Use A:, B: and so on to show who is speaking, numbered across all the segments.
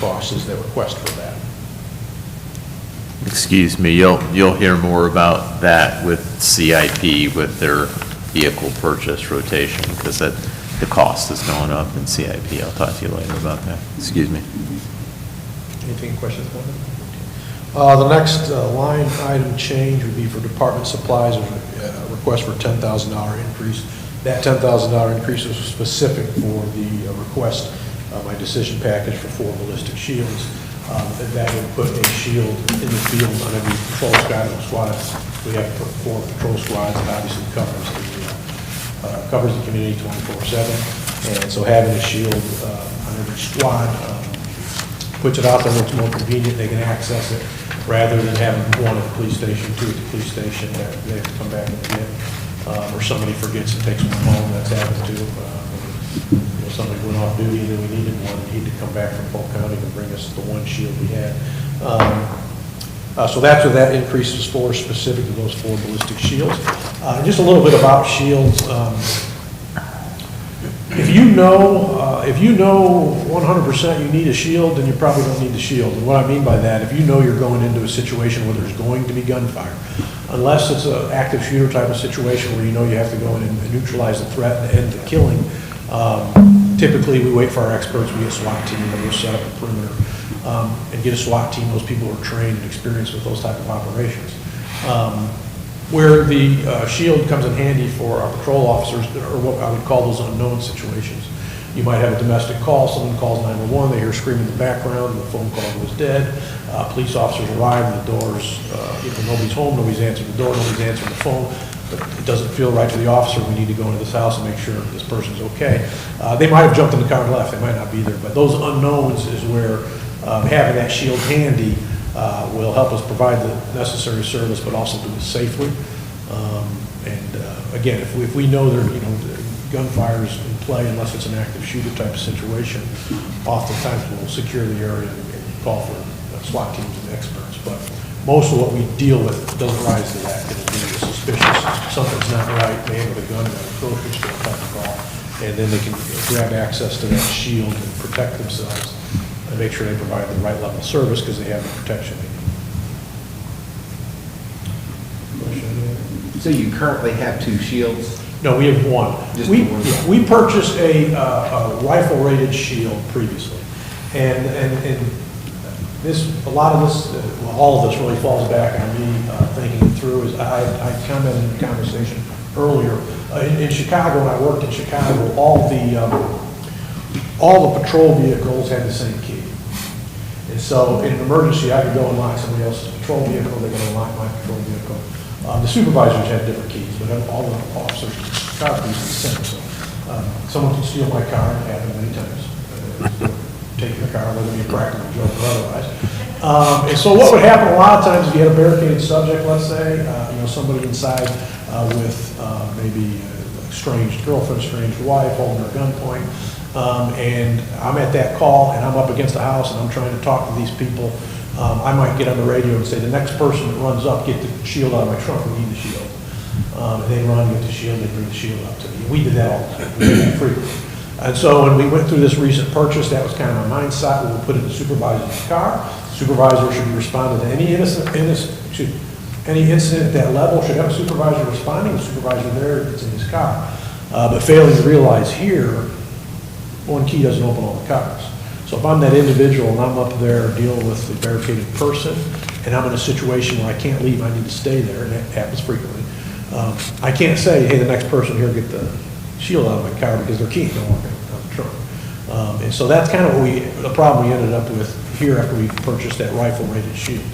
A: cost is the request for that.
B: Excuse me, you'll hear more about that with CIP, with their vehicle purchase rotation, because the cost is going up in CIP. I'll talk to you later about that. Excuse me.
A: Anything, questions about it? The next line item change would be for department supplies, a request for a $10,000 increase. That $10,000 increase is specific for the request, my decision package for 4 ballistic shields. And that would put a shield in the field on every patrol squad. We have 4 patrol squads, and obviously covers the community 24/7. And so having a shield on every squad puts it out there where it's more convenient. They can access it rather than having one at the police station, 2 at the police station that they have to come back and get. Or somebody forgets and takes one home. That's happened too. Somebody went off duty and then we needed one, and he had to come back from Polk County and bring us the one shield we had. So that's what that increase is for, specific to those 4 ballistic shields. Just a little bit about shields. If you know 100% you need a shield, then you probably don't need the shield. And what I mean by that, if you know you're going into a situation where there's going to be gunfire, unless it's an active shooter type of situation where you know you have to go in and neutralize the threat and end the killing, typically we wait for our experts. We get a SWAT team and we'll set up a perimeter and get a SWAT team. Those people are trained and experienced with those type of operations. Where the shield comes in handy for our patrol officers, or what I would call those unknown situations. You might have a domestic call, someone calls 911, they hear screaming in the background, the phone call goes dead, police officers arrive, and the doors, nobody's home, nobody's answering the door, nobody's answering the phone, but it doesn't feel right to the officer. We need to go into this house and make sure this person's okay. They might have jumped in the car and left, they might not be there, but those unknowns is where having that shield handy will help us provide the necessary service, but also do it safely. Again, if we know there, gunfire's in play, unless it's an active shooter type of situation, oftentimes we'll secure the area and call for SWAT teams and experts. But most of what we deal with doesn't rise to that. It'll be suspicious, something's not right, man with a gun at a grocery store type of call, and then they can grab access to that shield and protect themselves and make sure they provide the right level of service because they have the protection they need.
C: So you currently have 2 shields?
A: No, we have 1.
C: Just the one?
A: Yeah, we purchased a rifle-rated shield previously, and this, a lot of this, all of this really falls back on me thinking it through. Is I commented in the conversation earlier in Chicago. When I worked in Chicago, all the patrol vehicles had the same key, and so in an emergency, I could go and lock somebody else's patrol vehicle. They could unlock my patrol vehicle. The supervisors had different keys, but all the officers' car keys are the same. So someone can steal my car, and it happened many times. Take the car, whether it be a practical joke or otherwise. And so what would happen a lot of times if you had a barricaded subject, let's say, somebody inside with maybe a estranged girlfriend, estranged wife, holding her gunpoint, and I'm at that call, and I'm up against the house, and I'm trying to talk to these people. I might get on the radio and say, the next person that runs up, get the shield out of my trunk, we need the shield. And they run, get the shield, they bring the shield up to me. We did that all the time, we did that frequently. And so when we went through this recent purchase, that was kind of my mindset. We would put it in the supervisor's car. The supervisor should be responding to any incident at that level, should have a supervisor responding, the supervisor there, it's in his car. But failing to realize here, one key doesn't open all the cars. So if I'm that individual and I'm up there dealing with the barricaded person and I'm in a situation where I can't leave, I need to stay there, and that happens frequently, I can't say, hey, the next person here get the shield out of my car because their key ain't going on the trunk. And so that's kind of the problem we ended up with here after we purchased that rifle-rated shield.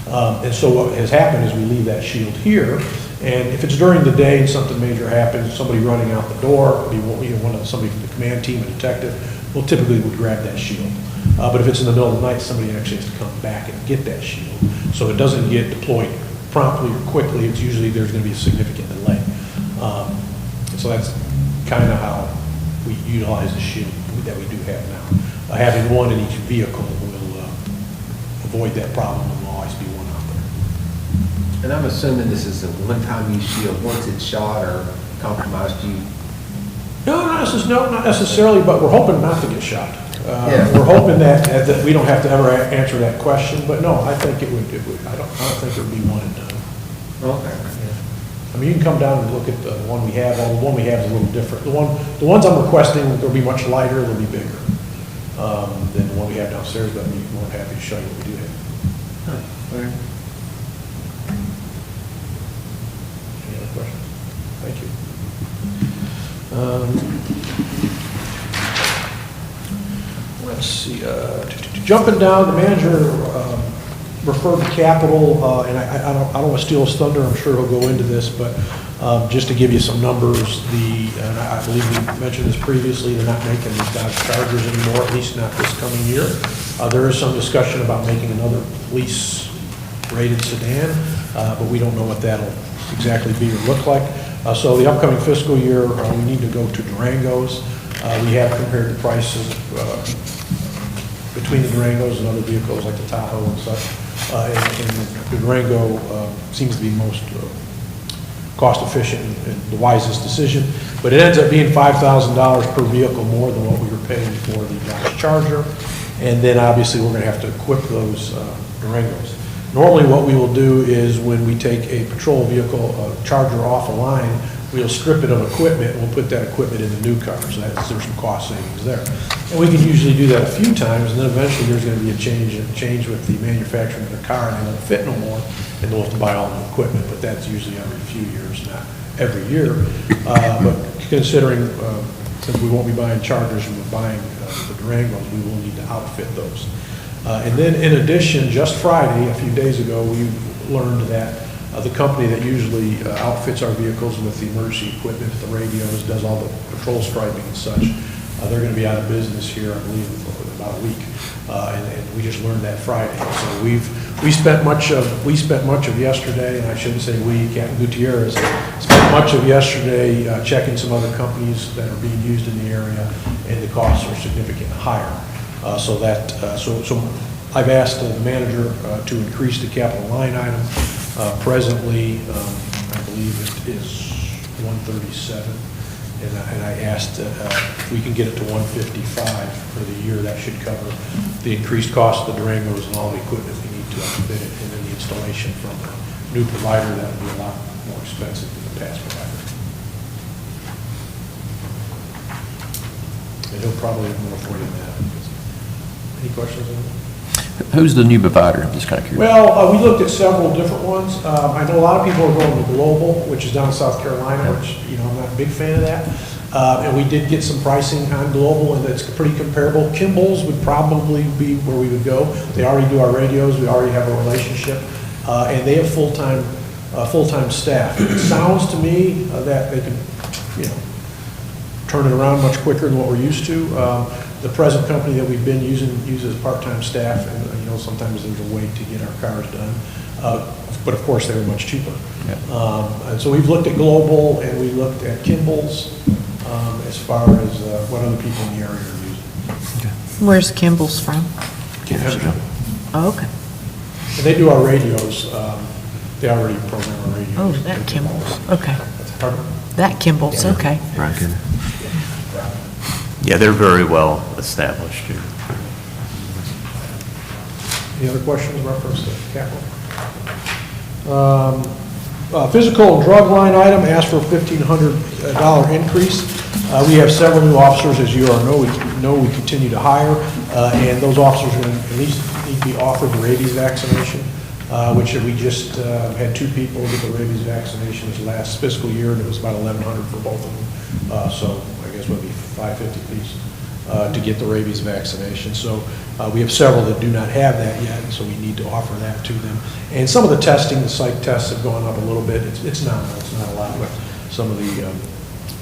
A: And so what has happened is we leave that shield here, and if it's during the day and something major happens, somebody running out the door, somebody from the command team, a detective, well, typically would grab that shield. But if it's in the middle of the night, somebody actually has to come back and get that shield. So it doesn't get deployed promptly or quickly. It's usually there's going to be a significant delay. So that's kind of how we utilize the shield that we do have now. Having one in each vehicle will avoid that problem and will always be one out there.
C: And I'm assuming this is a one-time use shield. Once it's shot or compromised, you...
A: No, not necessarily, but we're hoping not to get shot.
C: Yeah.
A: We're hoping that we don't have to ever answer that question, but no, I think it would, I don't think it would be one and done.
C: Okay.
A: I mean, you can come down and look at the one we have, although the one we have is a little different. The ones I'm requesting, they'll be much lighter, they'll be bigger than the one we have downstairs, but I'm more than happy to show you what we do have.
C: Okay.
A: Any other questions? Thank you. Let's see, jumping down, the manager referred to capital, and I don't want to steal his thunder, I'm sure he'll go into this, but just to give you some numbers, and I believe we mentioned this previously, they're not making the Dodge Chargers anymore, at least not this coming year. There is some discussion about making another police-rated sedan, but we don't know what that'll exactly be or look like. So the upcoming fiscal year, we need to go to Durangos. We have compared the prices between the Durangos and other vehicles like the Tahoe and such. And the Durango seems to be most cost efficient and the wisest decision. But it ends up being $5,000 per vehicle more than what we were paying for the Dodge Charger. And then obviously we're going to have to equip those Durangos. Normally what we will do is when we take a patrol vehicle, Charger off a line, we'll strip it of equipment and we'll put that equipment in the new car. So there's some cost savings there. And we can usually do that a few times, and then eventually there's going to be a change with the manufacturing of the car, and they won't fit no more, and they'll have to buy all new equipment. But that's usually every few years, not every year. But considering, since we won't be buying Chargers and we're buying the Durangos, we will need to outfit those. And then in addition, just Friday, a few days ago, we learned that the company that usually outfits our vehicles with the emergency equipment, the radios, does all the patrol striping and such, they're going to be out of business here, I believe, for about a week. And we just learned that Friday. So we spent much of yesterday, and I shouldn't say we, Captain Gutierrez, spent much of yesterday checking some other companies that are being used in the area, and the costs are significantly higher. So I've asked the manager to increase the capital line item. Presently, I believe it is 137, and I asked if we can get it to 155 for the year. That should cover the increased cost of the Durangos and all the equipment we need to outfit it, and then the installation from a new provider that would be a lot more expensive than the past provider. And he'll probably have more for you than that. Any questions on that?
D: Who's the new provider? I'm just kind of curious.
A: Well, we looked at several different ones. I know a lot of people are going to Global, which is down in South Carolina, which, I'm not a big fan of that. And we did get some pricing on Global, and it's pretty comparable. Kimball's would probably be where we would go. They already do our radios. We already have a relationship. And they have full-time staff. It sounds to me that they can, turn it around much quicker than what we're used to. The present company that we've been using uses part-time staff, and sometimes there's a wait to get our cars done. But of course, they were much cheaper.
D: Yeah.
A: And so we've looked at Global and we looked at Kimball's as far as what other people in the area are using.
E: Where's Kimball's from? Oh, okay.
A: And they do our radios. They already program our radios.
E: Oh, that Kimball's, okay.
A: Pardon?
E: That Kimball's, okay.
B: Yeah, they're very well established here.
A: Any other questions in reference to capital? Physical and drug line item, asked for a $1,500 increase. We have several new officers, as you know we continue to hire, and those officers are going to at least need to be offered the rabies vaccination, which we just had 2 people get the rabies vaccination this last fiscal year, and it was about $1,100 for both of them. So I guess it would be $550 apiece to get the rabies vaccination. So we have several that do not have that yet, and so we need to offer that to them. And some of the testing, the psych tests have gone up a little bit. It's nominal, it's not a lot, but some of the,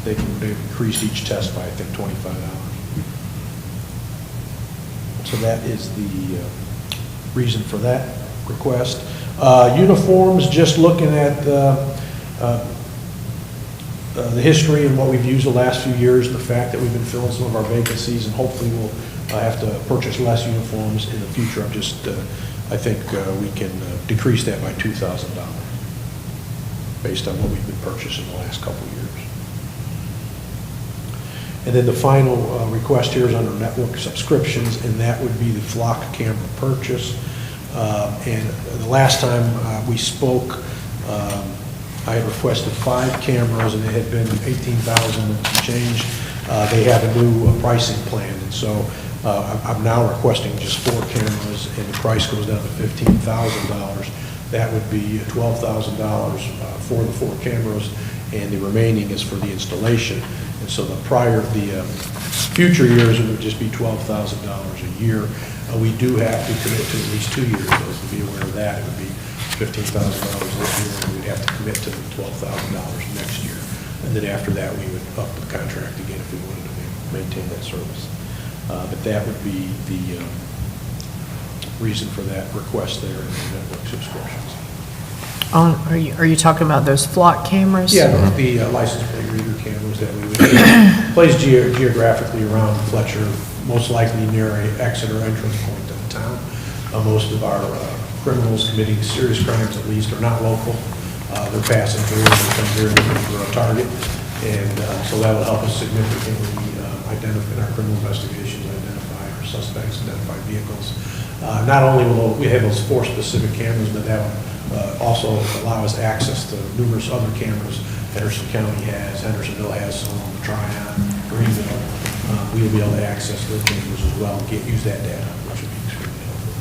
A: they've increased each test by, I think, $25. So that is the reason for that request. Uniforms, just looking at the history and what we've used the last few years, and the fact that we've been filling some of our vacancies, and hopefully we'll have to purchase less uniforms in the future. I think we can decrease that by $2,000 based on what we've been purchasing the last couple of years. And then the final request here is under network subscriptions, and that would be the flock camera purchase. And the last time we spoke, I had requested 5 cameras, and it had been $18,000 and some change. They have a new pricing plan, and so I'm now requesting just 4 cameras, and the price goes down to $15,000. That would be $12,000 for the 4 cameras, and the remaining is for the installation. And so the future years, it would just be $12,000 a year. We do have to commit to at least 2 years, though, to be aware of that. It would be $15,000 this year, and we'd have to commit to $12,000 next year. And then after that, we would up the contract again if we wanted to maintain that service. But that would be the reason for that request there in the network subscriptions.
E: Are you talking about those flock cameras?
A: Yeah, the license plate reader cameras that we would place geographically around Fletcher, most likely near a exit or entrance point of the town. Most of our criminals committing serious crimes, at least, are not local. They're passing through and they come here looking for a target. And so that will help us significantly identify in our criminal investigations, identify our suspects, identify vehicles. Not only will we have those 4 specific cameras, but that will also allow us access to numerous other cameras Henderson County has, Hendersonville has some on the Tryon, Greenville. We'll be able to access those cameras as well and use that data, which would be extremely helpful.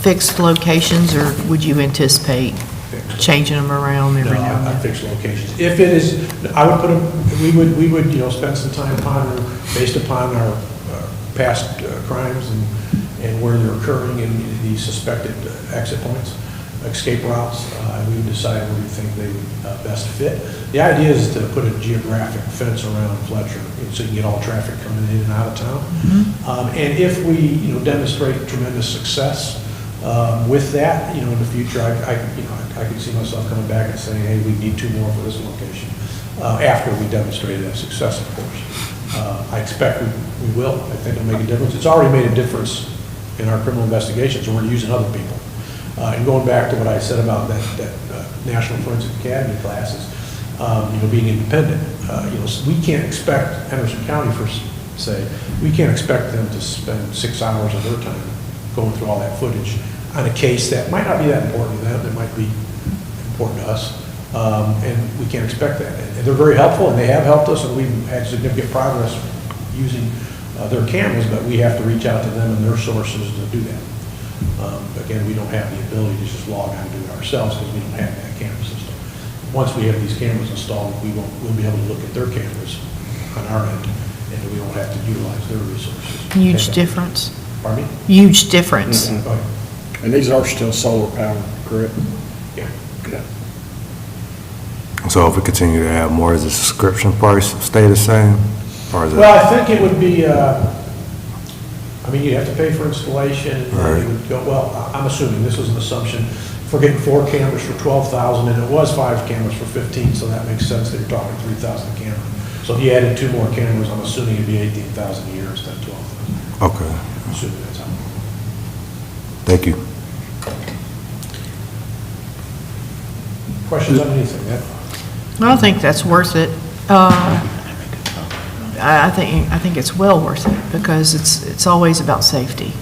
E: Fixed locations, or would you anticipate
A: Fixed.
E: changing them around every
A: No,
E: now and
A: not
E: then?
A: fixed locations. If it is, I would put them, we would, spend some time pondering based upon our past crimes and where they're occurring in the suspected exit points, escape routes. We would decide where we think they would best fit. The idea is to put a geographic fence around Fletcher so you can get all traffic coming in and out of town. And if we, demonstrate tremendous success with that, in the future, I can see myself coming back and saying, hey, we need 2 more for this location, after we demonstrated that success, of course. I expect we will. I think it'll make a difference. It's already made a difference in our criminal investigations, and we're using other people. And going back to what I said about that National Forensic Academy classes, being independent, we can't expect Henderson County, we can't expect them to spend 6 hours of their time going through all that footage on a case that might not be that important to them, that might be important to us, and we can't expect that. And they're very helpful, and they have helped us, and we've had significant progress using their cameras, but we have to reach out to them and their sources to do that. Again, we don't have the ability to just log on and do it ourselves because we don't have that camera system. Once we have these cameras installed, we'll be able to look at their cameras on our end, and we won't have to utilize their resources.
E: Huge difference.
A: Pardon me?
E: Huge difference.
A: Go ahead.
F: And these are still solar powered, correct?
A: Yeah.
G: So if we continue to have more, is the subscription price stay the same? Or is it?
A: Well, I think it would be, you'd have to pay for installation. And
G: Right.
A: it would go, well, I'm assuming, this is an assumption, if we're getting 4 cameras for $12,000, and it was 5 cameras for $15,000, so that makes sense that you're talking $3,000 a camera. So if you added 2 more cameras, I'm assuming it'd be $18,000 a year instead of $12,000.
G: Okay,
A: I'm assuming that's how.
G: thank you.
A: Questions on anything? Yeah?
E: I think that's worth it. I think it's well worth it because it's always about safety.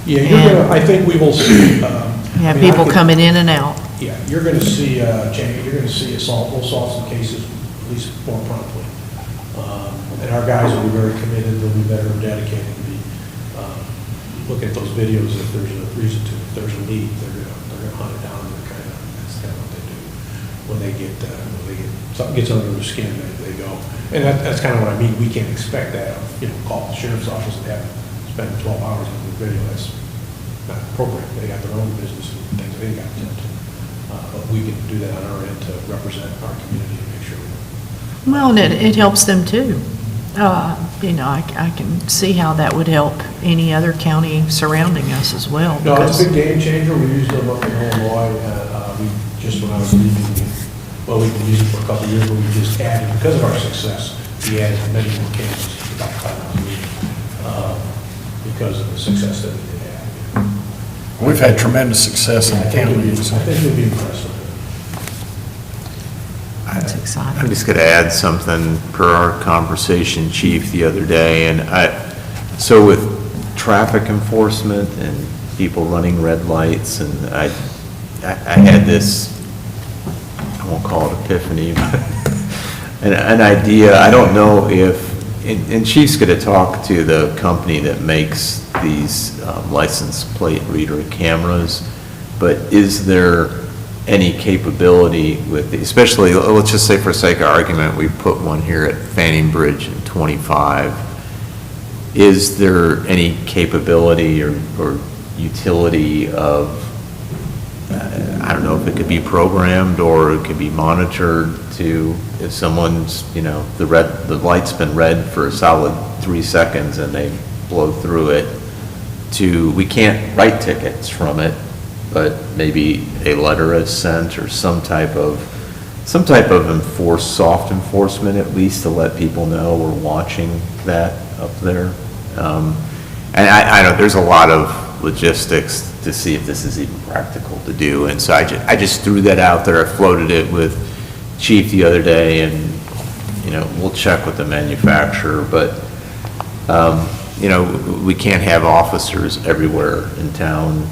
A: Yeah, I think we will see.
E: You have people coming in and out.
A: Yeah, you're going to see, Jamie, you're going to see we'll solve some cases at least more promptly. And our guys will be very committed, they'll be better dedicated to be, look at those videos if there's a reason to, if there's a need, they're going to hunt it down, and that's kind of what they do. When they get, something gets under their skin, they go. And that's kind of what I mean, we can't expect that, call the sheriff's office and have them spend 12 hours on the video, that's not appropriate. They got their own business and things they got to attend to. But we can do that on our end to represent our community and make sure we do.
E: Well, and it helps them too. I can see how that would help any other county surrounding us as well.
A: No, it's a
E: because-
A: big game changer. We used them up in Illinois. When I was leaving, well, we've been using it for a couple of years, but we just added, because of our success, we added many more cameras, about 5 a week, because of the success that we did have.
F: We've had tremendous success in
A: I
F: the
A: think
F: county.
A: it would be impressive.
G: I
E: That's
B: I'm
E: exciting.
B: just going to add something per our conversation, Chief, the other day, so with traffic enforcement and people running red lights, and I had this, I won't call it epiphany, but an idea. I don't know if, and Chief's going to talk to the company that makes these license plate reader cameras, but is there any capability with, especially, let's just say for sake of argument, we put one here at Fanning Bridge in 25. Is there any capability or utility of, I don't know if it could be programmed or it could be monitored to, if someone's, the light's been red for a solid 3 seconds and they blow through it, we can't write tickets from it, but maybe a letter is sent or some type of soft enforcement, at least to let people know we're watching that up there. And I know there's a lot of logistics to see if this is even practical to do, and so I just threw that out there. I floated it with Chief the other day, and we'll check with the manufacturer, but we can't have officers everywhere in town,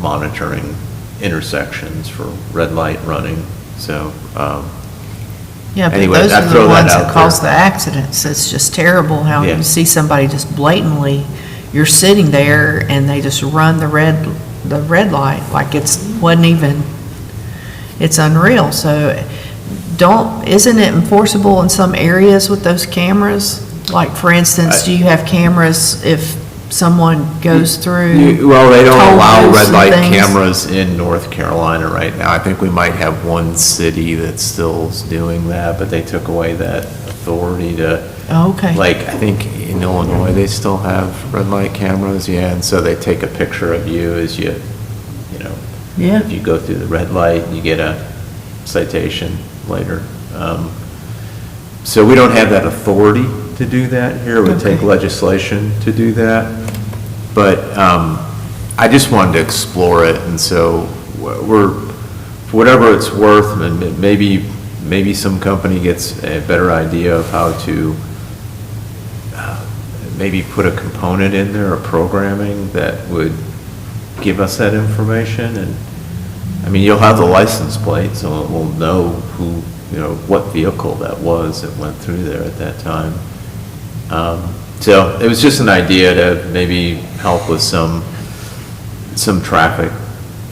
B: monitoring intersections for red light running, so,
E: Yeah, but
B: Anyway,
E: those
B: I
E: are
B: throw
E: the
B: that
E: ones
B: out
E: that cause the
B: there.
E: accidents. It's just terrible how
B: Yeah.
E: you see somebody just blatantly, you're sitting there and they just run the red light like wasn't even, it's unreal. So isn't it enforceable in some areas with those cameras? Like, for instance, do you have cameras if someone goes through?
B: Well, they don't
E: toll
B: allow
E: booths
B: red
E: and
B: light
E: things?
B: cameras in North Carolina right now. I think we might have one city that still is doing that, but they took away that authority to,
E: Oh, okay.
B: like, I think in Illinois, they still have red light cameras, yeah, and so they take a picture of you as you
E: Yeah.
B: if you go through the red light, you get a citation later. So we don't have that authority to do that here. It would take
E: Okay.
B: legislation to do that. But I just wanted to explore it, and so for whatever it's worth, and maybe some company gets a better idea of how to maybe put a component in there, or programming that would give us that information. And I mean, you'll have the license plate, so we'll know who, what vehicle that was that went through there at that time. So it was just an idea to maybe help with some traffic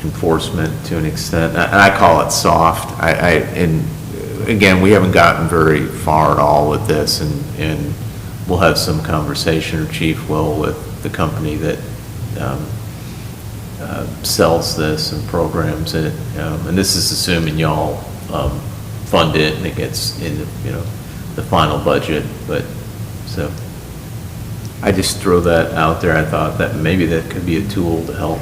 B: enforcement to an extent. And I call it soft. And again, we haven't gotten very far at all with this, and we'll have some conversation, or Chief will, with the company that sells this and programs it. And this is assuming y'all fund it and it gets in, the final budget. But, so, I just throw that out there. I thought that maybe that could be a tool to help.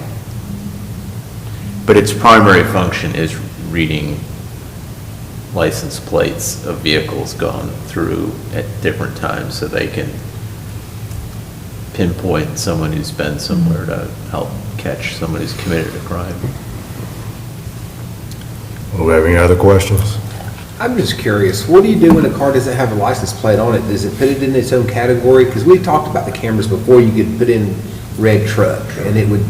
B: But its primary function is reading license plates of vehicles gone through at different times, so they can pinpoint someone who's been somewhere to help catch someone who's committed a crime.
G: Do we have any other questions?
C: I'm just curious, what do you do when a car doesn't have a license plate on it? Does it put it in its own category? Because we talked about the cameras before, you could put in red truck, and it would,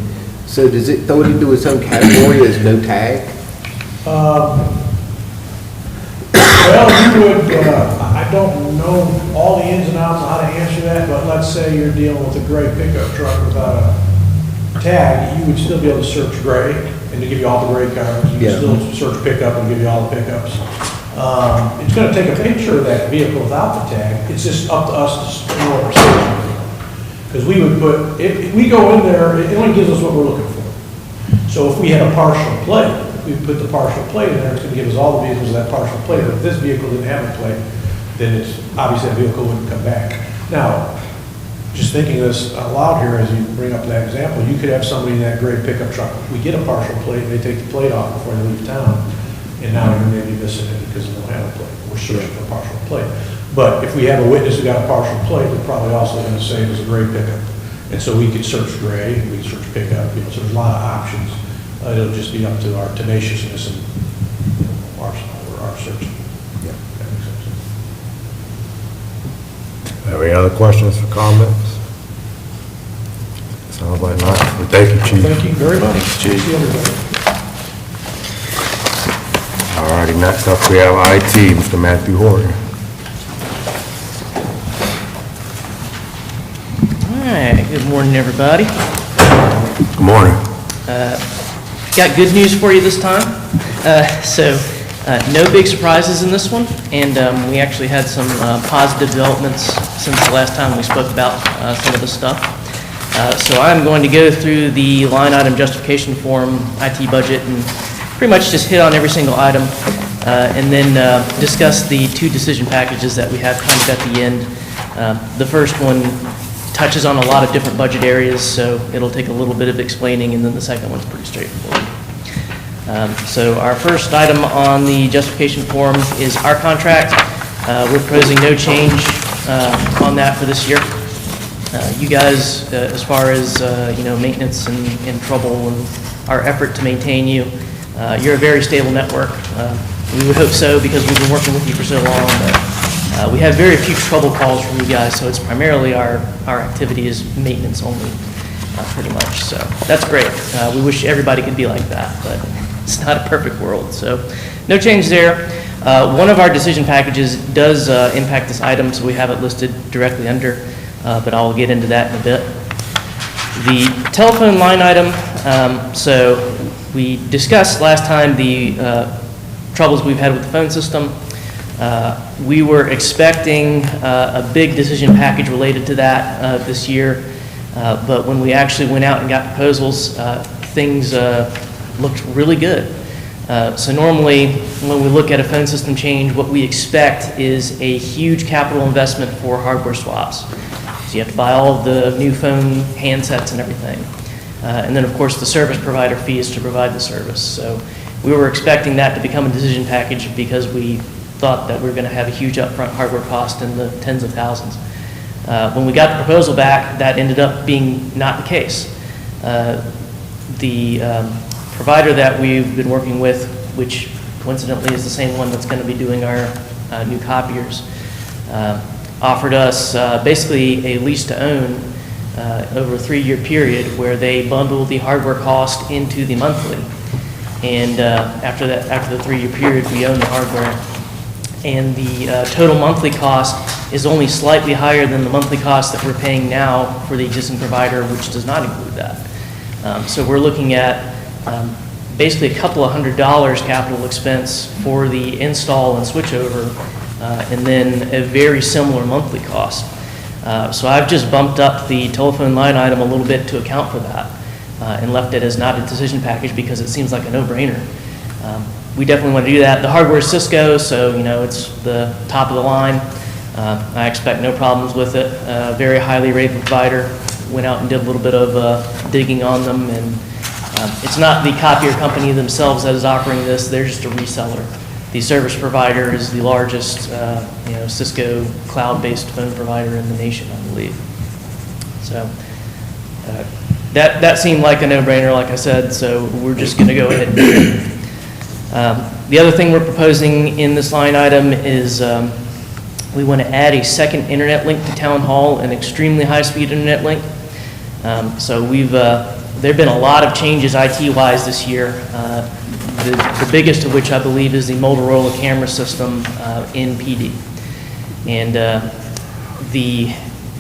C: so does it throw it into its own category as no tag?
A: Well, you would, I don't know all the ins and outs of how to answer that, but let's say you're dealing with a gray pickup truck without a tag, you would still be able to search gray and to give you all the gray cars. You
C: Yeah.
A: can still search pickup and give you all the pickups. It's gonna take a picture of that vehicle without the tag. It's just up to us to know what we're searching for. Because we would put, if we go in there, it only gives us what we're looking for. So if we had a partial plate, we put the partial plate in there, it's gonna give us all the vehicles with that partial plate. If this vehicle didn't have a plate, then it's, obviously that vehicle wouldn't come back. Now, just thinking this out loud here, as you bring up that example, you could have somebody in that gray pickup truck, we get a partial plate, and they take the plate off before they leave town, and now you're maybe missing it because they don't have a plate. We're searching for a partial plate. But if we have a witness who got a partial plate, they're probably also gonna say it was a gray pickup. And so we could search gray, we could search pickup, so there's a lot of options. It'll just be up to our tenaciousness and our search.
G: Have any other questions or comments? Sounds like not. Well, thank you, Chief.
A: Thank you very much. See everybody.
G: All righty, next up we have IT, Mr. Matthew Horton.
H: All right, good morning, everybody.
G: Good morning.
H: Got good news for you this time. No big surprises in this one, and we actually had some positive developments since the last time we spoke about some of this stuff. So I'm going to go through the line item justification form, IT budget, and pretty much just hit on every single item, and then discuss the two decision packages that we have kind of at the end. The first one touches on a lot of different budget areas, so it'll take a little bit of explaining, and then the second one's pretty straightforward. So our first item on the justification form is our contract. We're proposing no change on that for this year. You guys, as far as, maintenance and trouble and our effort to maintain you, you're a very stable network. We would hope so because we've been working with you for so long, but we have very few trouble calls from you guys, so it's primarily our activity is maintenance only, pretty much. So that's great. We wish everybody could be like that, but it's not a perfect world. So no change there. One of our decision packages does impact this item, so we have it listed directly under, but I'll get into that in a bit. The telephone line item, so we discussed last time the troubles we've had with the phone system. We were expecting a big decision package related to that this year, but when we actually went out and got proposals, things looked really good. So normally, when we look at a phone system change, what we expect is a huge capital investment for hardware swaps. So you have to buy all of the new phone handsets and everything. And then, of course, the service provider fees to provide the service. So we were expecting that to become a decision package because we thought that we were going to have a huge upfront hardware cost in the tens of thousands. When we got the proposal back, that ended up being not the case. The provider that we've been working with, which coincidentally is the same one that's going to be doing our new copiers, offered us basically a lease to own over a 3-year period where they bundle the hardware cost into the monthly. And after the 3-year period, we own the hardware. And the total monthly cost is only slightly higher than the monthly cost that we're paying now for the existing provider, which does not include that. So we're looking at basically a couple of $100 capital expense for the install and switchover, and then a very similar monthly cost. So I've just bumped up the telephone line item a little bit to account for that, and left it as not a decision package because it seems like a no-brainer. We definitely want to do that. The hardware is Cisco, so it's the top of the line. I expect no problems with it. Very highly rated provider. Went out and did a little bit of digging on them, and it's not the copier company themselves that is offering this. They're just a reseller. The service provider is the largest, Cisco cloud-based phone provider in the nation, I believe. So that seemed like a no-brainer, like I said. So we're just going to go ahead and do it. The other thing we're proposing in this line item is we want to add a second internet link to Town Hall, an extremely high-speed internet link. So there have been a lot of changes IT-wise this year. The biggest of which I believe is the Motorola camera system in PD. And the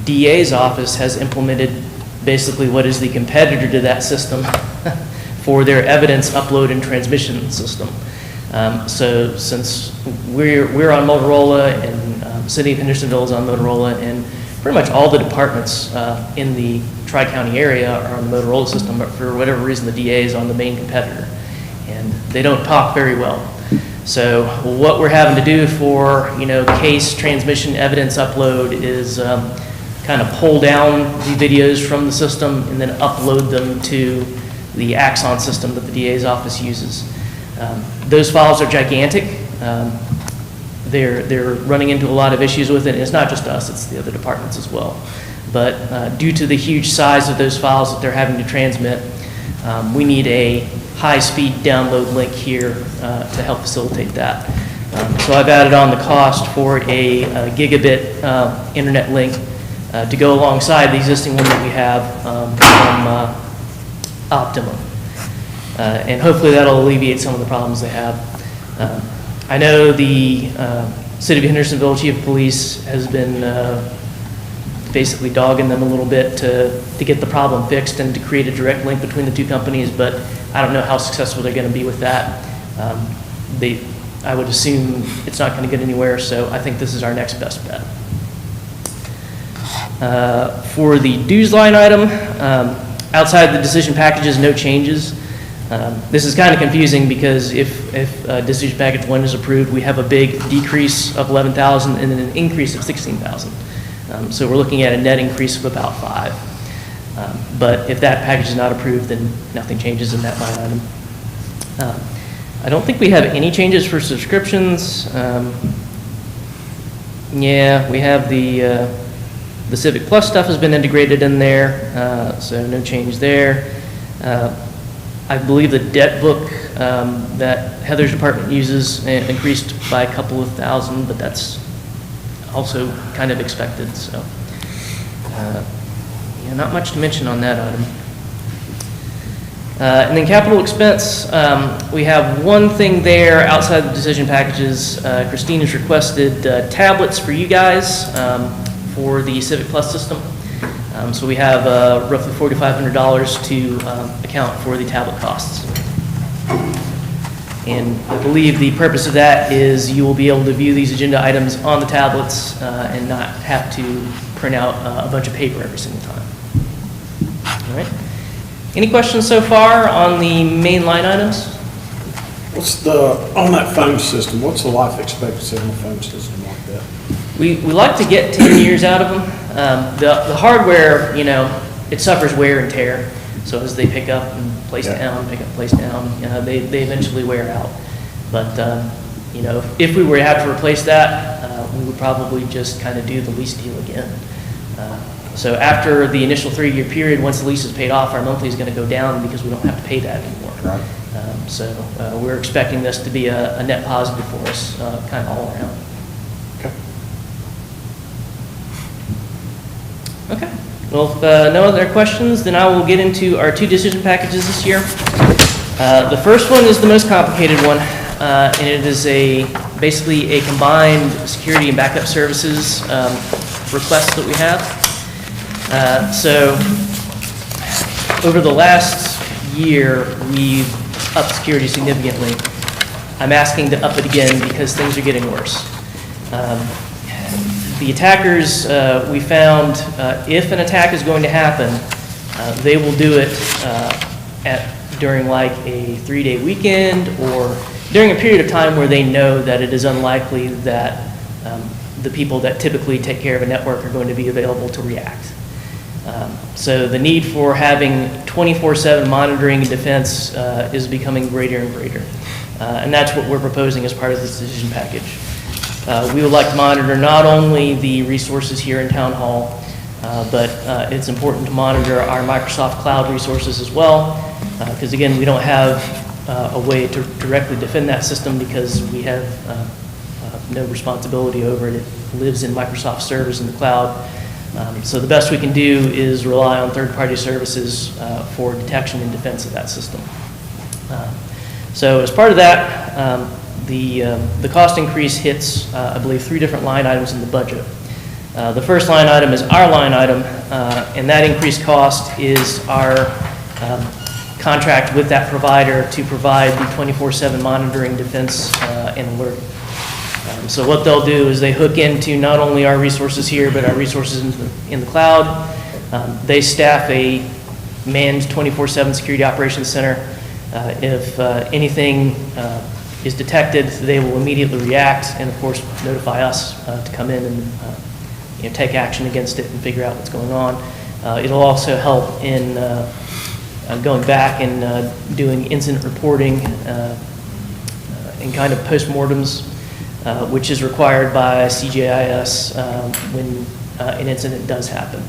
H: DA's office has implemented basically what is the competitor to that system for their evidence upload and transmission system. So since we're on Motorola and City of Hendersonville is on Motorola, and pretty much all the departments in the Tri-County area are on the Motorola system, but for whatever reason the DA is on the main competitor. And they don't talk very well. So what we're having to do for, case transmission evidence upload is kind of pull down the videos from the system and then upload them to the Axon system that the DA's office uses. Those files are gigantic. They're running into a lot of issues with it, and it's not just us, it's the other departments as well. But due to the huge size of those files that they're having to transmit, we need a high-speed download link here to help facilitate that. So I've added on the cost for a gigabit internet link to go alongside the existing one that we have from Optimum. And hopefully that'll alleviate some of the problems they have. I know the City of Hendersonville Chief of Police has been basically dogging them a little bit to get the problem fixed and to create a direct link between the two companies, but I don't know how successful they're going to be with that. I would assume it's not going to get anywhere, so I think this is our next best bet. For the dues line item, outside the decision packages, no changes. This is kind of confusing because if decision package 1 is approved, we have a big decrease of 11,000 and then an increase of 16,000. So we're looking at a net increase of about 5. But if that package is not approved, then nothing changes in that line item. I don't think we have any changes for subscriptions. Yeah, we have the Civic Plus stuff has been integrated in there, so no change there. I believe the debt book that Heather's department uses increased by a couple of thousand, but that's also kind of expected, so. Yeah, not much to mention on that item. And then capital expense, we have one thing there outside the decision packages. Christine has requested tablets for you guys for the Civic Plus system. So we have roughly $4,500 to account for the tablet costs. And I believe the purpose of that is you will be able to view these agenda items on the tablets and not have to print out a bunch of paper every single time. All right. Any questions so far on the main line items?
F: On that phone system, what's the life expectancy on a phone system like that?
H: We like to get 10 years out of them. The hardware, you know, it suffers wear and tear. So as they pick up and place down, pick up, place down, they eventually wear out. But, you know, if we were to have to replace that, we would probably just kind of do the lease deal again. So after the initial 3-year period, once the lease is paid off, our monthly is going to go down because we don't have to pay that anymore.
F: Right.
H: So we're expecting this to be a net positive for us, kind of all around.
F: Okay.
H: Okay. Well, if no other questions, then I will get into our 2 decision packages this year. The first one is the most complicated one, and it is basically a combined security and backup services request that we have. So over the last year, we've upped security significantly. I'm asking to up it again because things are getting worse. The attackers, we found, if an attack is going to happen, they will do it during like a 3-day weekend or during a period of time where they know that it is unlikely that the people that typically take care of a network are going to be available to react. So the need for having 24/7 monitoring and defense is becoming greater and greater. And that's what we're proposing as part of this decision package. We would like to monitor not only the resources here in Town Hall, but it's important to monitor our Microsoft Cloud resources as well, because again, we don't have a way to directly defend that system because we have no responsibility over it. It lives in Microsoft servers in the cloud. So the best we can do is rely on third-party services for detection and defense of that system. So as part of that, the cost increase hits, I believe, 3 different line items in the budget. The first line item is our line item, and that increased cost is our contract with that provider to provide the 24/7 monitoring, defense, and alert. So what they'll do is they hook into not only our resources here, but our resources in the cloud. They staff a manned 24/7 security operations center. If anything is detected, they will immediately react and, of course, notify us to come in and take action against it and figure out what's going on. It'll also help in going back and doing incident reporting and kind of postmortems, which is required by CGIS when an incident does happen.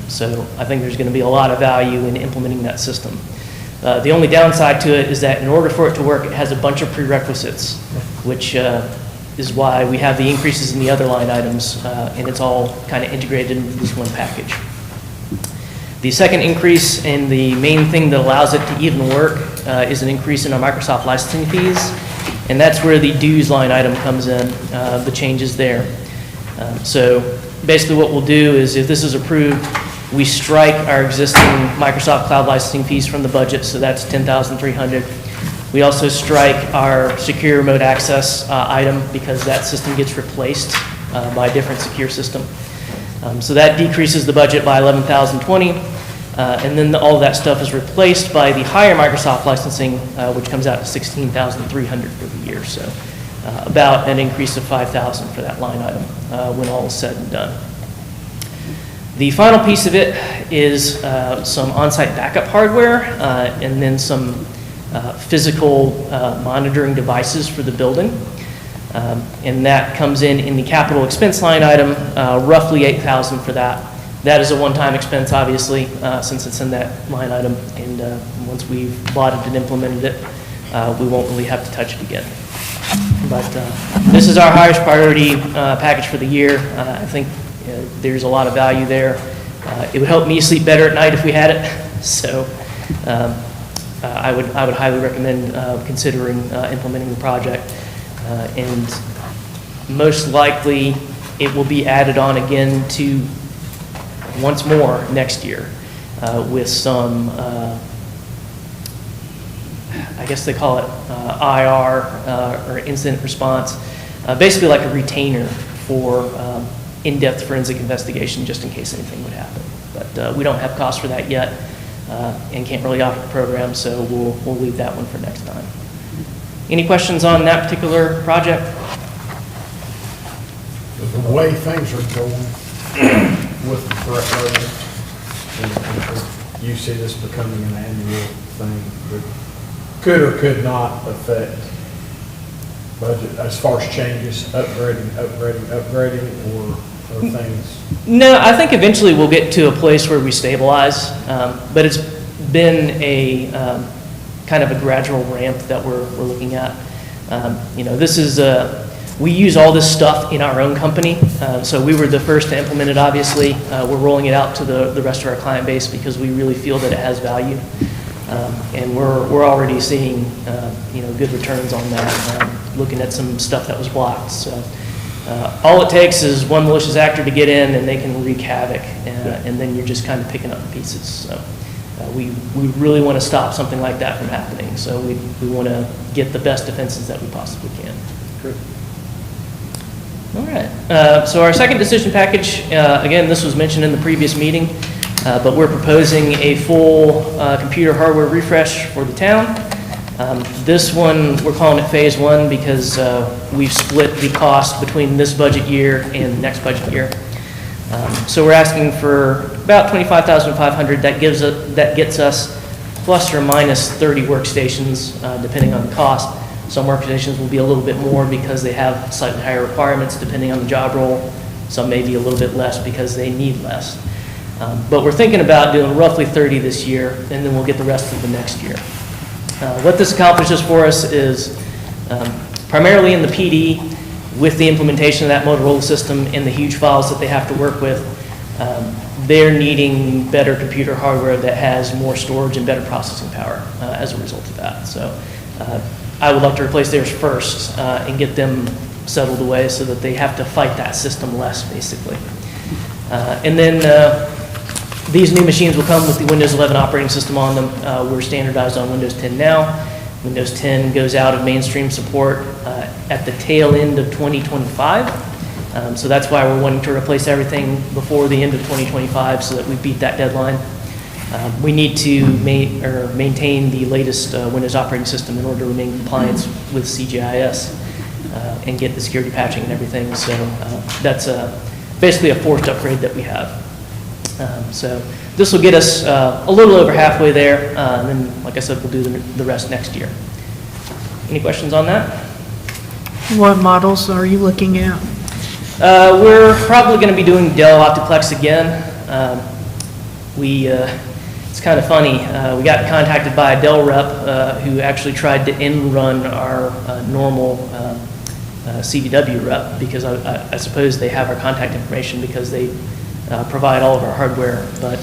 H: So I think there's going to be a lot of value in implementing that system. The only downside to it is that in order for it to work, it has a bunch of prerequisites. which is why we have the increases in the other line items, and it's all kind of integrated into this one package. The second increase, and the main thing that allows it to even work, is an increase in our Microsoft licensing fees, and that's where the dues line item comes in, the changes there. So basically what we'll do is, if this is approved, we strike our existing Microsoft Cloud licensing fees from the budget, so that's $10,300. We also strike our secure remote access item, because that system gets replaced by a different secure system. So that decreases the budget by $11,020, and then all of that stuff is replaced by the higher Microsoft licensing, which comes out to $16,300 for the year. So about an increase of $5,000 for that line item when all is said and done. The final piece of it is some on-site backup hardware, and then some physical monitoring devices for the building. And that comes in the capital expense line item, roughly $8,000 for that. That is a one-time expense, obviously, since it's in that line item, and once we've bought it and implemented it, we won't really have to touch it again. But this is our highest priority package for the year. I think there's a lot of value there. It would help me sleep better at night if we had it, so I would highly recommend considering implementing the project. And most likely, it will be added on again to once more next year with some, I guess they call it IR, or incident response, basically like a retainer for in-depth forensic investigation, just in case anything would happen. But we don't have costs for that yet, and can't really offer the program, so we'll leave that one for next time. Any questions on that particular project?
F: The way things are going with the threat level in the country, you see this becoming an annual thing that could or could not affect budget as far as changes, upgrading, or things?
H: No, I think eventually we'll get to a place where we stabilize, but it's been a kind of a gradual ramp that we're looking at. This is we use all this stuff in our own company, so we were the first to implement it, obviously. We're rolling it out to the rest of our client base because we really feel that it has value. And we're already seeing, good returns on that, looking at some stuff that was blocked. So all it takes is one malicious actor to get in and they can wreak havoc, and then you're just kind of picking up the pieces. So we really want to stop something like that from happening. So we want to get the best defenses that we possibly can.
F: Good.
H: All right. So our second decision package, again, this was mentioned in the previous meeting, but we're proposing a full computer hardware refresh for the town. This one, we're calling it Phase 1 because we've split the cost between this budget year and the next budget year. So we're asking for about $25,500. That gets us plus or minus 30 workstations, depending on the cost. Some workstations will be a little bit more because they have slightly higher requirements depending on the job role. Some may be a little bit less because they need less. But we're thinking about doing roughly 30 this year, and then we'll get the rest of the next year. What this accomplishes for us is primarily in the PD, with the implementation of that Motorola system and the huge files that they have to work with, they're needing better computer hardware that has more storage and better processing power as a result of that. So I would like to replace theirs first and get them settled away so that they have to fight that system less, basically. And then these new machines will come with the Windows 11 operating system on them. We're standardized on Windows 10 now. Windows 10 goes out of mainstream support at the tail end of 2025. So that's why we're wanting to replace everything before the end of 2025 so that we beat that deadline. We need to maintain the latest Windows operating system in order to remain in compliance with CGIS and get the security patching and everything. So that's basically a forced upgrade that we have. So this will get us a little over halfway there, and then, like I said, we'll do the rest next year. Any questions on that?
E: What models are you looking at?
H: We're probably going to be doing Dell Optiplex again. It's kind of funny. We got contacted by a Dell rep who actually tried to end run our normal CDW rep, because I suppose they have our contact information because they provide all of our hardware. But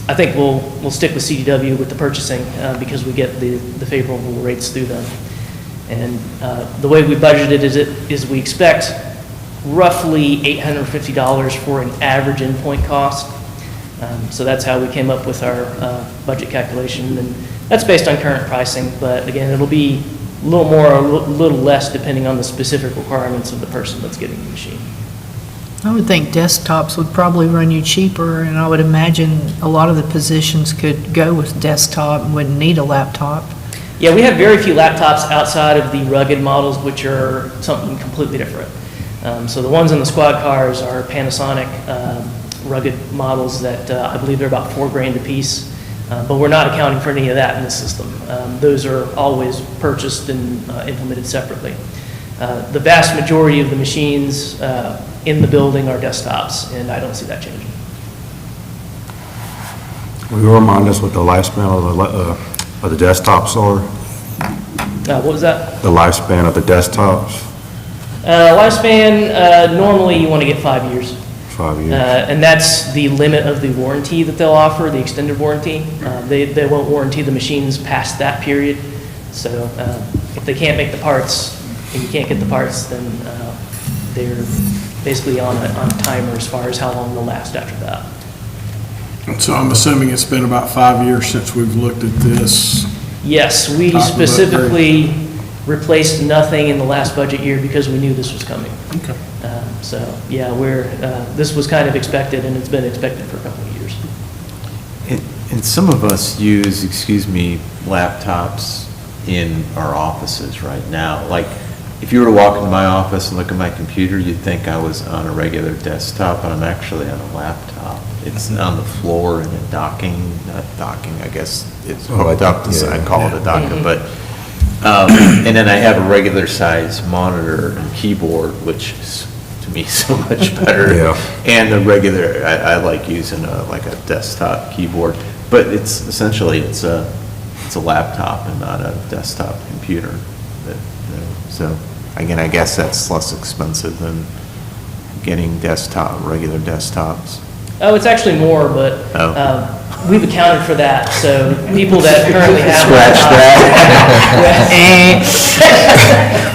H: I think we'll stick with CDW with the purchasing because we get the favorable rates through them. And the way we budgeted is we expect roughly $850 for an average endpoint cost. So that's how we came up with our budget calculation, and that's based on current pricing. But again, it'll be a little more or a little less depending on the specific requirements of the person that's getting the machine.
E: I would think desktops would probably run you cheaper, and I would imagine a lot of the positions could go with desktop and wouldn't need a laptop.
H: Yeah, we have very few laptops outside of the rugged models, which are something completely different. So the ones in the squad cars are Panasonic rugged models that I believe they're about $4,000 a piece, but we're not accounting for any of that in the system. Those are always purchased and implemented separately. The vast majority of the machines in the building are desktops, and I don't see that changing.
G: Will you remind us what the lifespan of the desktops are?
H: What was that?
G: The lifespan of the desktops?
H: Lifespan, normally you want to get 5 years.
G: 5 years.
H: And that's the limit of the warranty that they'll offer, the extended warranty. They won't warranty the machines past that period. So if they can't make the parts and you can't get the parts, then they're basically on a timer as far as how long they'll last after that.
F: So I'm assuming it's been about 5 years since we've looked at this.
H: Yes, we
F: Talk about
H: specifically replaced nothing in the last budget year because we knew this was coming.
F: Okay.
H: So, yeah, this was kind of expected, and it's been expected for a couple of years.
B: And some of us use, laptops in our offices right now. Like, if you were to walk into my office and look at my computer, you'd think I was on a regular desktop, but I'm actually on a laptop. It's on the floor in a not docking, I guess it's hooked up, I call it a docker, but, and then I have a regular size monitor and keyboard, which is, to me, so much better.
G: Yeah.
B: And a regular, I like using like a desktop keyboard, but it's essentially, it's a laptop and not a desktop computer. So, again, I guess that's less expensive than getting regular desktops.
H: Oh, it's actually more, but we've accounted for that, so people that currently have.
B: Scratch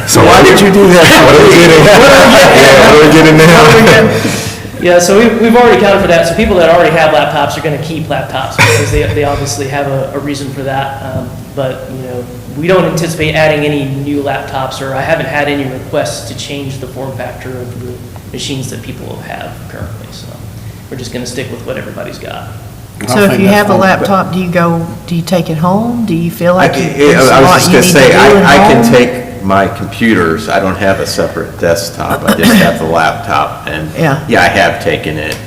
G: So why did you do that? What are we getting? Yeah, what are we getting now?
H: Yeah, so we've already accounted for that, so people that already have laptops are gonna keep laptops, because they obviously have a reason for that, but, we don't anticipate adding any new laptops, or I haven't had any requests to change the form factor of the machines that people have currently, so we're just gonna stick with what everybody's got.
E: So if you have a laptop, do you take it home? Do you feel like there's
B: I
E: a
B: was
E: lot
B: just
E: you
B: gonna
E: need to
B: say,
E: do at
B: I can
E: home?
B: take my computers, I don't have a separate desktop, I just have the laptop, and,
E: Yeah.
B: I have taken it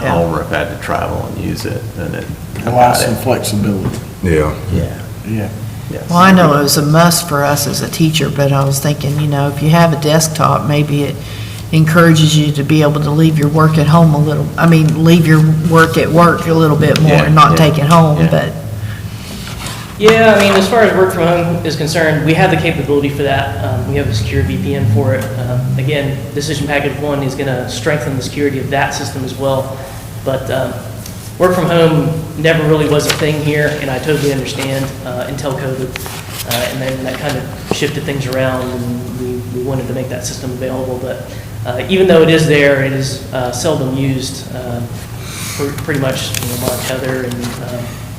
E: Yeah.
B: home or I've had to travel and use it, and it.
F: Allows some flexibility.
G: Yeah.
B: Yeah.
F: Yeah.
B: Yes.
E: Well, I know it was a must for us as a teacher, but I was thinking, if you have a desktop, maybe it encourages you to be able to leave your work at home leave your work at work a little bit more and not take it home,
B: Yeah.
E: but,
H: Yeah, as far as work from home is concerned, we have the capability for that. We have a secure VPN for it. Again, Decision Package 1 is going to strengthen the security of that system as well. But work from home never really was a thing here, and I totally understand until COVID. And then that kind of shifted things around, and we wanted to make that system available. But even though it is there, it is seldom used. Pretty much, Mark, Heather, and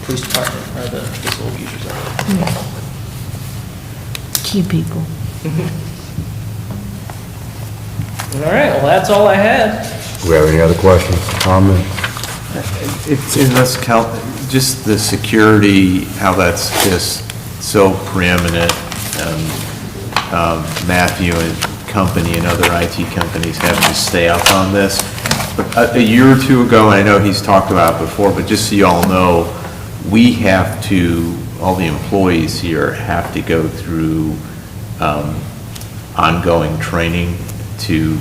H: police department are the sole users of it.
E: key people.
H: All right, well, that's all I had.
G: Do we have any other questions, comments?
B: It's in this just the security, how that's just so preeminent. Matthew and company and other IT companies have to stay up on this. But a year or two ago, and I know he's talked about it before, but just so you all know, we have to, all the employees here have to go through ongoing training to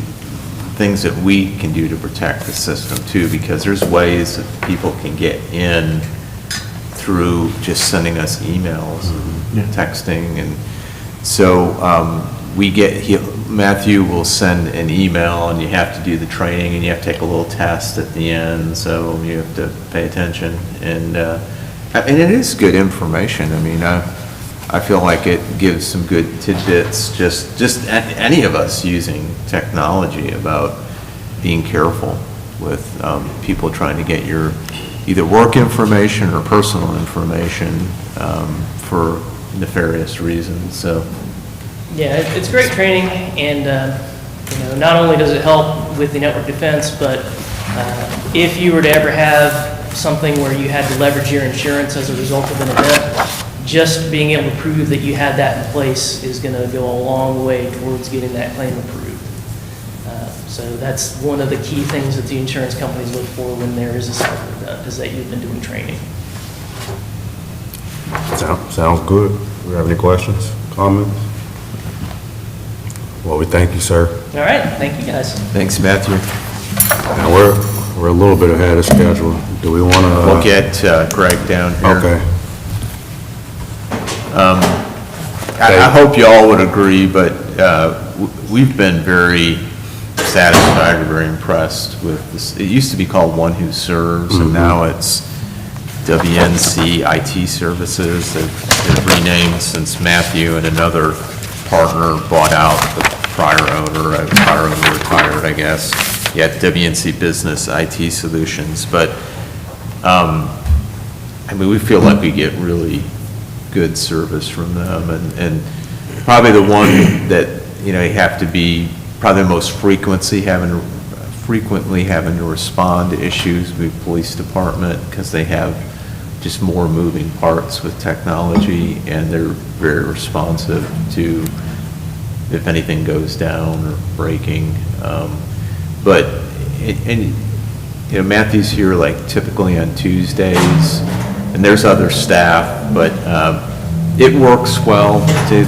B: things that we can do to protect the system too, because there's ways that people can get in through just sending us emails and texting. And so Matthew will send an email, and you have to do the training, and you have to take a little test at the end, so you have to pay attention. And it is good information. I mean, I feel like it gives some good tidbits, just any of us using technology, about being careful with people trying to get your either work information or personal information for nefarious reasons, so.
H: Yeah, it's great training, and, not only does it help with the network defense, but if you were to ever have something where you had to leverage your insurance as a result of an event, just being able to prove that you had that in place is going to go a long way towards getting that claim approved. So that's one of the key things that the insurance companies look for when there is a cyber event, is that you've been doing training.
G: Sounds good. Do we have any questions, comments? Well, we thank you, sir.
H: All right, thank you, guys.
B: Thanks, Matthew.
G: Now, we're a little bit ahead of schedule. Do we want to?
B: We'll get Greg down here.
G: Okay.
B: I hope you all would agree, but we've been very satisfied or very impressed with this. It used to be called One Who Serves, and now it's WNC IT Services. They've renamed since Matthew and another partner bought out the prior owner retired, I guess. You had WNC Business IT Solutions, but we feel like we get really good service from them, and probably the one that, you have to be probably the most frequently having to respond to issues with police department, because they have just more moving parts with technology, and they're very responsive to if anything goes down or breaking. Matthew's here like typically on Tuesdays, and there's other staff, but it works well to,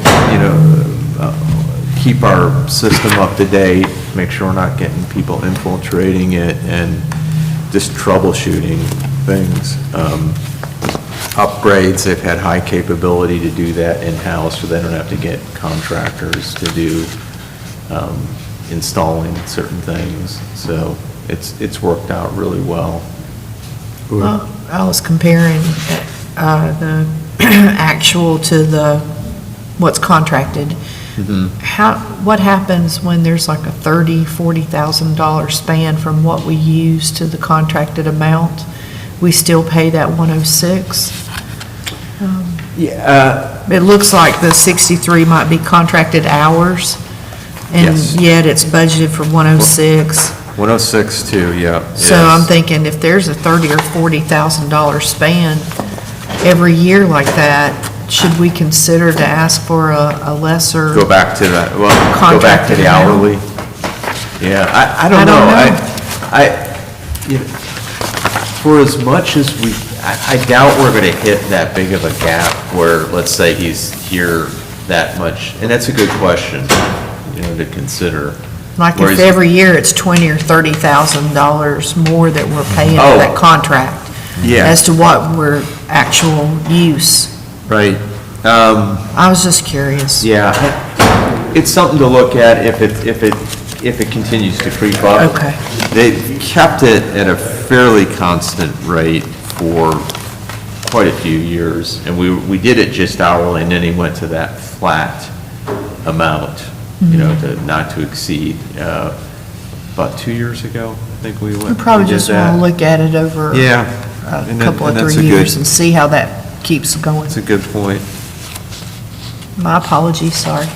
B: keep our system up to date, make sure we're not getting people infiltrating it, and just troubleshooting things. Upgrades, they've had high capability to do that in-house, so they don't have to get contractors to do installing certain things. So it's worked out really well.
E: Well, I was comparing the actual to what's contracted. What happens when there's like a $30,000, $40,000 span from what we use to the contracted amount? We still pay that 106? It looks like the 63 might be contracted hours, and
B: Yes.
E: yet it's budgeted for 106.
B: 106 too, yeah.
E: So I'm thinking if there's a $30,000 or $40,000 span every year like that, should we consider to ask for a lesser?
B: Go back to that, go back to
E: Contracted
B: the
E: amount.
B: hourly. Yeah, I don't know. For as much as I doubt we're gonna hit that big of a gap where, let's say he's here that much, and that's a good question, to consider.
E: Like
B: Whereas-
E: if every year it's $20,000 or $30,000 more that we're paying
B: Oh.
E: for that contract.
B: Yeah.
E: As to what we're actual use.
B: Right.
E: I was just curious.
B: Yeah, it's something to look at if it continues to creep up.
E: Okay.
B: They've kept it at a fairly constant rate for quite a few years, and we did it just hourly, and then he went to that flat amount, to not to exceed. About 2 years ago, I think we went.
E: We probably
B: we did
E: just want
B: that.
E: to look at it over
B: Yeah.
E: a
B: and that-
E: couple of
B: and that's
E: 3
B: a good-
E: years and see how that keeps going.
B: That's a good point.
E: My apologies, sorry.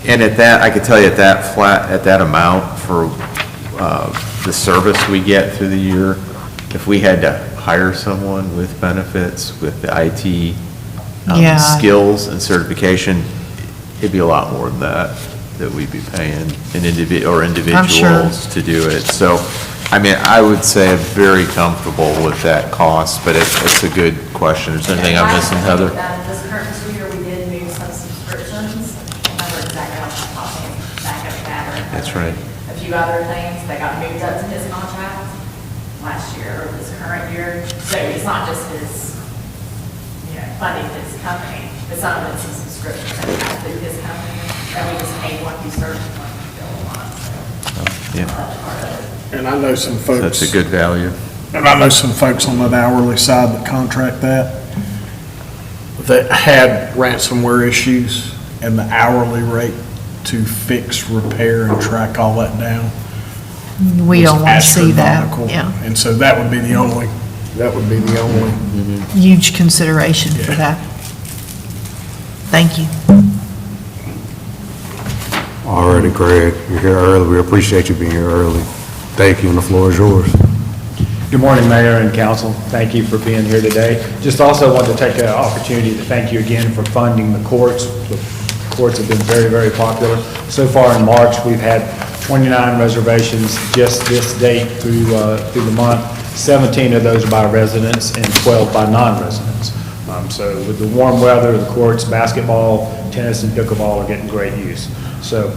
B: And at that, I could tell you at that amount for the service we get through the year, if we had to hire someone with benefits, with the IT
E: Yeah.
B: skills and certification, it'd be a lot more than that we'd be paying individuals to do it. So, I would say I'm very comfortable with that cost, but it's a good question. Is there anything I'm missing, Heather?
I: This current school year, we did move some subscriptions. I don't remember exactly off the top of my back of the battery.
B: That's right.
I: A few other things that got moved up to his contract last year or this current year. So it's not just his, funding his company, but some of it's a subscription that we have through his company, and we just pay one who serves one bill a month, so
B: Yeah,
I: that's part of it.
F: And I know some folks.
B: that's a good value.
F: And I know some folks on the hourly side that contract that had ransomware issues, and the hourly rate to fix, repair, and track all that down.
E: We
F: was
E: don't want to see that,
F: astronomical.
E: yeah.
F: And so that would be the only
E: Huge consideration for that. Thank you.
G: All righty, Craig, you're here early. We appreciate you being here early. Thank you, and the floor is yours.
J: Good morning, Mayor and Council. Thank you for being here today. Just also want to take an opportunity to thank you again for funding the courts. The courts have been very, very popular. So far in March, we've had 29 reservations just this date through the month. 17 of those are by residents and 12 by non-residents. So with the warm weather, the courts, basketball, tennis, and pickleball are getting great use. So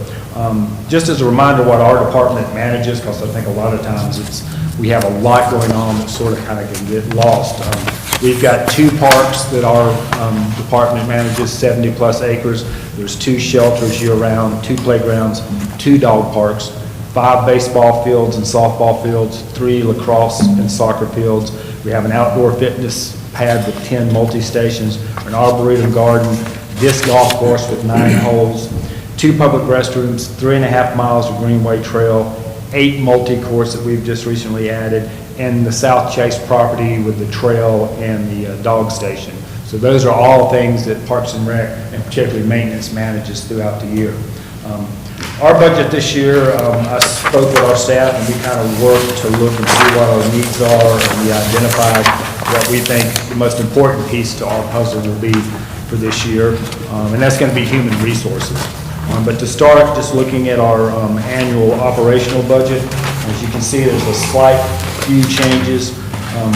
J: just as a reminder what our department manages, because I think a lot of times we have a lot going on that sort of kind of can get lost. We've got 2 parks that our department manages, 70-plus acres. There's 2 shelters year-round, 2 playgrounds, 2 dog parks, 5 baseball fields and softball fields, 3 lacrosse and soccer fields. We have an outdoor fitness pad with 10 multi-stations, an arboretum garden, disc golf course with 9 holes, 2 public restrooms, 3.5 miles of greenway trail, 8 multi-course that we've just recently added, and the South Chase property with the trail and the dog station. So those are all things that Parks and Rec, and particularly maintenance, manages throughout the year. Our budget this year, I spoke with our staff, and we kind of worked to look and see what our needs are, and we identified what we think the most important piece to our puzzle will be for this year, and that's going to be human resources. But to start, just looking at our annual operational budget, as you can see, there's a slight few changes.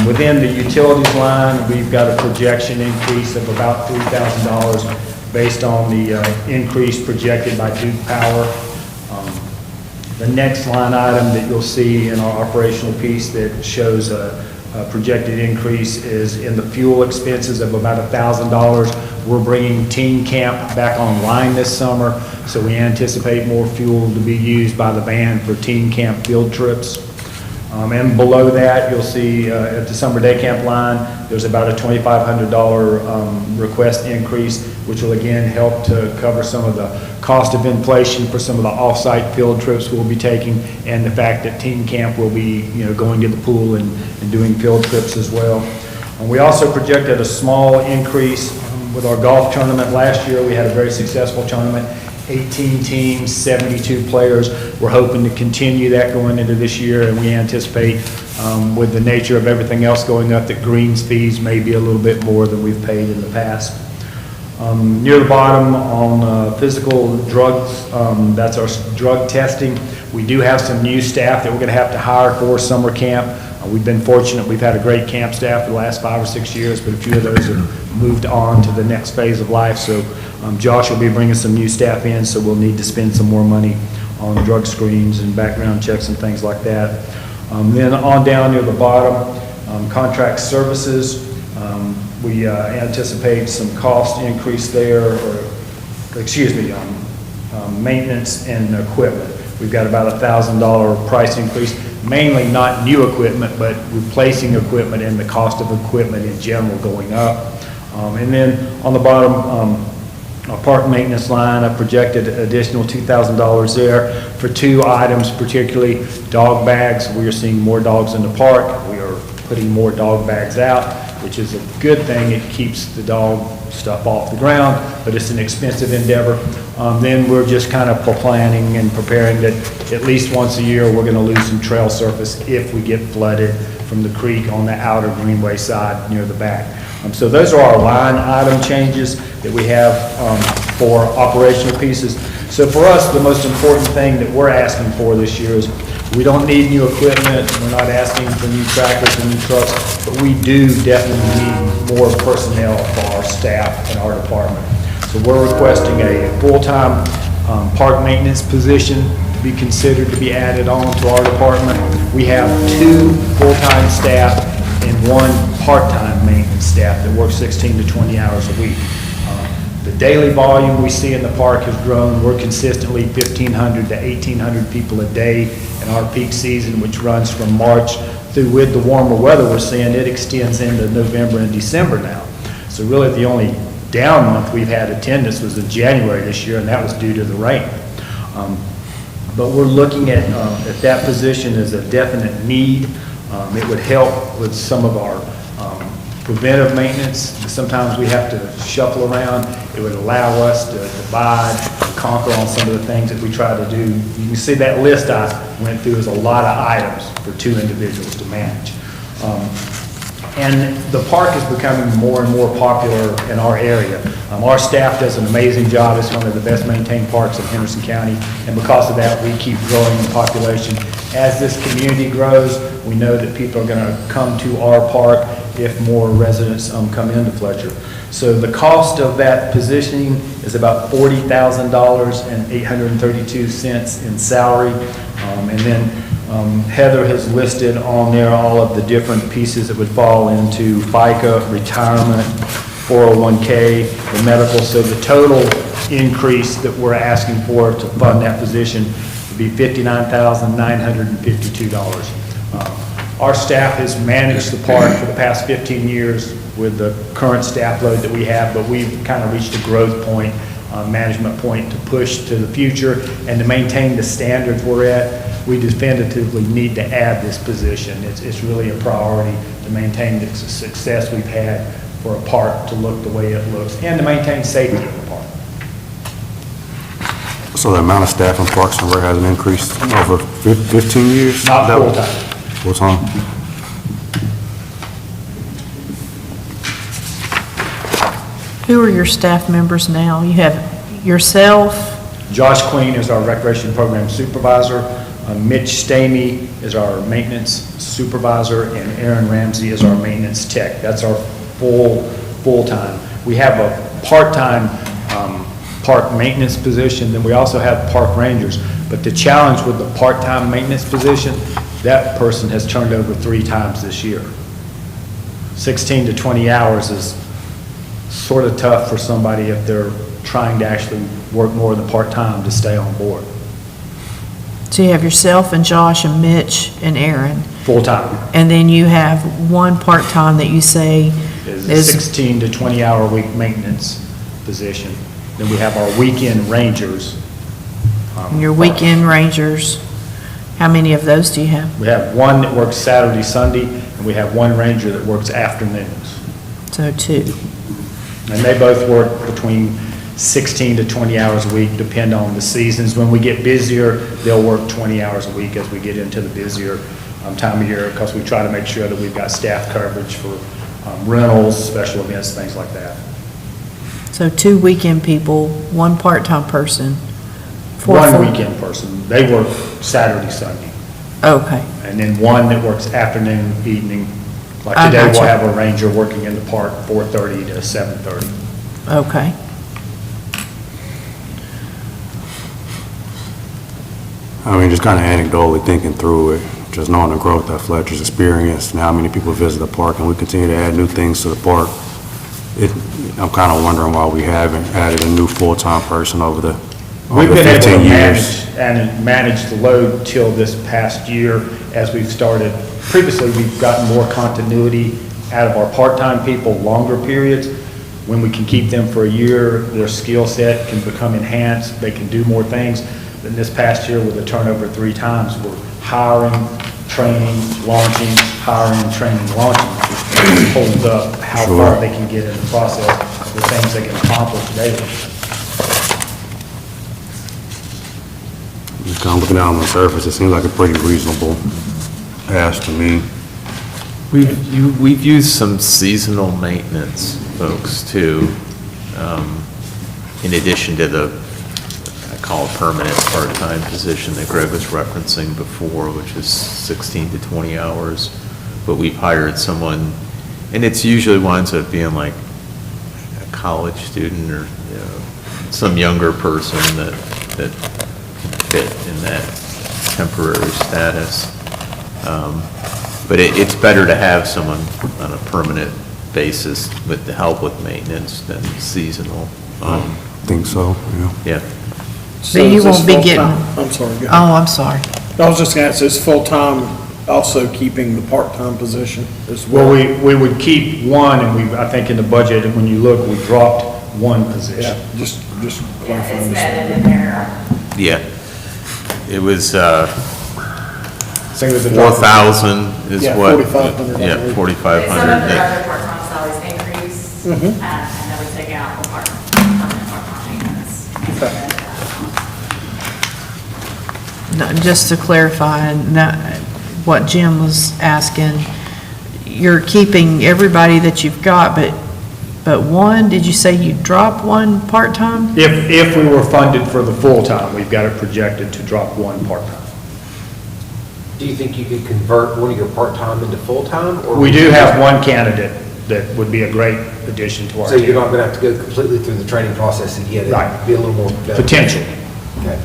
J: Within the utilities line, we've got a projection increase of about $3,000 based on the increase projected by Duke Power. The next line item that you'll see in our operational piece that shows a projected increase is in the fuel expenses of about $1,000. We're bringing Teen Camp back online this summer, so we anticipate more fuel to be used by the band for Teen Camp field trips. And below that, you'll see at the summer day camp line, there's about a $2,500 request increase, which will again help to cover some of the cost of inflation for some of the off-site field trips we'll be taking, and the fact that Teen Camp will be, going to the pool and doing field trips as well. We also projected a small increase with our golf tournament. Last year, we had a very successful tournament. 18 teams, 72 players. We're hoping to continue that going into this year, and we anticipate with the nature of everything else going up that greens fees may be a little bit more than we've paid in the past. Near the bottom on physical drugs, that's our drug testing. We do have some new staff that we're going to have to hire for summer camp. We've been fortunate. We've had a great camp staff for the last 5 or 6 years, but a few of those have moved on to the next phase of life. So Josh will be bringing some new staff in, so we'll need to spend some more money on drug screens and background checks and things like that. Then on down near the bottom, contract services, we anticipate some cost increase there, maintenance and equipment. We've got about $1,000 price increase, mainly not new equipment, but replacing equipment and the cost of equipment in general going up. And then on the bottom, our park maintenance line, I projected additional $2,000 there for 2 items, particularly dog bags. We are seeing more dogs in the park. We are putting more dog bags out, which is a good thing. It keeps the dog stuff off the ground, but it's an expensive endeavor. Then we're just kind of planning and preparing that at least once a year we're going to lose some trail surface if we get flooded from the creek on the outer greenway side near the back. So those are our line item changes that we have for operational pieces. So for us, the most important thing that we're asking for this year is we don't need new equipment. We're not asking for new tractors and new trucks, but we do definitely need more personnel for our staff and our department. So we're requesting a full-time park maintenance position to be considered to be added on to our department. We have 2 full-time staff in one part-time maintenance staff that works 16 to 20 hours a week. The daily volume we see in the park has grown. We're consistently 1,500 to 1,800 people a day in our peak season, which runs from March through. With the warmer weather we're seeing, it extends into November and December now. So really, the only down month we've had attendance was in January this year, and that was due to the rain. But we're looking at that position as a definite need. It would help with some of our preventive maintenance. Sometimes we have to shuffle around. It would allow us to divide, conquer on some of the things that we try to do. You can see that list I went through is a lot of items for two individuals to manage. And the park is becoming more and more popular in our area. Our staff does an amazing job. It's one of the best maintained parks in Henderson County, and because of that, we keep growing in population. As this community grows, we know that people are going to come to our park if more residents come into Fletcher. So the cost of that positioning is about $40,000 and 832 cents in salary. And then Heather has listed on there all of the different pieces that would fall into FICA, retirement, 401k, the medical. So the total increase that we're asking for to fund that position would be $59,952. Our staff has managed the park for the past 15 years with the current staff load that we have, but we've kind of reached a growth point, management point to push to the future and to maintain the standards we're at. We definitively need to add this position. It's really a priority to maintain the success we've had for a park to look the way it looks and to maintain safety in the park.
G: So the amount of staff in Parks and Rec hasn't increased over 15 years?
J: Not full-time.
G: Full-time?
E: Who are your staff members now? You have yourself,
J: Josh Queen is our recreation program supervisor. Mitch Stamey is our maintenance supervisor, and Aaron Ramsey is our maintenance tech. That's our full-time. We have a part-time park maintenance position, then we also have park rangers. But the challenge with the part-time maintenance position, that person has turned over 3 times this year. 16 to 20 hours is sort of tough for somebody if they're trying to actually work more than part-time to stay on board.
E: so you have yourself and Josh and Mitch and Aaron,
J: Full-time
E: and then you have one part-time that you say
J: is a
E: is,
J: 16 to 20 hour a week maintenance position. Then we have our weekend rangers.
E: your weekend rangers. How many of those do you have?
J: We have one that works Saturday, Sunday, and we have one ranger that works afternoons.
E: So 2.
J: And they both work between 16 to 20 hours a week, depend on the seasons. When we get busier, they'll work 20 hours a week as we get into the busier time of year, because we try to make sure that we've got staff coverage for rentals, special events, things like that.
E: So 2 weekend people, 1 part-time person. 4
J: One
E: full-
J: weekend person, they work Saturday, Sunday.
E: Okay,
J: And then one that works afternoon, evening. Like
E: I
J: today, we'll
E: gotcha.
J: have a ranger working in the park 4:30 to 7:30.
E: okay.
G: I mean, just kind of anecdotally thinking through it, just knowing the growth that Fletcher's experienced and how many people visit the park, and we continue to add new things to the park. I'm kind of wondering why we haven't added a new full-time person over the
J: We've been able to
G: 15 years.
J: manage the load till this past year as we've started. Previously, we've gotten more continuity out of our part-time people, longer periods. When we can keep them for a year, their skill set can become enhanced, they can do more things. But this past year, with the turnover 3 times, we're hiring, training, launching, hiring, training, launching. It holds up how far
G: Sure.
J: they can get in the process, the things they can accomplish daily.
G: Just kind of looking down on the surface, it seems like a pretty reasonable ask to me.
B: We've used some seasonal maintenance folks too, in addition to the, I call it permanent part-time position that Greg was referencing before, which is 16 to 20 hours. But we've hired someone, and it's usually winds up being like a college student or, you know, some younger person that fit in that temporary status. But it's better to have someone on a permanent basis with the help with maintenance than seasonal.
G: I think so, yeah.
B: Yeah.
E: So you
F: is this
E: won't be
F: full-time?
E: getting-
F: I'm sorry, go ahead.
E: Oh, I'm sorry.
F: I was just gonna ask, is full-time also keeping the part-time position as well?
J: Well, we would keep one, and I think in the budget, when you look, we dropped one
F: Yeah,
J: position.
F: just
I: Yeah,
F: clarifying
I: it's
F: this.
I: vetted in there.
B: Yeah. It was,
J: Same with the drop.
B: 4,000 is
F: Yeah,
B: what?
F: 4,500, I
B: Yeah,
F: believe.
B: 4,500.
I: Some of the other part-time salaries increase, and then we take out the permanent part-time maintenance.
E: No, just to clarify, what Jim was asking, you're keeping everybody that you've got, but one, did you say you dropped one part-time?
J: If we were funded for the full-time, we've got it projected to drop one part-time.
C: Do you think you could convert one of your part-time into full-time? or
J: We do have one candidate that would be a great addition to our
C: So you're
J: team.
C: not gonna have to go completely through the training process again?
J: Right.
C: It'd be a little more.
J: Potential.
C: Okay.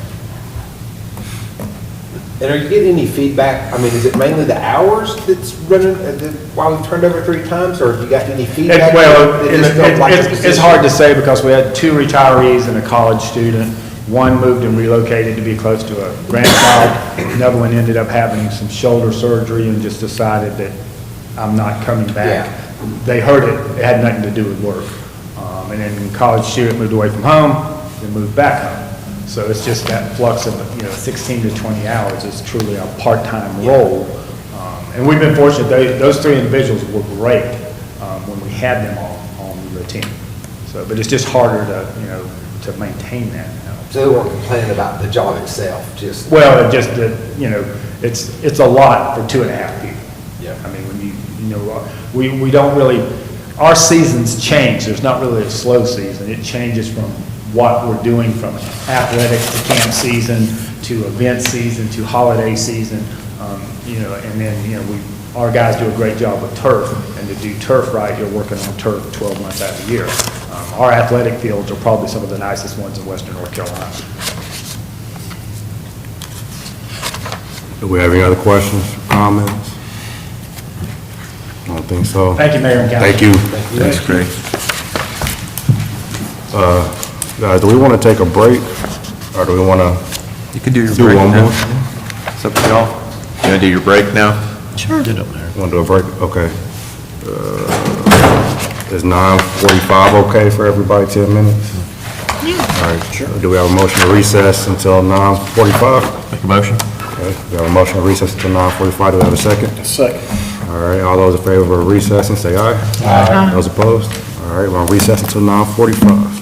C: And are you getting any feedback? I mean, is it mainly the hours that's running, why we've turned over 3 times, or have you got any feedback?
J: Well,
C: that just don't like the
J: it's hard to
C: position?
J: say because we had 2 retirees and a college student. One moved and relocated to be close to a grandchild. Another one ended up having some shoulder surgery and just decided that I'm not coming back.
C: Yeah.
J: They heard it had nothing to do with work. And then the college student moved away from home, then moved back home. So it's just that flux of, 16 to 20 hours is truly a part-time role. And we've been fortunate, those 3 individuals were great when we had them on the team. So, but it's just harder to maintain that now.
C: So they weren't complaining about the job itself, just.
J: Well, it just that, it's a lot for 2.5 people.
C: Yeah.
J: I mean, when we don't really, our seasons change. There's not really a slow season. It changes from what we're doing from athletics to camp season, to event season, to holiday season. And then, our guys do a great job with turf. And to do turf right, you're working on turf 12 months out of the year. Our athletic fields are probably some of the nicest ones in western North Carolina.
G: Do we have any other questions, comments? I don't think so.
J: Thank you, Mayor and Council.
G: Thank you.
B: That's great.
G: Guys, do we want to take a break, or do we want to
B: You can do your
G: do
B: break
G: one
B: now.
G: more?
B: It's up to y'all. You want to do your break now?
E: Sure.
G: Want to do a break? Okay. Is 9:45 okay for everybody, 10 minutes?
E: Yeah.
G: All right, do we have a motion to recess until 9:45?
D: Make a motion?
G: Okay, we have a motion to recess until 9:45, do we have a second?
F: Second.
G: All right, all those in favor of recessing, say aye. Aye. Those opposed? All right, we're on recess until 9:45.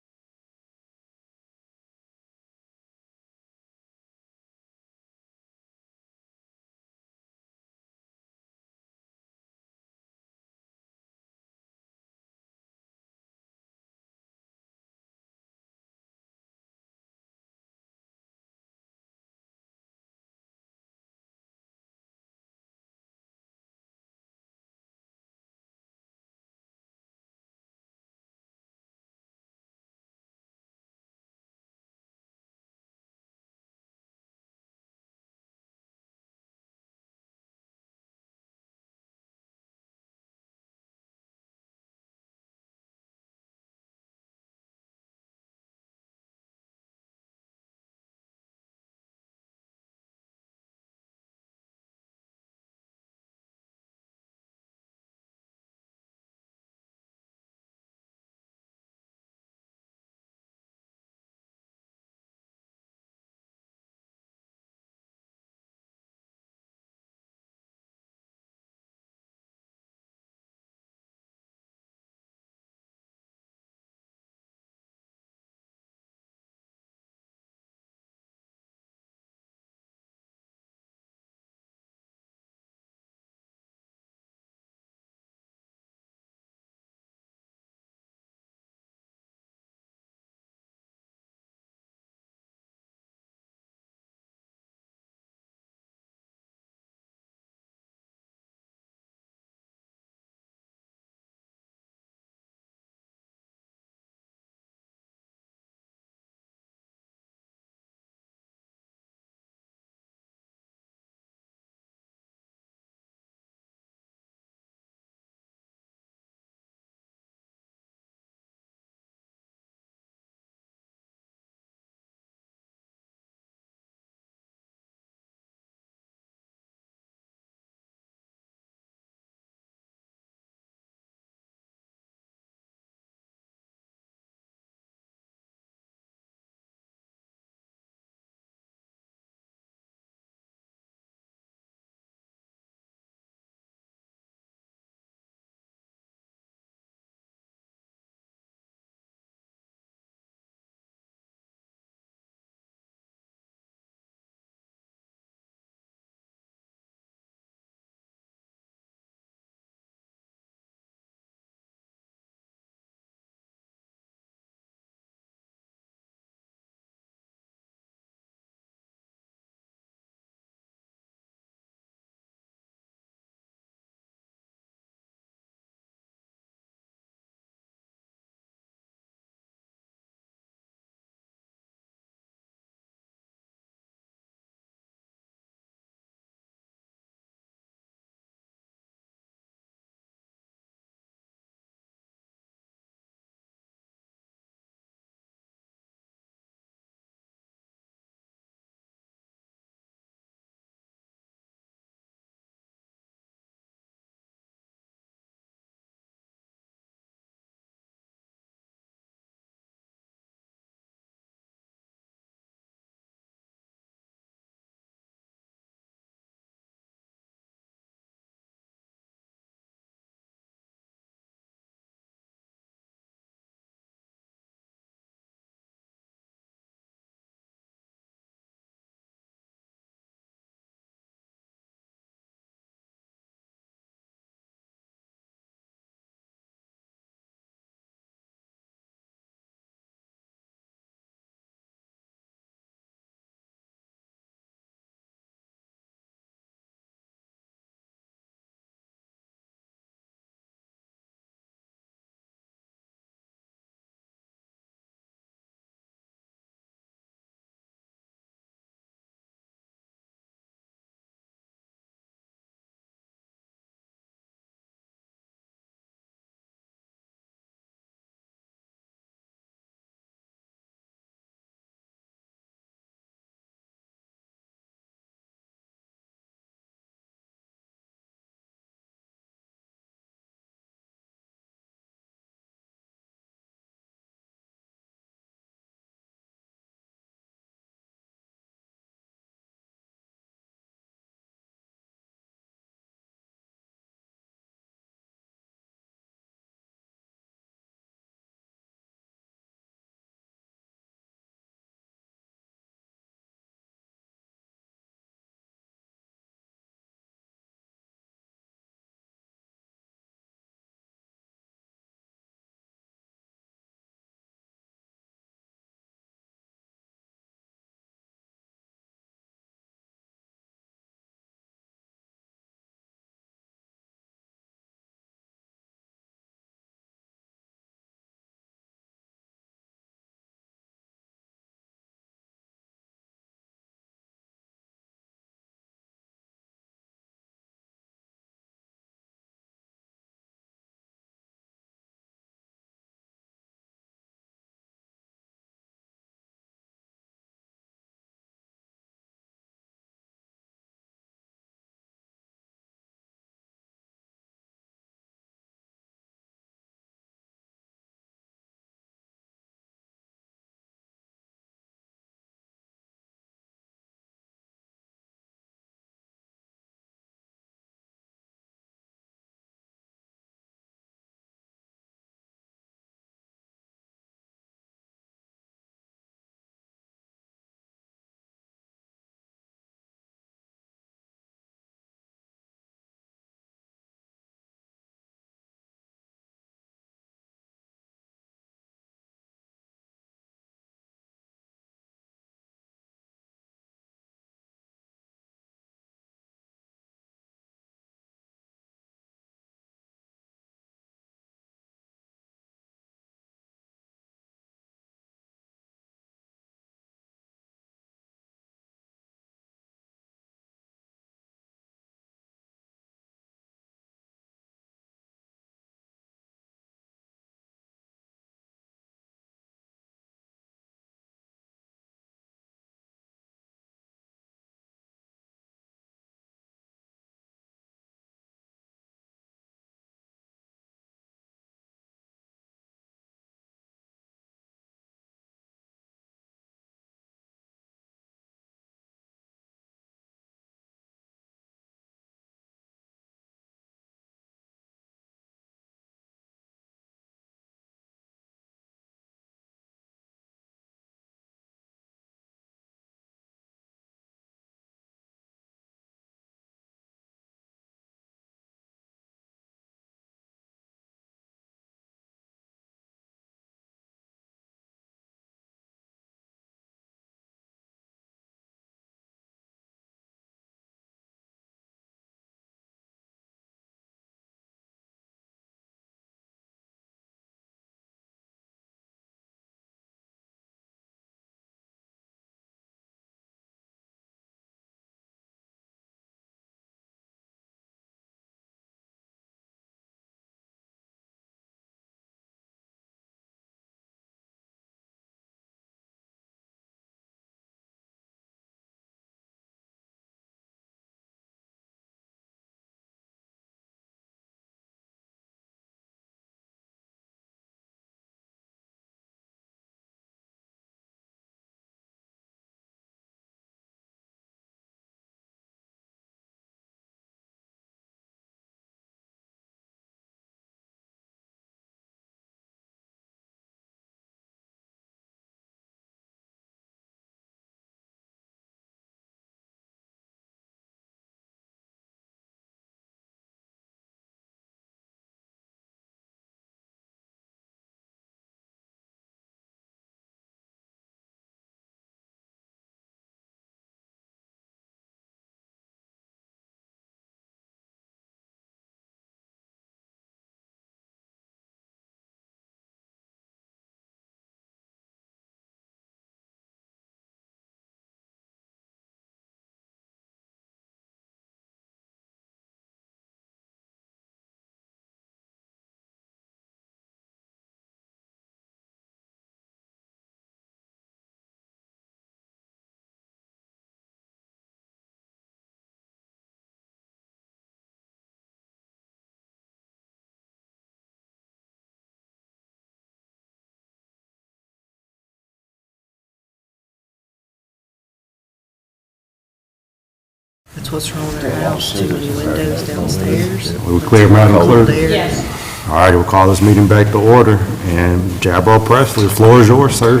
E: That's what's wrong with our house, too many windows downstairs.
G: We clear, Madam
E: Cold
G: Clerk?
E: air.
I: Yes.
G: All right, we'll call this meeting back to order, and Jabbar Presley, the floor is yours, sir.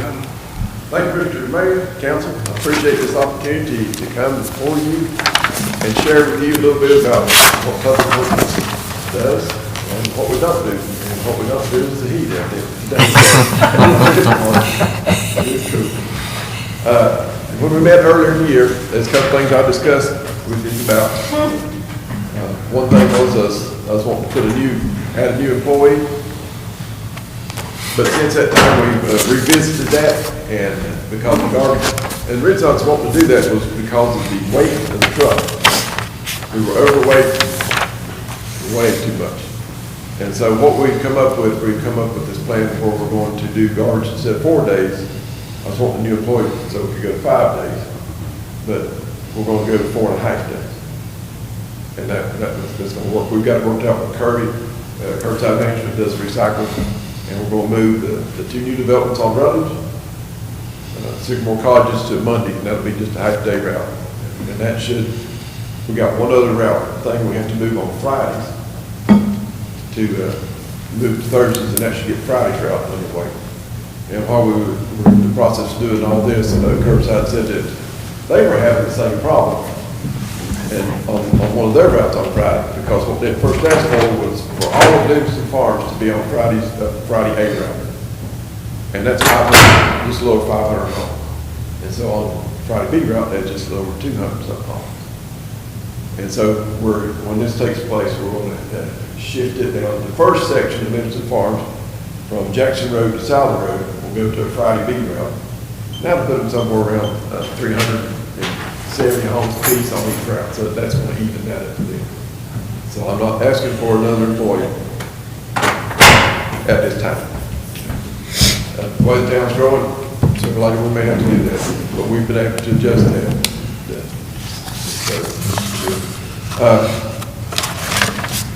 K: Thank you, Mr. Mayor, Council. I appreciate this opportunity to come before you and share with you a little bit about what Public Works does and what we don't do. And what we don't do is the heat out there. It's true. When we met earlier in the year, there's a couple things I discussed with you about. One thing was I was wanting to add a new employee. But since that time, we revisited that, and because of garbage, and the reason I was wanting to do that was because of the weight of the truck. We were overweight, way too much. And so what we've come up with this plan where we're going to do garbage instead of 4 days. I was wanting a new employee, so we could go to 5 days, but we're going to go to 4.5 days. And that's going to work. We've got it worked out with Kirby, Curbside Management does recycle. And we're going to move the 2 new developments on Rutledge, Sycamore Cottages to Monday, and that'll be just a half-day route. And that we got one other route thing we have to move on Fridays to move to Thursdays, and that should get Friday's route underway. And while we were in the process of doing all this, Curbside said that they were having the same problem and on one of their routes on Friday, because what they first asked for was for all of Livingston Farms to be on Friday A route. And that's 500, just a little 500 homes. And so on Friday B route, that's just a little over 200 something homes. And so when this takes place, we're going to shift it down. The first section of Livingston Farms from Jackson Road to Southern Road will go to a Friday B route. That'll put them somewhere around 370 homes apiece on each route, so that's going to even that up for them. So I'm not asking for another employee at this time. The way the town's growing, sooner or later we may have to do that, but we've been able to adjust that.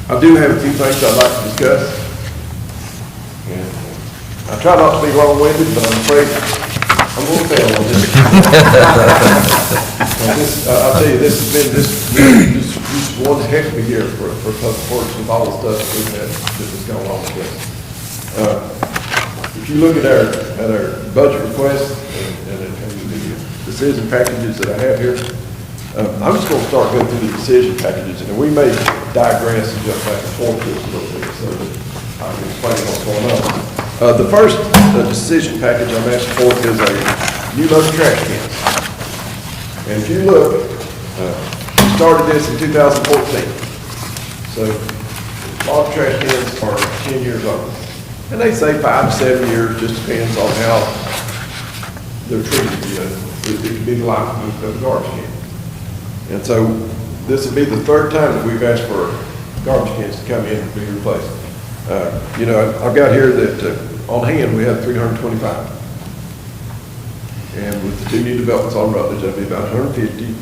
K: I do have a few things I'd like to discuss. And I try not to be long-winded, but I'm afraid I'm going to fail on this. I'll tell you, this has been just one heck of a year for Public Works with all the stuff that we've had that has gone on with this. If you look at our budget request and the decision packages that I have here, I'm just going to start going through the decision packages, and we may digress and jump back and forth just a little bit so that I can explain what's going on. The first decision package I'm asking for is a new load of trash cans. And if you look, we started this in 2014. So a lot of trash cans are 10 years old. And they say 5 to 7 years, just depends on how they're treated. It could be the life of the garbage can. And so this will be the 3rd time that we've asked for garbage cans to come in and be replaced. I've got here that on hand we have 325. And with the 2 new developments on Rutledge, that'll be about 150.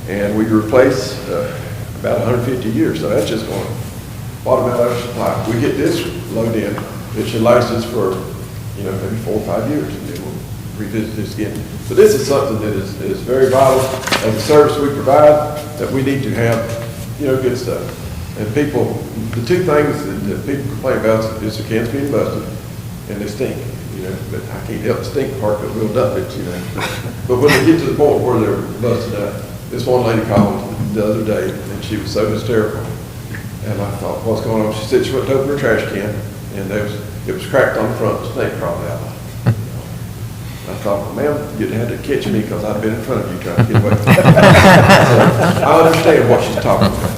K: And we replace about 150 a year. So that's just going to bottom out our supply. If we get this load in, it should last us for, maybe 4 or 5 years. And then we'll revisit this again. But this is something that is very vital as a service we provide, that we need to have, good stuff. And the 2 things that people complain about is the cans being busted and they stink, but I can't help the stink part because we'll dump it, But when they get to the point where they're busted out, this one lady called the other day and she was so hysterical. And I thought, what's going on? She said she went to open her trash can and it was cracked on the front, the snake crawled out. I thought, well, ma'am, you'd had to catch me because I'd been in front of you trying to get away. So I understand what she's talking about.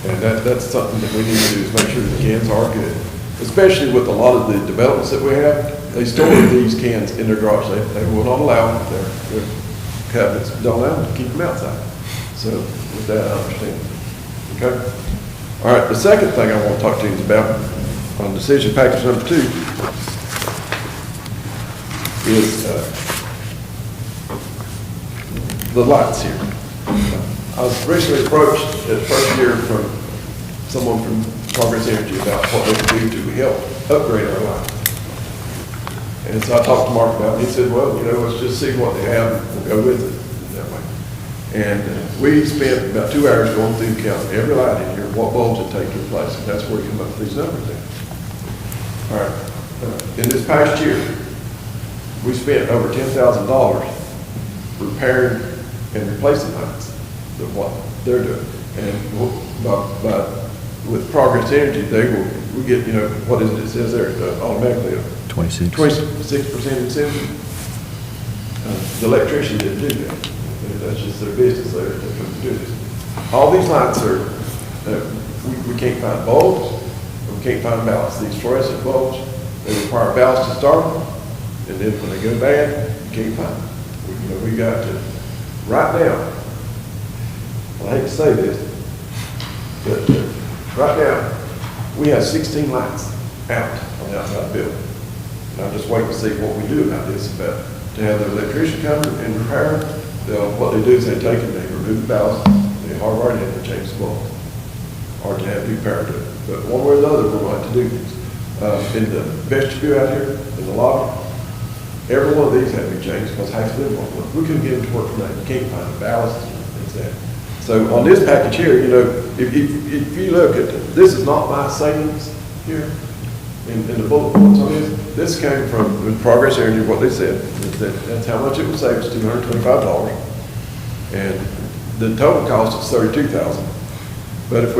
K: And that's something that we need to do is make sure the cans are good. Especially with a lot of the developments that we have, they store these cans in their garage. They will not allow them, their cabinets don't allow them to keep them outside. So with that, I understand. Okay? All right, the second thing I want to talk to you is about on decision package number 2 is the lights here. I was recently approached at first year from someone from Progress Energy about what they could do to help upgrade our lights. And so I talked to Mark about it, and he said, well, let's just see what they have, and we'll go with it that way. And we spent about 2 hours going through counting every light in here, what bulbs it take to replace, and that's where we come up with these numbers in. All right, in this past year, we spent over $10,000 repairing and replacing lights, of what they're doing. And with Progress Energy, we get, what is it says there, automatically a 26% incentive. The electrician didn't do that. That's just their business, they're going to do this. All these lights are, we can't find bulbs, we can't find ballasts. These fluorescent bulbs, they require ballasts to start them, and then when they go bad, you can't find them. We got to, right now, I hate to say this, but right now, we have 16 lights out on the outside of the building. And I'm just waiting to see what we do about this, about to have the electrician come and repair them. What they do is they take and they remove the ballast, they hardwire it in, and change the bulb, or to have new power to it. But one way or the other, we're going to do this. In the vestibule out here, in the lobby, every one of these had to be changed because half of them won't work. We couldn't get them to work tonight. You can't find the ballast and things like that. So on this package here, if you look at, this is not my savings here in the bullet points on this. This came from Progress Energy, what they said, that's how much it would save us, $225. And the total cost is $32,000. But if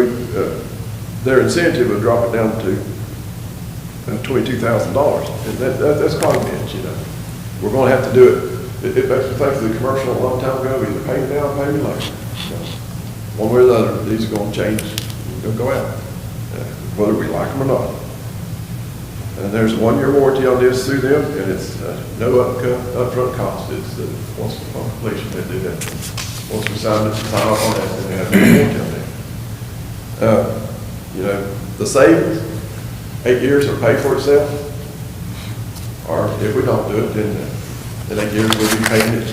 K: their incentive would drop it down to $22,000. And that's quite a bit, We're going to have to do it. That's the thing for the commercial a long time ago, either pay me now or pay me later. One way or the other, these are going to change, they'll go out, whether we like them or not. And there's a 1-year warranty on this through them, and it's no upfront cost. It's once upon completion, they do that. Once we sign off on that, then they have no warranty on that. The savings, 8 years will pay for itself. Or if we don't do it, then in 8 years we'll be paying it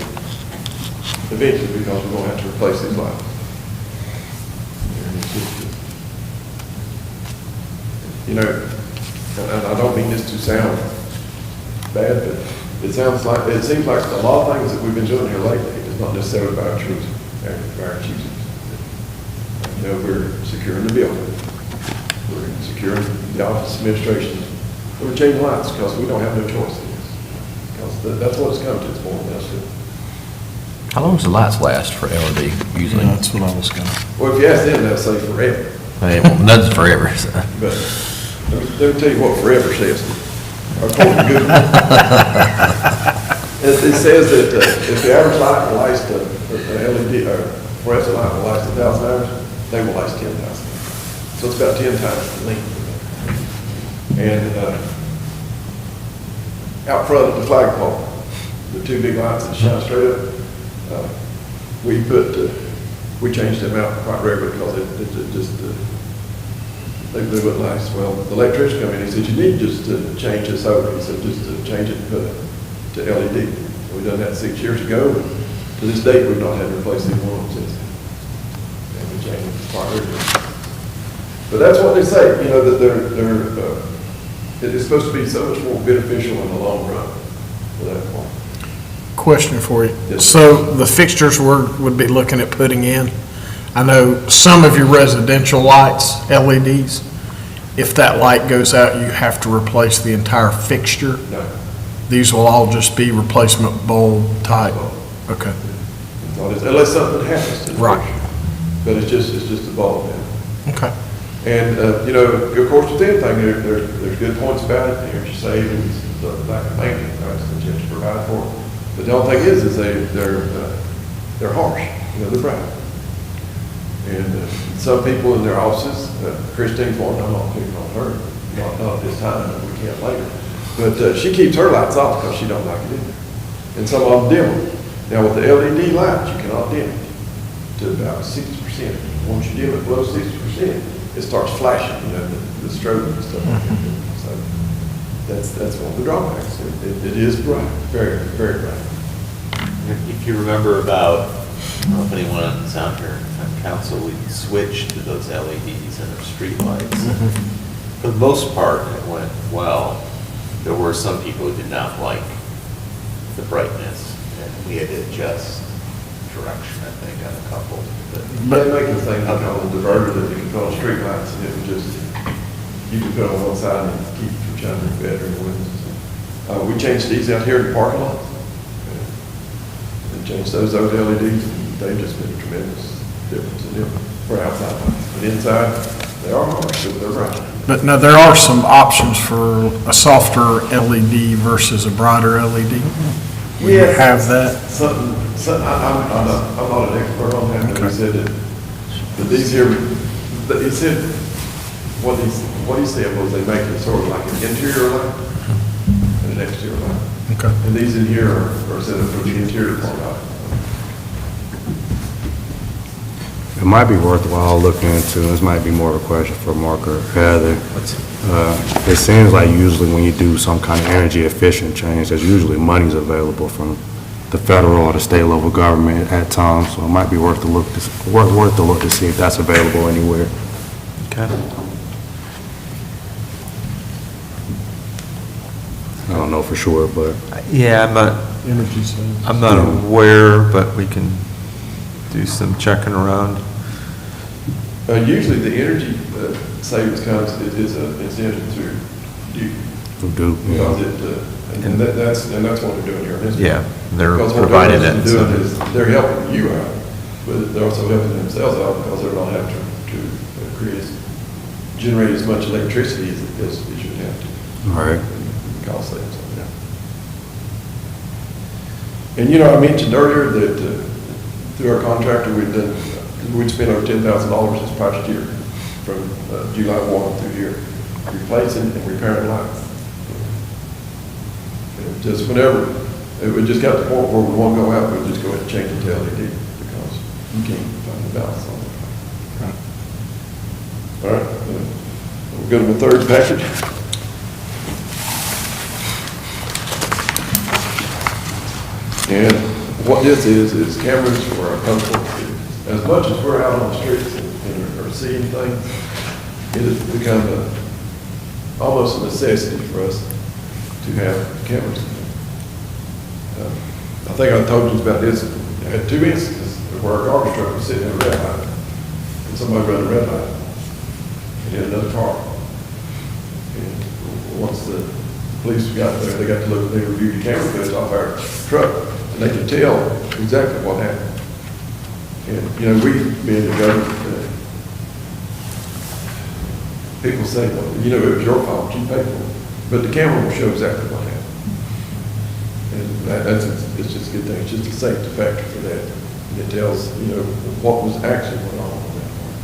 K: eventually because we're going to have to replace these lights. And I don't mean this to sound bad, but it seems like a lot of things that we've been doing here lately is not necessarily about choosing. We're securing the building. We're securing the office administration. We're changing lights because we don't have no choice in this. Because that's what it's come to, it's more than that's it.
D: How long does the lights last for LED usually?
A: That's what I was gonna.
K: Well, if you ask them, they'll say forever.
D: Nothing's forever, so.
K: But let me tell you what forever says. According to Google. It says that if the average light will last, the LED or fluorescent light will last 1,000 hours, they will last 10,000. So it's about 10 times the length. And out front of the flagpole, the 2 big lights that shine straight up, we changed them out quite regularly because they wouldn't last. Well, the electrician came in, he said, you need just to change this over. He said, just to change it and put it to LED. We've done that 6 years ago, and to this date, we've not had to replace these ones since. And we changed it quite regularly. But that's what they say, that it's supposed to be so much more beneficial in the long run for that point.
F: Question for you.
K: Yes.
F: So the fixtures would be looking at putting in, I know some of your residential lights, LEDs, if that light goes out, you have to replace the entire fixture.
K: No.
F: These will all just be replacement bulb type. Okay.
K: Unless something happens to the
F: Right.
K: fixture. But it's just a bulb now.
F: Okay.
K: And, of course, with anything, there's good points about it. There's savings, the lack of maintenance, right, that you have to provide for. But the only thing is they're harsh, they're bright. And some people in their offices, Christine's one, I'm not picking on her, not at this time, but we can't later. But she keeps her lights off because she don't like it in there. And some of them dim them. Now with the LED lights, you cannot dim it to about 60%. Once you dim it below 60%, it starts flashing, the strobe and stuff like that. So that's one of the drawbacks. It is bright, very, very bright.
B: If you remember about, I don't know if anyone is out here on council, we switched to those LEDs and our streetlights. For the most part, it went well. There were some people who did not like the brightness, and we had to adjust direction, and they got a couple.
K: They make the thing like on the diverter that you can put on street lights, and it would just, you can put it on one side and keep it from shining better in the windows. We changed these out here in the parking lot. And changed those out to LEDs, and they've just been a tremendous difference in them for outside lights. But inside, they are harsh, but they're bright.
F: But now, there are some options for a softer LED versus a brighter LED. We
K: Yes.
F: have that.
K: I'm not an expert on that, but he said that these here, but he said, what he said was they make it sort of like an interior light and an exterior light.
F: Okay.
K: And these in here are set up for the interior part of
G: It might be worthwhile looking into, this might be more of a question for Mark or Heather. It seems like usually when you do some kind of energy efficient change, there's usually monies available from the federal or the state level government at times, so it might be worth to look to see if that's available anywhere.
B: Okay.
G: I don't know for sure, but
L: Yeah,
F: Energy savings.
L: I'm not aware, but we can do some checking around.
K: Usually the energy savings comes, is an incentive to do,
G: who do, you know.
K: because that's what they're doing here. in this.
B: Yeah, they're
K: Because what
B: providing
K: they're
B: it.
K: doing is, they're helping you out, but they're also helping themselves out because they're not having to generate as much electricity as you should have to.
G: All right.
K: Cost savings on that. And I mentioned earlier that through our contractor, we'd spent over $10,000 this past year from July 1 through here, replacing and repairing lights. And just whenever, we just got to the point where we want to go out, we'll just go ahead and change it to LED because you can't find the balance on it. All right, we'll go to the third package. And what this is cameras for our public. As much as we're out on the streets and are seeing things, it has become almost a necessity for us to have cameras. I think I told you about this. I had 2 instances where our garbage truck was sitting in a red light, and somebody ran a red light and hit another car. And once the police got there, they got to look, they reviewed the camera footage off our truck, and they could tell exactly what happened. And, we, being the government, people say, well, it was your fault, you paid for it. But the camera will show exactly what happened. And it's just a good thing, it's just a safety factor for that. And it tells, what was actually going on with that part.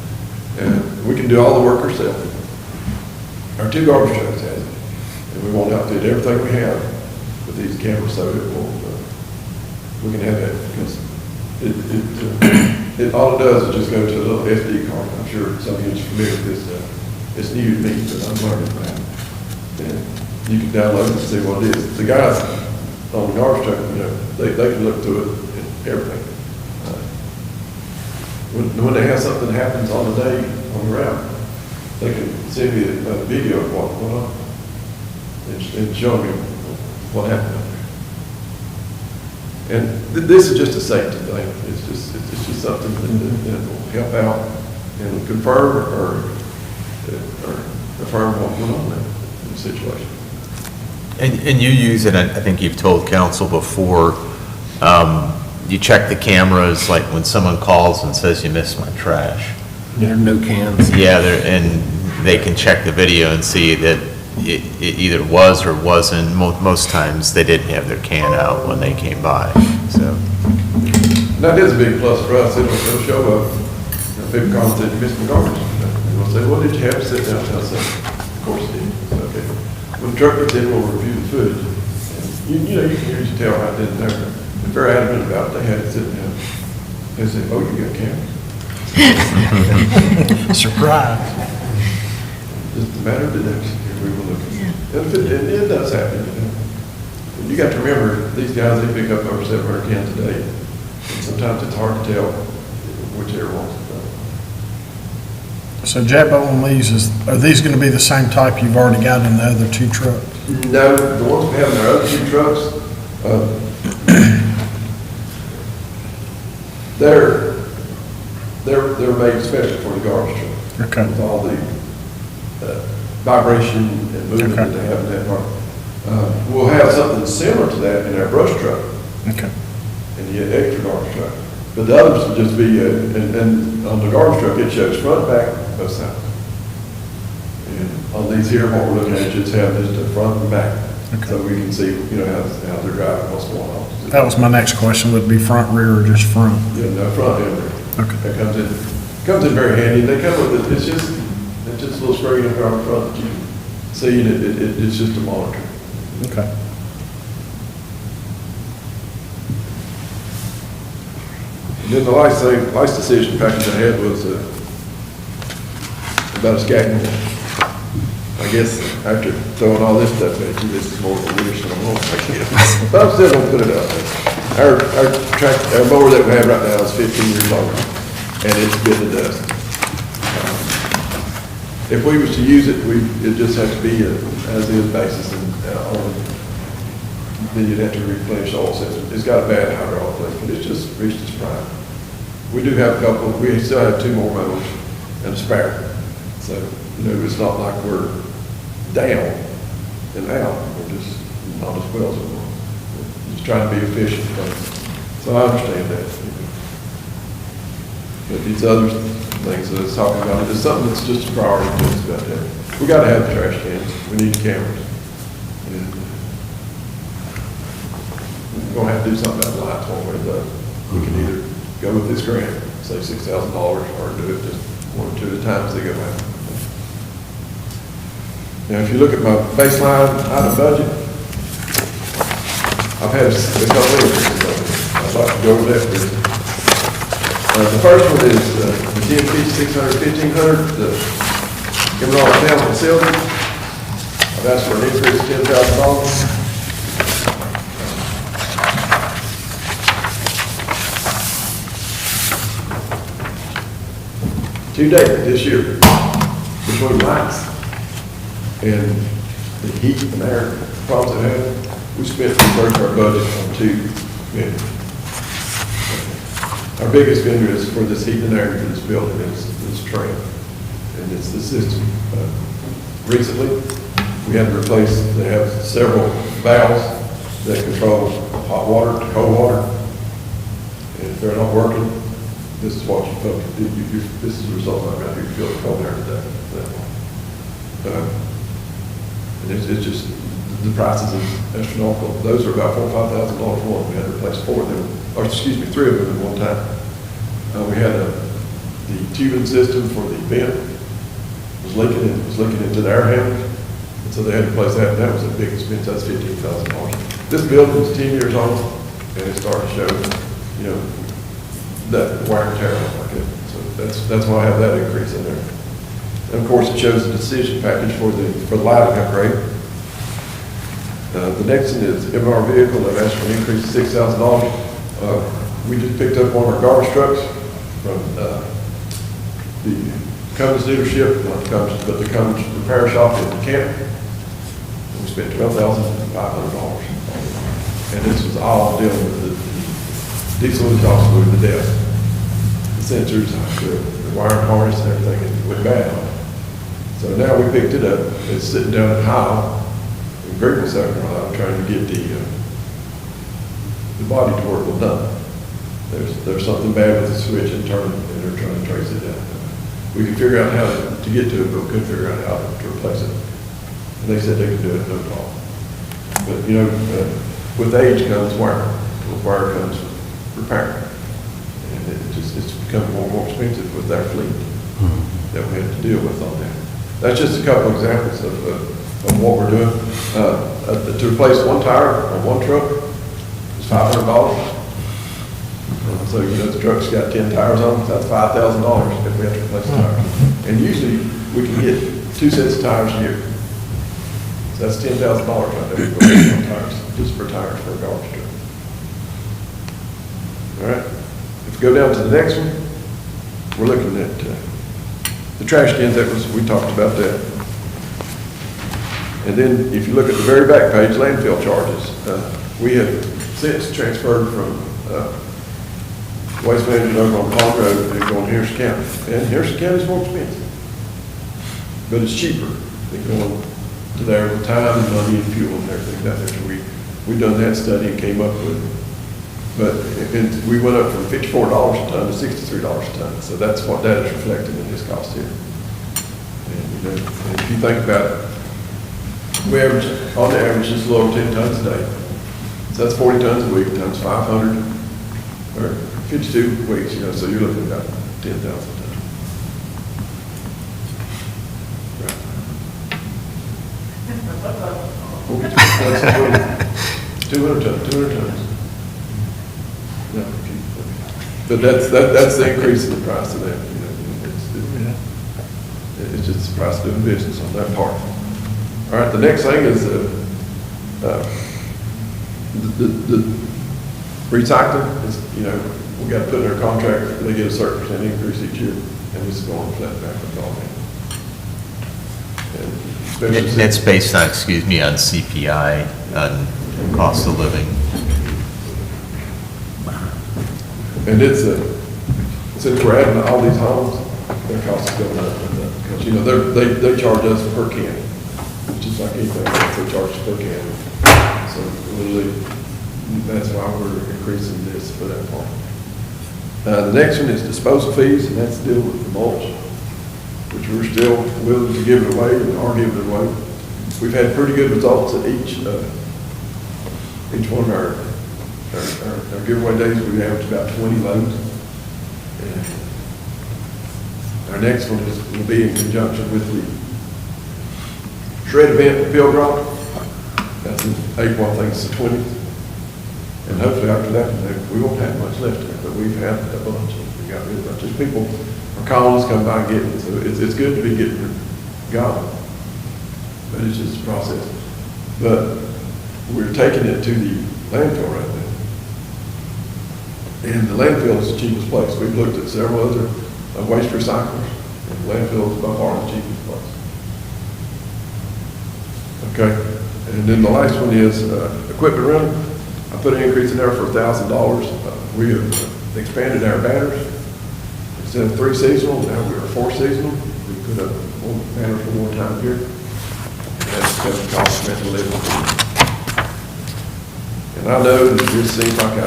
K: And we can do all the work ourselves. Our 2 garbage trucks have it. And we won't outfit everything we have with these cameras, so it will, we can have that, because all it does is just go to a little SD card. I'm sure some of you are familiar with this stuff. It's new to me, but I'm learning about it. And you can download it and see what it is. The guys on the garbage truck, they can look through it and everything. When they have something that happens on the day, on the route, they can send me a video of what went on and show me what happened out there. And this is just a safety thing. It's just something that will help out and confirm or affirm what went on there in the situation.
B: And you use it, I think you've told council before, you check the cameras, like when someone calls and says, you missed my trash.
C: There are no cans.
B: Yeah, and they can check the video and see that it either was or wasn't. Most times, they didn't have their can out when they came by, so.
K: That is a big plus for us. It'll show up. People call and say, you missed my garbage. And we'll say, well, did you have to sit down? And I'll say, of course you did. So, okay. When the truck gets in, we'll review the footage. And you can usually tell how it did there. They're very adamant about it. They had to sit down. They said, oh, you got cameras.
F: Surprise.
K: Just a matter of deduction here, we were looking. And it does happen, And you got to remember, these guys, they pick up over 700 cans a day. And sometimes it's hard to tell whichever one's done.
F: So Jabbo and Lee's, are these going to be the same type you've already got in the other 2 trucks?
K: No, the ones we have in our other 2 trucks, they're made special for the garbage truck.
M: Okay.
K: With all the vibration and movement that
M: Okay.
K: they have in that part. We'll have something similar to that in our brush truck
M: Okay.
K: and the extra garbage truck. But the others will just be, and on the garbage truck, it shows front, back, both sides. And on these here, what we're looking at, just have just the front and back.
M: Okay.
K: So we can see, you know, how they're driving, what's going on.
M: That was my next question, would be front, rear, or just front?
K: Yeah, no, front and rear.
M: Okay.
K: That comes in very handy. They come with, it's just a little screen up on the front that you can see, and it's just a monitor.
M: Okay.
K: And then the last decision package I had was about a scattering. I guess after throwing all this stuff at you, this is more of a wish than a want, I guess. But I'm still gonna put it out there. Our mower that we have right now is 15 years old, and it's bitten to dust. If we was to use it, it just has to be a as-is basis, and then you'd have to replenish the oil system. It's got a bad hydraulic leak, but it's just reached its prime. We do have a couple, we still have 2 more mowers and a spare. So, you know, it's not like we're down and out, we're just not as well as we were. We're just trying to be efficient. So I understand that. But these other things that it's talking about, it's something that's just a priority to us about that. We gotta have the trash cans, we need cameras. And we're gonna have to do something about the lights one way or the other. We can either go with this grant, say $6,000, or do it just 1 or 2 at a time as they go out. Now, if you look at my baseline item budget, I've had a couple of increases. I'd like to go over that with you. The first one is the DMP 600, 1,500, the Emerald Town facility. I've asked for an increase of $10,000. To date, this year, between lights and the heat and air problems they have, we spent the first of our budget on 2 vendors. Our biggest vendor is for this heat and air for this building is Trane, and it's the system. Recently, we had to replace, they have several valves that control hot water to cold water, and if they're not working, this is what you feel, this is the result I've got here, you feel the cold air today. And it's just, the prices are astronomical. Those are about $4,000 or $5,000 more. We had to replace 4 of them, or excuse me, 3 of them at one time. We had the tubing system for the vent was leaking into the air handlers. And so they had to replace that, and that was a big expense. That's $15,000. This building is 10 years old, and it's starting to show, you know, that wear and tear like it. So that's why I have that increase in there. And of course, it shows the decision package for the lighting upgrade. The next one is MR vehicle. They've asked for an increase of $6,000. We just picked up one of our garbage trucks from the Cummins dealership, not the Cummins, but the Cummins repair shop in Canton. We spent $12,500. And this was all dealing with the diesel exhaust fluid, the depth, the sensors, the wiring harness and everything, and it went bad on it. So now we picked it up. It's sitting down at Howell in Greenville, South Carolina, trying to get the body to work well done. There's something bad with the switch and turn, and they're trying to trace it down. We could figure out how to get to it, but we couldn't figure out how to replace it. And they said they could do it, no problem. But, you know, with age comes wire. With wire comes repair. And it's become more and more expensive with our fleet that we have to deal with on that. That's just a couple examples of what we're doing. To replace one tire on one truck is $500. So, you know, the truck's got 10 tires on it, that's $5,000 if we have to replace the tires. And usually, we can get 2 sets of tires a year. So that's $10,000 right there for tires, just for tires for a garbage truck. All right, if we go down to the next one, we're looking at the trash cans. We talked about that. And then if you look at the very back page, landfill charges, we have since transferred from Waste management over on Pond Road and going to Harrison County. And Harrison County's more expensive. But it's cheaper than going to there with time and money and fuel and everything down there. So we done that study and came up with, but we went up from $54 a ton to $63 a ton. So that's what that is reflected in this cost here. And, you know, and if you think about it, we average, on the average, just a little over 10 tons a day. So that's 40 tons a week, times 500, or 52 weeks, you know, so you're looking at about 10,000 tons. Right. 200 tons. No, but that's the increase in the price of that, you know, it's just the price of doing business on that part. All right, the next thing is, the recycling is, you know, we got to put in our contract, they get a certain percent increase each year, and this is going flat back with all that. And especially
B: That's based on, excuse me, on CPI, on cost of living.
K: And since we're adding all these homes, their costs are going up, because, you know, they charge us per can, just like anything else, they charge us per can. So literally, that's why we're increasing this for that part. The next one is disposal fees, and that's the deal with the mulch, which we're still willing to give it away and are giving it away. We've had pretty good results at each one of our giveaway days. We average about 20 loads. And our next one will be in conjunction with the shred event at Field Rock. That's in April, I think it's the 20th. And hopefully after that, we won't have much left there, but we've had a bunch. We got rid of a bunch. Just people are calling us, come by and get it. So it's good to be getting it gone. But it's just a process. But we're taking it to the landfill right now. And the landfill is the cheapest place. We've looked at several other waste recyclers, and the landfill is by far the cheapest place. Okay, and then the last one is equipment rental. I put an increase in there for $1,000. We have expanded our banners. Instead of 3 seasonal, now we are 4 seasonal. We put up more banners for more time here. That's because of cost of rental living. And I know that this seems like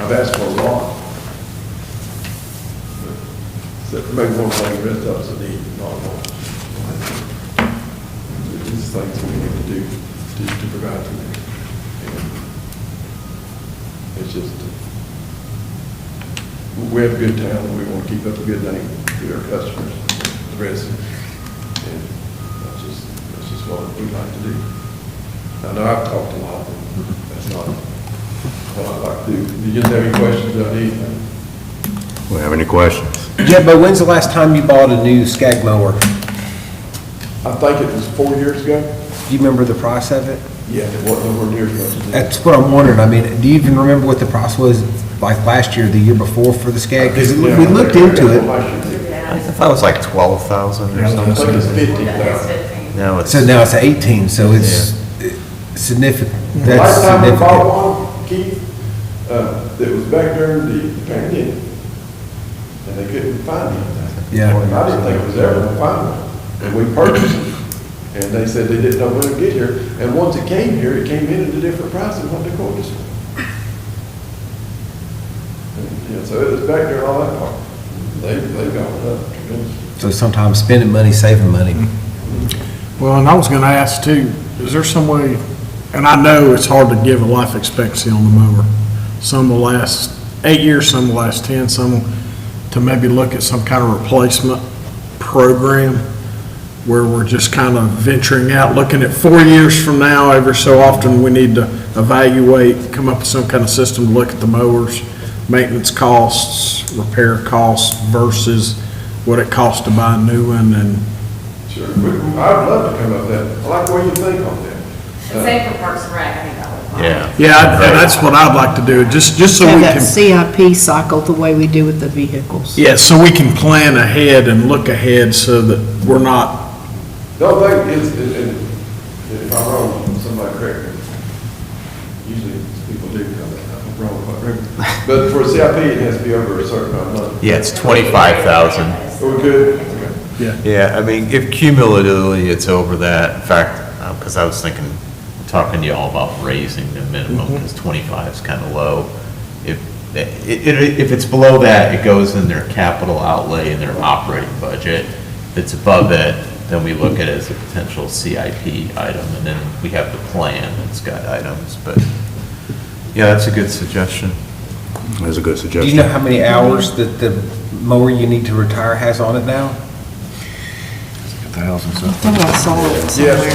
K: I've asked for a lot. Except for maybe one thing, the rest of us need, not one. These things we need to do to provide for them. And it's just, we have a good town and we want to keep up a good name to our customers, the residents. And that's just what we like to do. I know I've talked a lot, but that's not what I like to do. If you just have any questions about anything.
G: We have any questions?
C: Jebbo, when's the last time you bought a new Skag mower?
K: I think it was 4 years ago.
C: Do you remember the price of it?
K: Yeah, it wasn't nowhere near as much as it is.
C: That's what I'm wondering. I mean, do you even remember what the price was like last year, the year before for the Skag? Because we looked into it.
B: I thought it was like 12,000 or
K: I think
B: something.
K: it's 15,000.
B: Now it's,
C: So now it's 18, so it's significant.
K: The
C: That's
K: last time we bought
C: significant.
K: one, Keith, it was back during the pandemic, and they couldn't find anything.
C: Yeah.
K: I didn't think it was ever going to find one. And we purchased it, and they said they didn't know when to get here. And once it came here, it came in at a different price than what they quoted us. Yeah, so it was back there all that part. They got it up tremendously.
C: So sometimes spending money, saving money.
M: Well, and I was gonna ask too, is there some way, and I know it's hard to give a life expectancy on the mower. Some will last 8 years, some will last 10, some to maybe look at some kind of replacement program where we're just kind of venturing out, looking at 4 years from now, every so often we need to evaluate, come up with some kind of system to look at the mowers, maintenance costs, repair costs versus what it costs to buy a new one. And
K: Sure, I'd love to come up with that. I like the way you think on that.
I: And same for Parks and Rec, I think that would.
B: yeah.
M: and that's what I'd like to do, just so
E: Have
M: we
E: that
M: can,
E: CIP cycle the way we do with the vehicles.
M: yeah, so we can plan ahead and look ahead so that we're not,
K: The other thing is, and if I'm wrong, somebody correct me. Usually people do come up. But for CIP, it has to be over a certain amount of money.
B: Yeah, it's 25,000.
K: Are we good? Okay.
B: Yeah, I mean, if cumulatively it's over that, in fact, because I was thinking, talking to y'all about raising the minimum, because 25 is kind of low. If it's below that, it goes in their capital outlay in their operating budget. If it's above it, then we look at it as a potential CIP item, and then we have the plan that's got items, but, yeah, that's a good suggestion.
G: That's a good
C: Do
G: suggestion.
C: you know how many hours that the mower you need to retire has on it now?
E: I thought I saw it somewhere.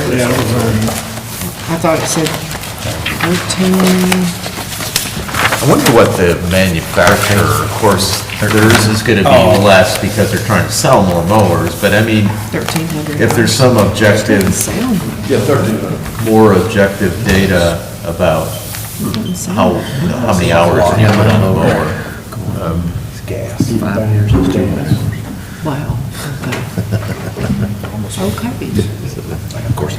E: I thought it said 13.
B: I wonder what the manufacturer, of course, theirs is gonna be less because they're trying to sell more mowers, but I mean,
E: 1,300.
B: if there's some objective,
E: Sound.
K: Yeah, 13.
B: more objective data about how many hours you put on the mower.
C: It's gas.
E: 5 years of gas. Wow, okay. Okay.
C: Of course.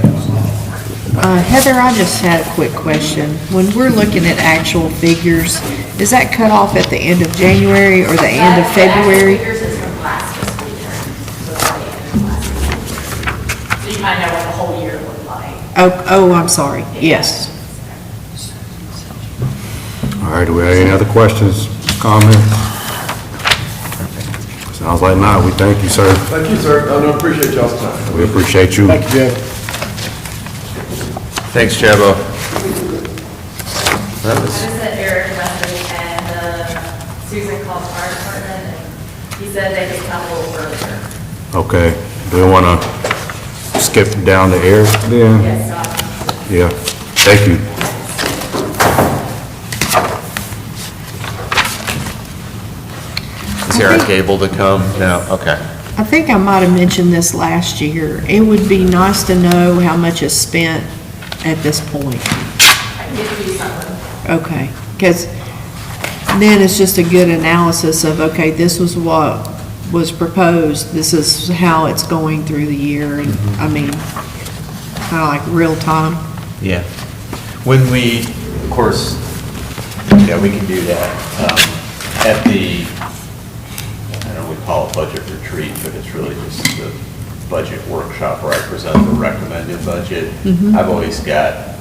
E: Heather, I just had a quick question. When we're looking at actual figures, is that cut off at the end of January or the end of February?
I: Figures is from last fiscal year. So it's the end of last fiscal year. So you kind of know what the whole year looked like.
E: Oh, I'm sorry. Yes.
G: All right, do we have any other questions, comments? Sounds like not. We thank you, sir.
K: Thank you, sir. I appreciate y'all's time.
G: We appreciate you.
M: Thank you, Jeff.
B: Thanks, Chavo.
I: I just sent Eric a message and Susan called the fire department and he said they could come a little earlier.
G: Okay. Do we want to skip down the air then?
I: Yes,
G: Yeah. Thank you.
B: Is Eric able to come now? Okay.
E: I think I might have mentioned this last year. It would be nice to know how much is spent at this point.
I: I can give you something.
E: Okay, because then it's just a good analysis of, okay, this was what was proposed, this is how it's going through the year, and, I mean, kind of like real time.
B: Yeah. When we, of course, yeah, we can do that. At the, I don't know, we call it budget retreat, but it's really just the budget workshop where I present the recommended budget. I've always had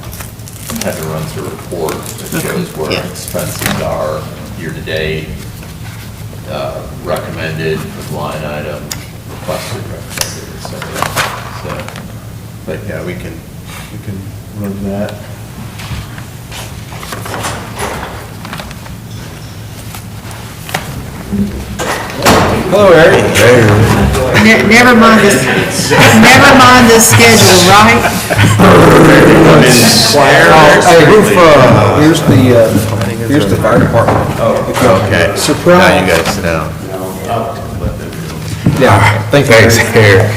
B: to run through a report that shows where
E: Yeah.
B: expenses are year-to-date, recommended, line item, requested, recommended, et cetera. So, but yeah, we can run that.
C: Hello, Eric.
E: Never mind the schedule, right?
C: Hey, here's the fire department.
B: Okay.
M: Surprise.
B: Now you guys sit down.
C: Yeah, thanks,
G: Eric.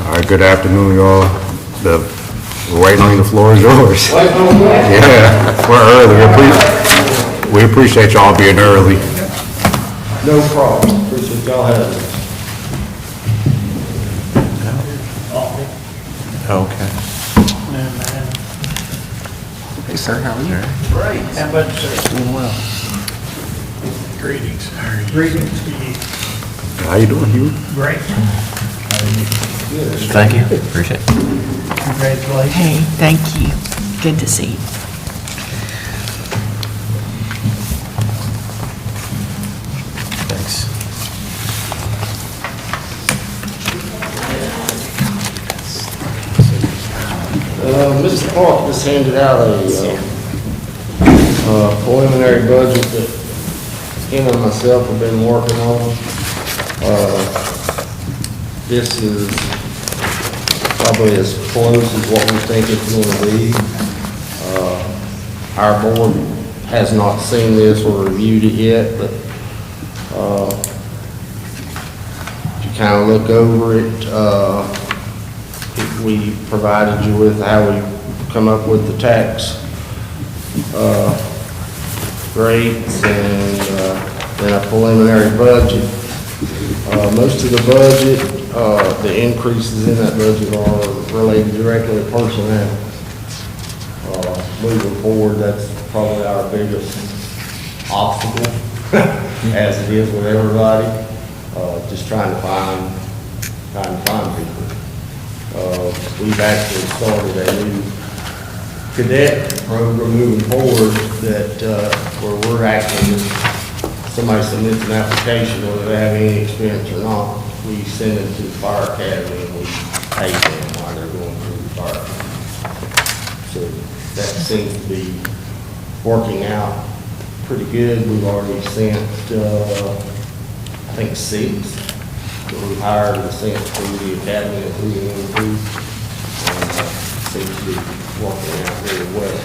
G: All right, good afternoon, y'all. We're waiting on you, the floor is yours. Yeah, we're early. We appreciate y'all being early.
F: No problem. Appreciate y'all having us.
B: Okay.
C: Hey, sir, how are you?
F: Great. How about yourself?
C: Doing well.
F: Greetings. Greetings to you.
G: How you doing, Hugh?
F: Great.
D: Thank you, appreciate it.
F: Congratulations.
E: Hey, thank you. Good to see you.
B: Thanks.
F: Mr. Clark just handed out a preliminary budget that Ken and myself have been working on. This is probably as close as what we think it's going to be. Our board has not seen this or reviewed it yet, but if you kind of look over it, we provided you with how we come up with the tax rates and then a preliminary budget. Most of the budget, the increases in that budget are related directly to personnel.
N: moving forward, that's probably our biggest obstacle, as it is with everybody. Just trying to find people. We've actually started a new cadet program moving forward that, where we're actually just, somebody submits an application, whether they have any experience or not, we send them to the fire academy and we pay them while they're going through the fire academy. So that seems to be working out pretty good. We've already sent, I think 6 that we hired and sent through the academy and through the MOP. And seems to be working out very well.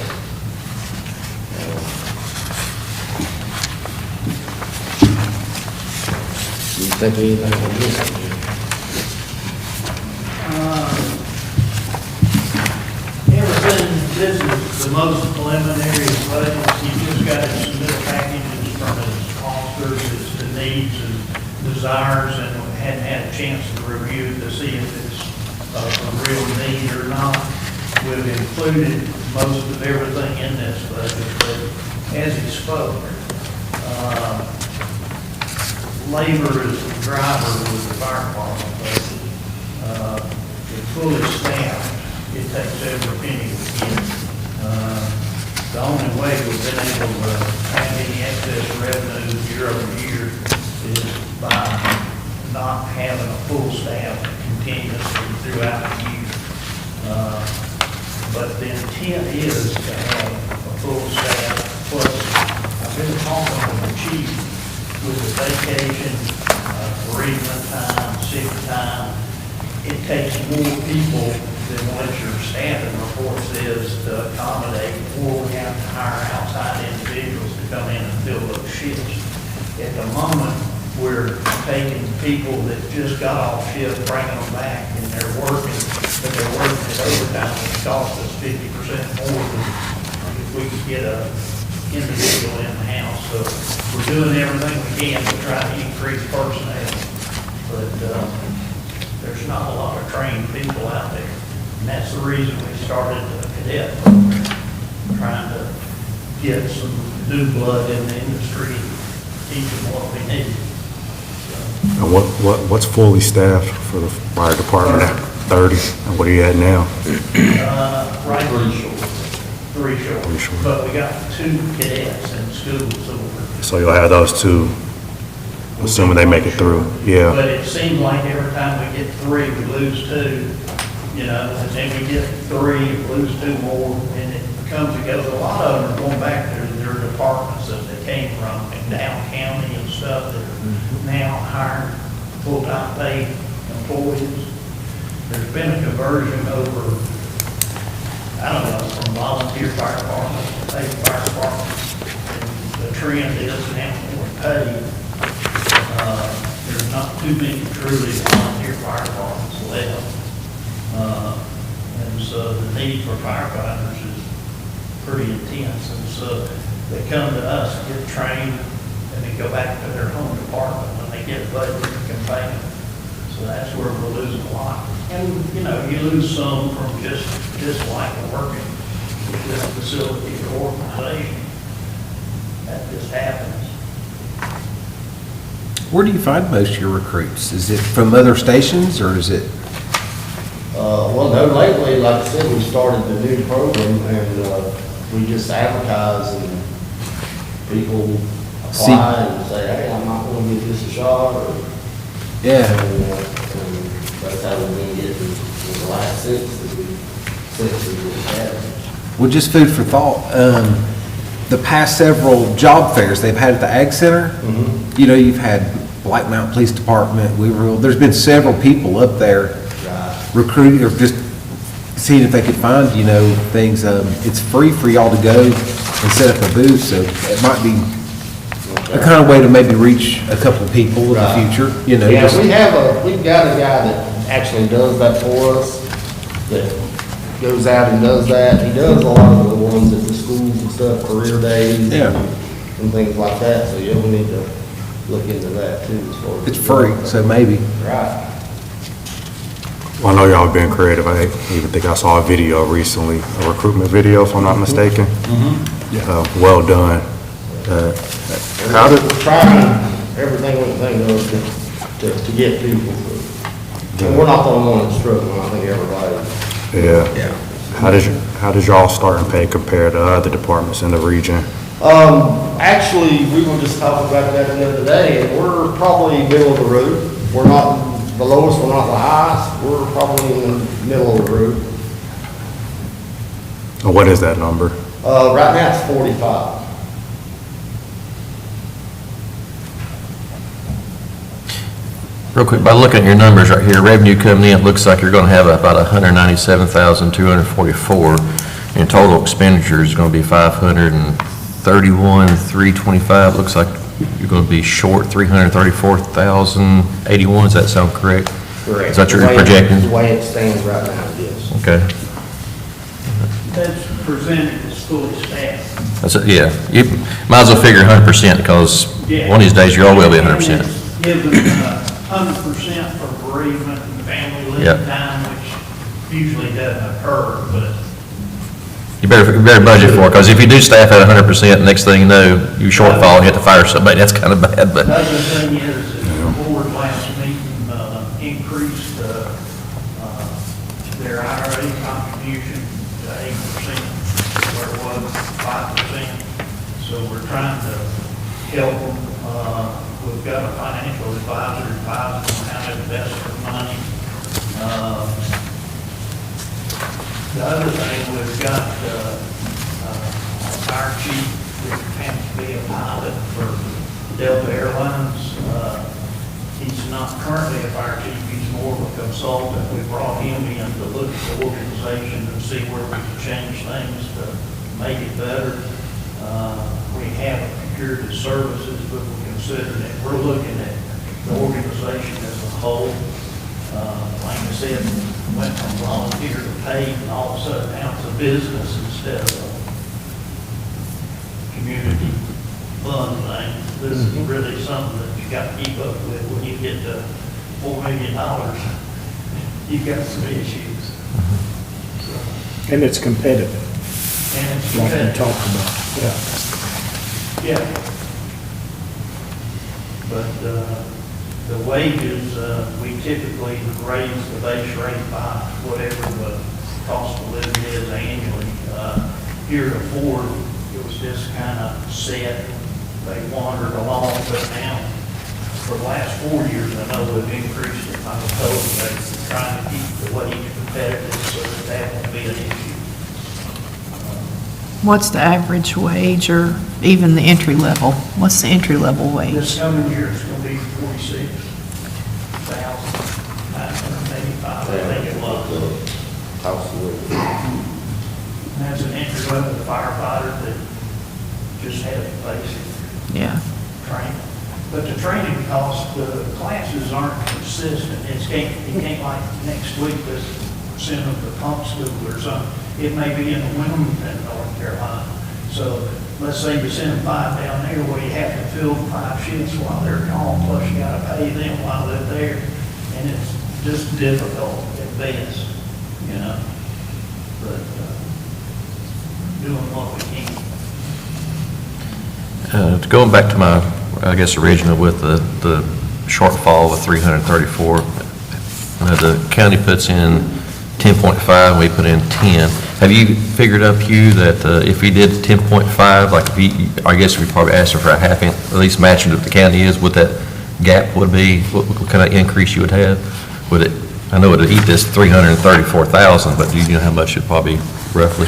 N: Do you think anything will miss?
O: Everything, this is the most preliminary budget. You just got to submit packages from its officers, its needs and desires, and hadn't had a chance to review to see if it's a real need or not. We've included most of everything in this budget, but as he spoke, labor is the driver with the fire department budget. It's fully staffed. It takes every penny we get. The only way we've been able to have any excess revenue year over year is by not having a full staff continuously throughout the year. But the intent is to have a full staff, plus I've been talking with the chief with the vacation, bereavement time, sick time. It takes more people than what your staffing reports is to accommodate, or we have to hire outside individuals to come in and fill those shifts. At the moment, we're taking people that just got off shift, bringing them back, and they're working, but they're working at overtime, which costs us 50% more than if we could get a individual in the house. So we're doing everything we can to try to increase personnel, but there's not a lot of trained people out there. And that's the reason we started the cadet program, trying to get some new blood in the industry, teach them what we need.
G: And what's fully staffed for the fire department at 30? And what are you at now?
O: Right, 3 short. But we got 2 cadets in school, so
G: So you'll have those 2, assuming they make it through, yeah.
O: But it seems like every time we get 3, we lose 2, you know, and then we get 3, lose 2 more, and it comes and goes. A lot of them are going back to their departments that they came from in Down County and stuff that are now hired full-time paid employees. There's been a conversion over, I don't know, from volunteer fire departments to paid fire departments. And the trend is now more paid. There's not too many truly volunteer fire departments left. And so the need for firefighters is pretty intense. And so they come to us, get trained, and then go back to their home department when they get a budget and can pay them. So that's where we're losing a lot. And, you know, you lose some from just like working with this facility or organization. That just happens.
C: Where do you find most of your recruits? Is it from other stations, or is it?
N: Well, no, lately, like I said, we started the new program and we just advertise and people apply and say, hey, I'm not going to give this a shot, or.
C: Yeah.
N: And that's how we've been getting the last 6 that we sent to the academy.
C: Well, just food for thought. The past several job fairs they've had at the Ag Center, you know, you've had Black Mountain Police Department, there's been several people up there recruiting or just seeing if they could find, you know, things. It's free for y'all to go and set up a booth, so it might be a kind of way to maybe reach a couple of people in the future, you know.
N: Yeah, we've got a guy that actually does that for us, that goes out and does that. He does a lot of the ones at the schools and stuff, career days.
C: Yeah.
N: And things like that, so yeah, we need to look into that too as far as.
C: It's free, so maybe.
N: Right.
G: Well, I know y'all been creative. I even think I saw a video recently, a recruitment video, if I'm not mistaken. Well done. How did,
N: We're trying everything we can think of to get people. And we're not the only one that's struggling, I think everybody.
G: yeah. How does y'all start and pay compare to other departments in the region?
N: Actually, we were just talking about that the other day, and we're probably middle of the road. We're not the lowest, we're not the highest, we're probably in the middle of the road.
G: And what is that number?
N: Right now it's 45.
D: Real quick, by looking at your numbers right here, revenue coming in, it looks like you're going to have about 197,244. And total expenditures is going to be 531,325. Looks like you're going to be short 334,081. Does that sound correct?
N: Correct.
D: Is that your projecting?
N: The way it stands right now, yes.
D: Okay.
O: That's presented as fully staffed.
D: That's it, yeah. You might as well figure 100% because one of these days you all will be 100%.
O: Given 100% for bereavement and family
D: Yep.
O: leave time, which usually doesn't occur, but
D: You better budget for it, because if you do staff at 100%, next thing you know, you shortfall and you have to fire somebody, that's kind of bad, but.
O: the other thing is, the board last meeting increased their IRA contribution to 8%, where it was 5%. So we're trying to help them. We've got a financial advisor advising on how to invest their money. The other thing, we've got our chief that happens to be a pilot for Delta Airlines. He's not currently a fire chief, he's more of a consultant. We brought him in to look at the organization and see where we can change things to make it better. We have procured the services, but we're looking at the organization as a whole. Like I said, went from volunteer to paid, and all of a sudden now it's a business instead of a community fund thing. This is really something that you got to keep up with. When you get to $4 million, you've got some issues. So,
M: And it's competitive,
O: and it's
M: like we
O: good.
M: talked about.
O: Yeah. But the wages, we typically raise the base rate by whatever the cost of living is annually. Heretofore, it was just kind of set, they wandered along, but now, for the last 4 years, I know we've increased it on the total basis, trying to keep the wage competitive so that won't be an issue.
E: What's the average wage or even the entry level? What's the entry level wage?
O: This coming year, it's gonna be 46,985, I think it was. And that's an entry level firefighter that just has basic
E: Yeah.
O: training. But the training costs, the classes aren't consistent. It can't like next week, let's send them to pump school or something. It may be in Wilmington, North Carolina. So let's say you send them 5 down there, well, you have to fill 5 shifts while they're gone, plus you gotta pay them while they're there. And it's just difficult at best, you know? But, doing what we can.
D: Going back to my, I guess, original with the shortfall with 334, the county puts in 10.5, we put in 10. Have you figured up, Hugh, that if we did 10.5, like if you, I guess we probably asked for a half, at least matching what the county is, what that gap would be, what kind of increase you would have? Would it, I know it would eat this 334,000, but do you know how much it probably roughly?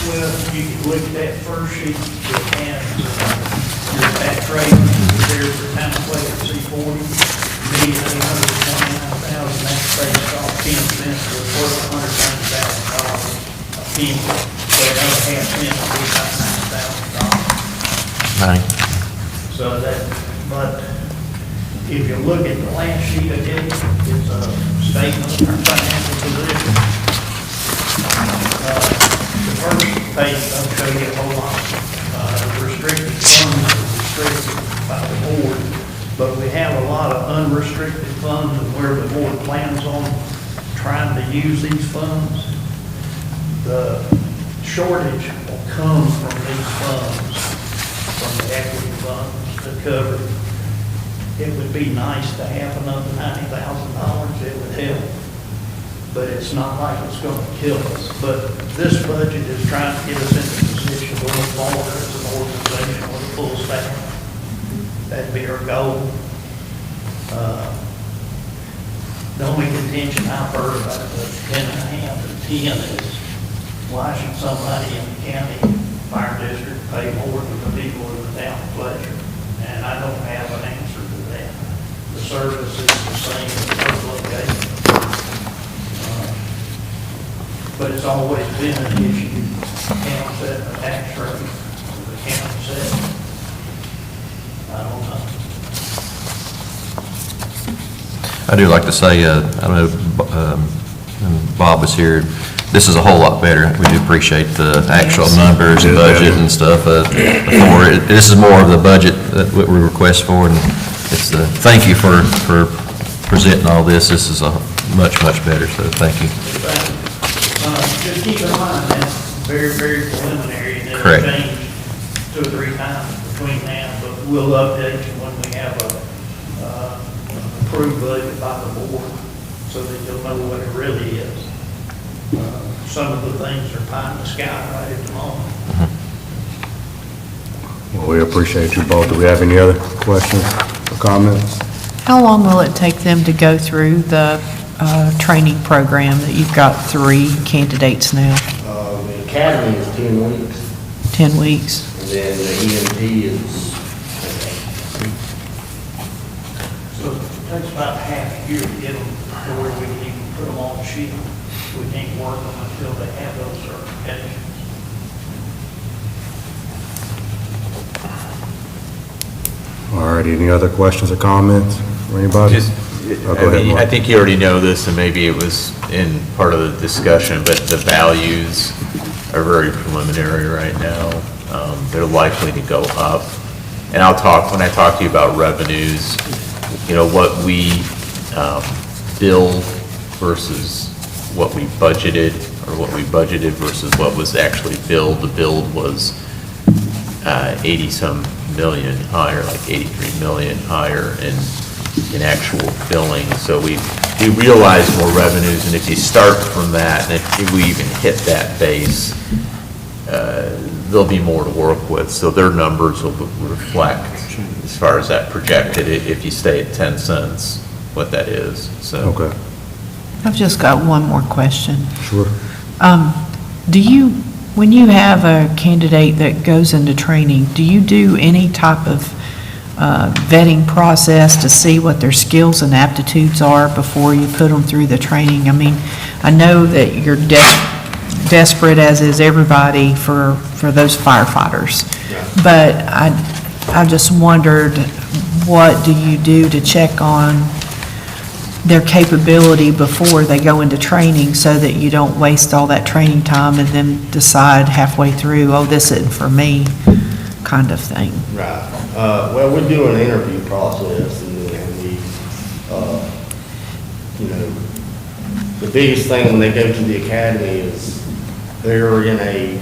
O: Well, you can look at that first sheet that has your tax rate, there's the town plate at C40, $1,829,000, that's based off 10 cents, so it's worth $190,000 a penny, so another half cent would be about $9,000. So that, but if you look at the last sheet I gave, it's a statement of our financial position. The first page doesn't show you a whole lot. Restricted funds are restricted by the board, but we have a lot of unrestricted funds, and where the board plans on trying to use these funds, the shortage will come from these funds, from the equity funds to cover. It would be nice to have another $90,000, it would help, but it's not like it's going to kill us. But this budget is trying to get us in a position to move forward as an organization with a full staff. That'd be our goal. The only contention I've heard about the 10.5 and 10 is, why should somebody in the county fire district pay more than the people in the town of Fletcher? And I don't have an answer to that. The service is the same in both locations. But it's always been an issue. The county set the tax rate, the county set, I don't know.
D: I do like to say, I know Bob was here, this is a whole lot better. We do appreciate the actual numbers and budget and stuff. This is more of the budget that we request for, and it's thank you for presenting all this. This is a much better, so thank you.
O: Just keep in mind, that's very, very preliminary, and it'll
D: Correct.
O: change 2 or 3 times between now, but we'll update you when we have a approved budget by the board, so that you'll know what it really is. Some of the things are pie in the sky right at the moment.
G: Well, we appreciate you both. Do we have any other questions or comments?
E: How long will it take them to go through the training program that you've got 3 candidates now?
N: The academy is 10 weeks,
E: 10 weeks?
N: and then the EMT is 8.
O: So it takes about half a year to get them to where we can even put them on the sheet. We can't work them until they have those certifications.
G: All right, any other questions or comments from anybody?
B: Just,
G: Oh, go ahead, Mark.
B: I think you already know this, and maybe it was in part of the discussion, but the values are very preliminary right now. They're likely to go up. And when I talk to you about revenues, what we bill versus what we budgeted, or what we budgeted versus what was actually billed. The build was 80-some million higher, like 83 million higher in actual billing. So we realize more revenues, and if you start from that, and if we even hit that base, there'll be more to work with. So their numbers will reflect, as far as that projected, if you stay at 10 cents, what that is, so.
G: Okay,
E: I've just got one more question.
G: sure.
E: When you have a candidate that goes into training, do you do any type of vetting process to see what their skills and aptitudes are before you put them through the training? I mean, I know that you're desperate, as is everybody, for those firefighters. But I just wondered, what do you do to check on their capability before they go into training, so that you don't waste all that training time and then decide halfway through, oh, this isn't for me, kind of thing?
N: Right. Well, we do an interview process, and we, the biggest thing when they go to the academy is they're in a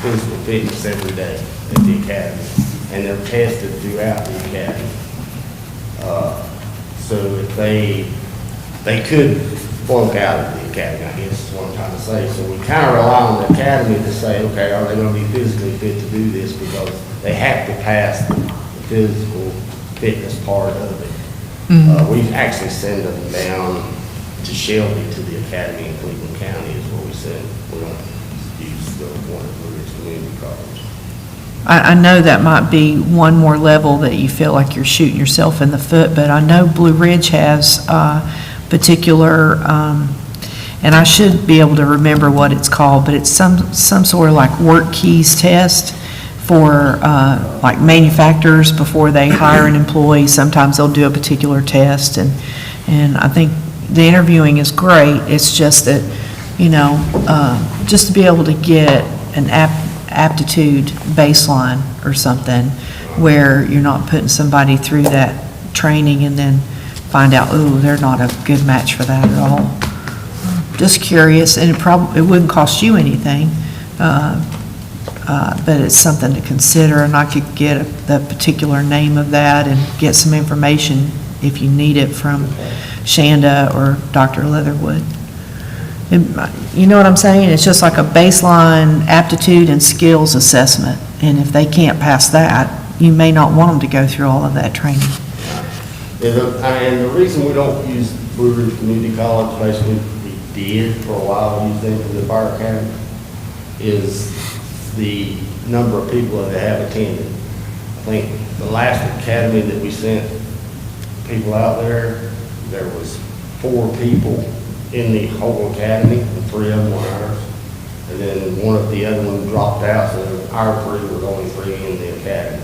N: physical fitness every day at the academy, and they're tested throughout the academy. So if they could flunk out of the academy, I guess is what I'm trying to say. So we kind of rely on the academy to say, okay, are they going to be physically fit to do this? Because they have to pass the physical fitness part of it. We actually send them down to Shelby to the academy in Cleveland County is where we send. We don't use the one at Blue Ridge Community College.
E: I know that might be one more level that you feel like you're shooting yourself in the foot, but I know Blue Ridge has particular, and I should be able to remember what it's called, but it's some sort of like work keys test for like manufacturers before they hire an employee. Sometimes they'll do a particular test, and I think the interviewing is great. It's just that, just to be able to get an aptitude baseline or something where you're not putting somebody through that training and then find out, ooh, they're not a good match for that at all. Just curious, and it wouldn't cost you anything, but it's something to consider, and I could get the particular name of that and get some information if you need it from Shanda or Dr. Leatherwood. You know what I'm saying? It's just like a baseline aptitude and skills assessment, and if they can't pass that, you may not want them to go through all of that training.
N: And the reason we don't use Blue Ridge Community College, basically, we did for a while, we used them for the fire academy, is the number of people that they have attended. I think the last academy that we sent people out there was 4 people in the whole academy, and 3 of them were ours. And then one of the other ones dropped out, so our 3 were only 3 in the academy.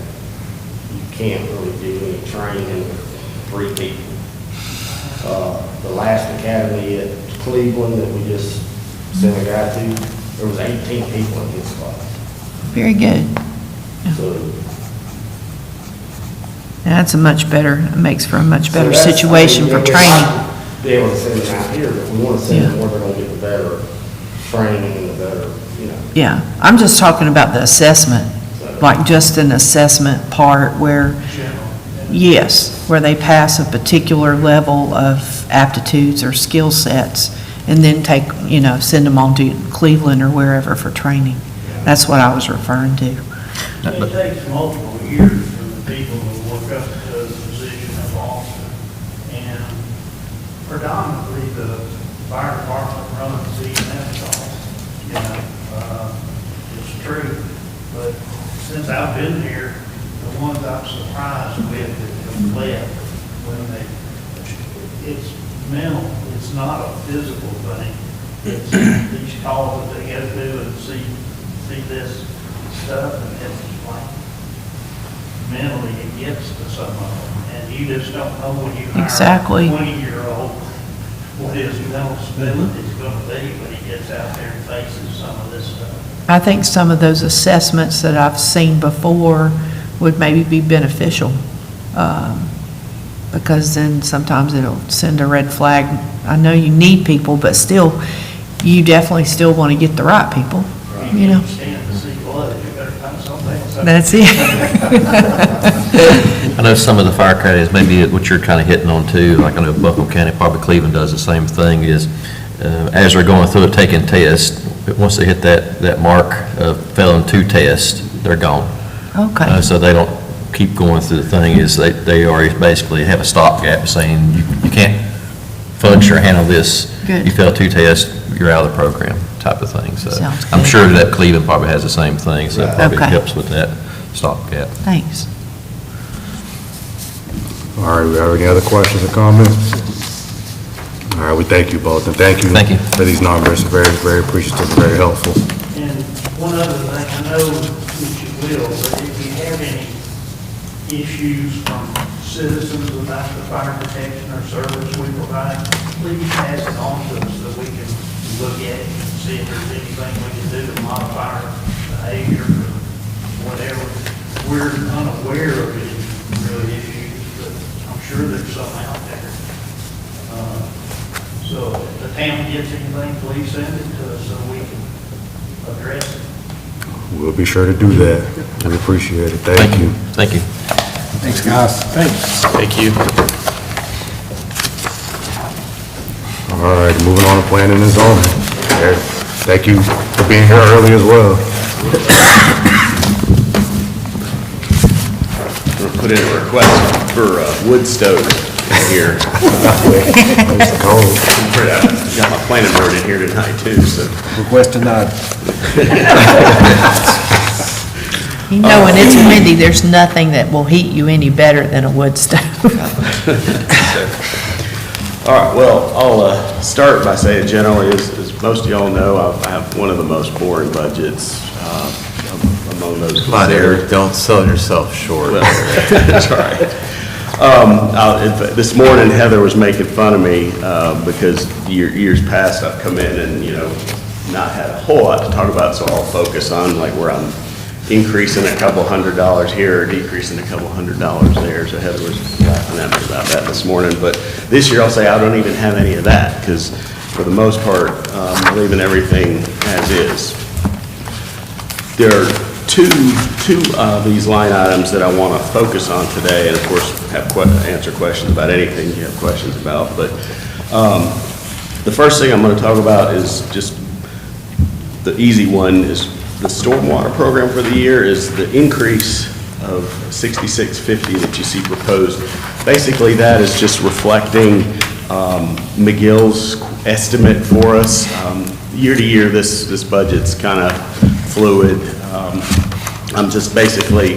N: You can't really do any training with 3 people. The last academy at Cleveland that we just sent a guy to, there was 18 people in his class.
E: Very good.
N: So
E: That's it makes for a much better
N: So that's-
E: situation for
N: I mean,
E: training.
N: Be able to send them out here, but we want to send them where they're going to get the better training and the better,
E: Yeah, I'm just talking about the assessment, like just an assessment part where, yes, where they pass a particular level of aptitudes or skill sets, and then send them on to Cleveland or wherever for training. That's what I was referring to.
O: It takes multiple years for the people to work up to the position of officer. And predominantly, the fire department runs CMS calls, it's true. But since I've been here, the ones I'm surprised with that have left, it's mental, it's not a physical thing. It's these calls that they gotta do and see this stuff, and it's like, mentally, it gets to some of them, and you just don't know when you hire
E: Exactly.
O: a 20-year-old what his mental stability is gonna be when he gets out there and faces some of this stuff.
E: I think some of those assessments that I've seen before would maybe be beneficial, because then sometimes it'll send a red flag. I know you need people, but still, you definitely still want to get the right people, you know?
O: Stand to see blood, you better find something.
E: That's it.
D: I know some of the fire academies, maybe what you're kind of hitting on too, like I know Buncombe County, probably Cleveland does the same thing, is as they're going through it, taking tests, once they hit that mark of failing 2 tests, they're gone.
E: Okay.
D: So they don't keep going through the thing, is they already basically have a stopgap saying you can't function or handle this.
E: Good.
D: You fail 2 tests, you're out of the program type of thing. So
E: Sounds
D: I'm
E: good.
D: sure that Cleveland probably has the same thing, so it probably
E: Okay.
D: helps with that stopgap.
E: Thanks.
G: All right, we have any other questions or comments? All right, we thank you both, and thank you.
D: Thank you.
G: For these numbers, very, very appreciative, very helpful.
O: And one other thing, I know that you will, but if you have any issues from citizens about the fire protection or service we provide, please pass it on to us so we can look at it and see if there's anything we can do to modify our behavior or whatever. We're unaware of any real issues, but I'm sure there's some out there. So if the town gets anything, please send it to us so we can address it.
G: We'll be sure to do that. We appreciate it. Thank you.
D: Thank you.
M: Thanks, guys. Thanks.
B: Thank you.
G: All right, moving on to planning and zoning. Okay, thank you for being here early as well.
B: We'll put in a request for wood stove here.
G: It's cold.
B: Got my planning board in here tonight too, so.
C: Request denied.
E: You know, when it's windy, there's nothing that will heat you any better than a wood stove.
P: All right, well, I'll start by saying generally, as most of y'all know, I have one of the most boring budgets among those.
B: Come on, Eric, don't sell yourself short.
P: Well, that's all right. This morning Heather was making fun of me because years past I've come in and, not had a whole lot to talk about, so I'll focus on like where I'm increasing a couple $100 here or decreasing a couple $100 there. So Heather was laughing at me about that this morning. But this year I'll say I don't even have any of that because for the most part, leaving everything as is. There are two of these line items that I want to focus on today, and of course, answer questions about anything you have questions about. But the first thing I'm going to talk about is just the easy one is the stormwater program for the year is the increase of $66.50 that you see proposed. Basically, that is just reflecting McGill's estimate for us. Year to year, this budget's kind of fluid. I'm just basically